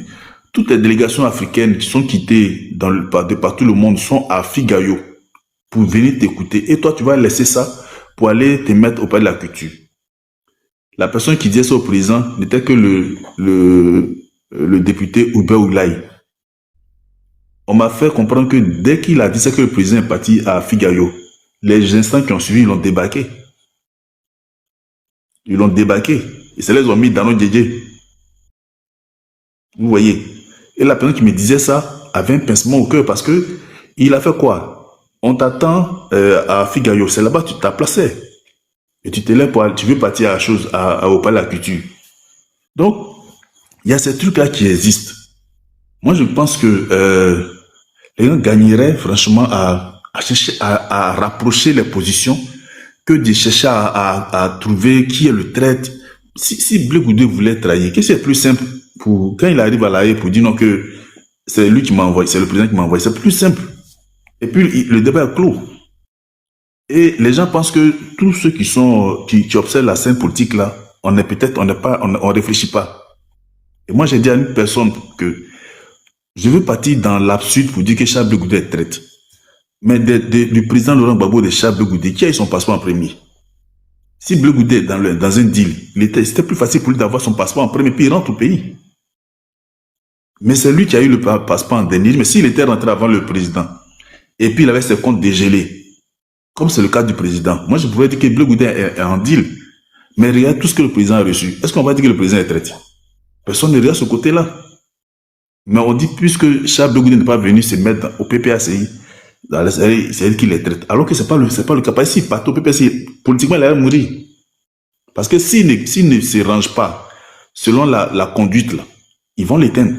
toutes les délégations africaines qui sont quittées de partout le monde sont à Figayo pour venir t'écouter. Et toi, tu vas laisser ça pour aller te mettre au Palais de la Culture. La personne qui disait ça au président n'était que le député Oubé Oulaye. On m'a fait comprendre que dès qu'il a dit ça que le président est parti à Figayo, les instants qui ont suivi, ils l'ont débarqué. Ils l'ont débarqué. Et ça les ont mis dans nos dédés. Vous voyez. Et la personne qui me disait ça avait un pincement au cœur parce que il a fait quoi? On t'attend à Figayo. C'est là-bas que tu t'as placé. Et tu te lèves tu veux partir au Palais de la Culture. Donc, il y a ces trucs-là qui existent. Moi, je pense que les gens gagneraient franchement à chercher à rapprocher les positions que de chercher à trouver qui est le traître. Si Blé Goudé voulait trahir, qu'est-ce qui est plus simple quand il arrive à La Haye pour dire non que c'est lui qui m'a envoyé, c'est le président qui m'a envoyé, c'est plus simple. Et puis le débat est clos. Et les gens pensent que tous ceux qui observent la scène politique là, on réfléchit pas. Et moi, j'ai dit à une personne que je veux partir dans l'absurde pour dire que Charles Blé Goudé est traître. Mais du président Laurent Gbagbo de Charles Blé Goudé, qui a eu son passeport en premier? Si Blé Goudé est dans un deal, c'était plus facile pour lui d'avoir son passeport en premier, puis il rentre au pays. Mais c'est lui qui a eu le passeport en dernier. Mais s'il était rentré avant le président, et puis il avait ses comptes dégelés, comme c'est le cas du président, moi je pourrais dire que Blé Goudé est en deal. Mais regarde tout ce que le président a reçu. Est-ce qu'on va dire que le président est traître? Personne ne regarde ce côté-là. Mais on dit, puisque Charles Blé Goudé n'est pas venu se mettre au PPACI, c'est elle qui les traite. Alors que c'est pas le cas. S'il part au PPACI, politiquement, il allait mourir. Parce que s'il ne se range pas selon la conduite, là, ils vont l'éteindre.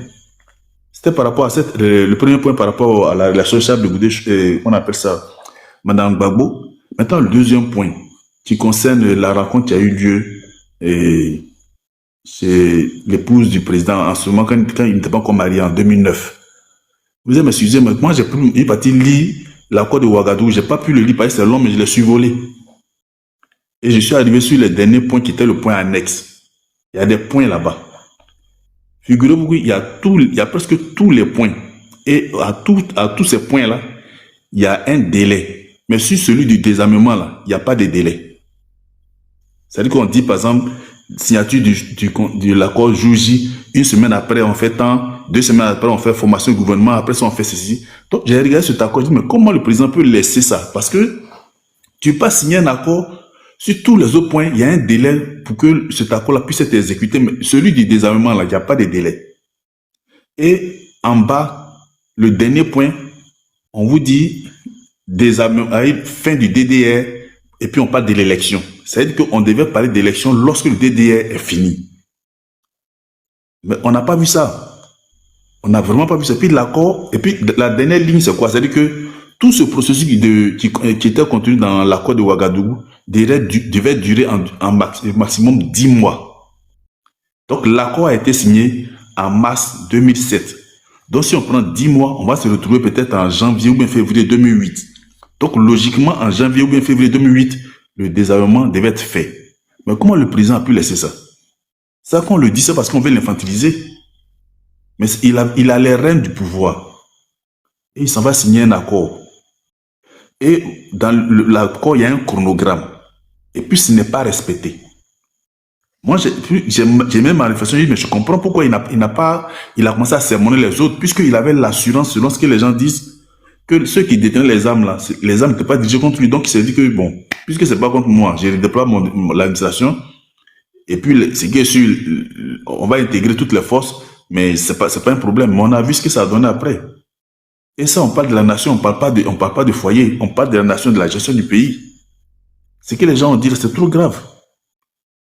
C'était par rapport à le premier point par rapport à la relation Charles Blé Goudé, on appelle ça Madame Gbagbo. Maintenant, le deuxième point qui concerne la rencontre qui a eu lieu chez l'épouse du président en ce moment, quand il n'était pas encore marié en 2009. Vous allez m'excuser, mais moi j'ai pris parti lire l'accord de Ouagadougou. J'ai pas pu le lire parce que c'est long, mais je l'ai survolé. Et je suis arrivé sur les derniers points qui étaient le point annexe. Il y a des points là-bas. Figurez-vous qu'il y a presque tous les points. Et à tous ces points-là, il y a un délai. Mais sur celui du désarmement, là, il n'y a pas de délai. C'est-à-dire qu'on dit, par exemple, signature de l'accord Jouji, une semaine après, on fait tant, 2 semaines après, on fait formation au gouvernement, après ça, on fait ceci. Donc, j'ai regardé cet accord, je dis, mais comment le président peut laisser ça? Parce que tu peux pas signer un accord, sur tous les autres points, il y a un délai pour que cet accord-là puisse être exécuté, mais celui du désarmement, là, il n'y a pas de délai. Et en bas, le dernier point, on vous dit, fin du DDR, et puis on parle de l'élection. C'est-à-dire qu'on devait parler d'élection lorsque le DDR est fini. Mais on n'a pas vu ça. On n'a vraiment pas vu ça. Puis l'accord, et puis la dernière ligne, c'est quoi? C'est-à-dire que tout ce processus qui était contenu dans l'accord de Ouagadougou devait durer en maximum 10 mois. Donc l'accord a été signé en mars 2007. Donc si on prend 10 mois, on va se retrouver peut-être en janvier ou bien février 2008. Donc logiquement, en janvier ou bien février 2008, le désarmement devait être fait. Mais comment le président a pu laisser ça? Ça, qu'on le dit, c'est parce qu'on veut l'infantiliser. Mais il a les rênes du pouvoir. Et il s'en va signer un accord. Et dans l'accord, il y a un chronogramme. Et puis, ce n'est pas respecté. Moi, j'ai même ma réflexion, mais je comprends pourquoi il a commencé à sermonner les autres, puisqu'il avait l'assurance, selon ce que les gens disent, que ceux qui détenaient les armes, là, les armes n'étaient pas dirigées contre lui. Donc, il s'est dit que, bon, puisque c'est pas contre moi, je redéploie l'administration, et puis, ce qui est sûr, on va intégrer toutes les forces, mais c'est pas un problème. Mais on a vu ce que ça a donné après. Et ça, on parle de la nation, on parle pas de foyer, on parle de la nation, de la gestion du pays. Ce que les gens ont dit, c'est trop grave.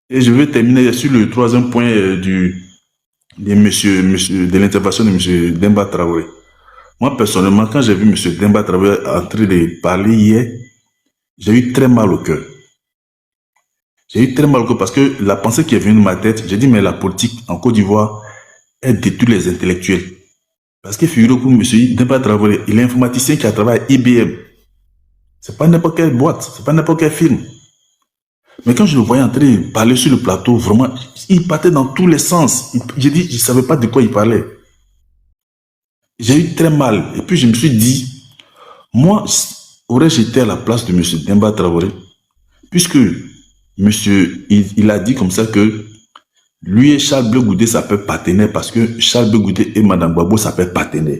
Et je vais terminer sur le troisième point de l'intervention de M. Demba Traoré. Moi, personnellement, quand j'ai vu M. Demba Traoré en train de parler hier, j'ai eu très mal au cœur. J'ai eu très mal au cœur parce que la pensée qui est venue de ma tête, j'ai dit, mais la politique en Côte d'Ivoire, elle détruit les intellectuels. Parce que figurez-vous, M. Demba Traoré, il est informaticien qui a travaillé à IBM. C'est pas n'importe quelle boîte, c'est pas n'importe quel film. Mais quand je le voyais entrer parler sur le plateau, vraiment, il partait dans tous les sens. J'ai dit, je ne savais pas de quoi il parlait. J'ai eu très mal. Et puis je me suis dit, moi, aurais-je été à la place de M. Demba Traoré, puisque monsieur, il a dit comme ça que lui et Charles Blé Goudé s'appellent partenaires parce que Charles Blé Goudé et Mme Gbagbo s'appellent partenaires.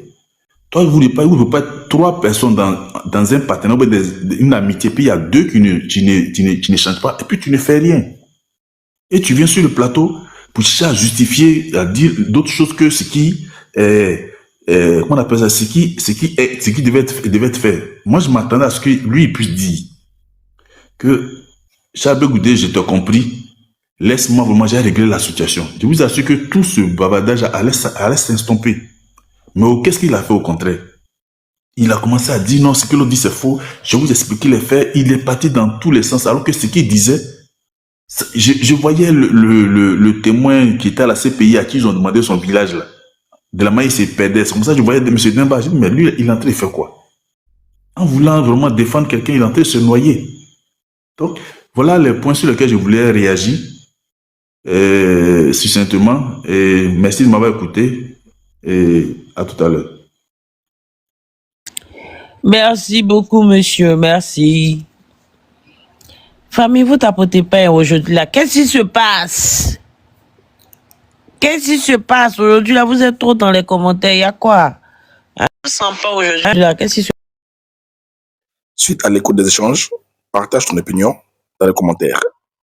Toi, vous ne pouvez pas être 3 personnes dans un partenariat, une amitié, puis il y a 2 qui ne changent pas, et puis tu ne fais rien. Et tu viens sur le plateau pour chercher à justifier, à dire d'autres choses que ce qui comment on appelle ça, ce qui devait être fait. Moi, je m'attendais à ce que lui il puisse dire que Charles Blé Goudé, je t'ai compris, laisse-moi vraiment, j'ai réglé la situation. Je vous assure que tout ce bavardage allait s'estomper. Mais qu'est-ce qu'il a fait au contraire? Il a commencé à dire non, ce que l'autre dit c'est faux. Je vous explique les faits. Il est parti dans tous les sens. Alors que ce qu'il disait, je voyais le témoin qui était à la CPI à qui ils ont demandé son village là. De la manière il s'est perdu. C'est comme ça que je voyais M. Demba. Je dis mais lui il est entré, il fait quoi? en voulant vraiment défendre quelqu'un, il est en train de se noyer. Donc, voilà les points sur lesquels je voulais réagir succinctement. Et merci de m'avoir écouté. Et à tout à l'heure. Merci beaucoup, monsieur. Merci. Famille, vous tapotez pas aujourd'hui là. Qu'est-ce qui se passe? Qu'est-ce qui se passe aujourd'hui là? Vous êtes trop dans les commentaires. Il y a quoi? Je ne sens pas aujourd'hui là. Qu'est-ce qui se Suite à l'écoute des échanges, partage ton opinion dans les commentaires.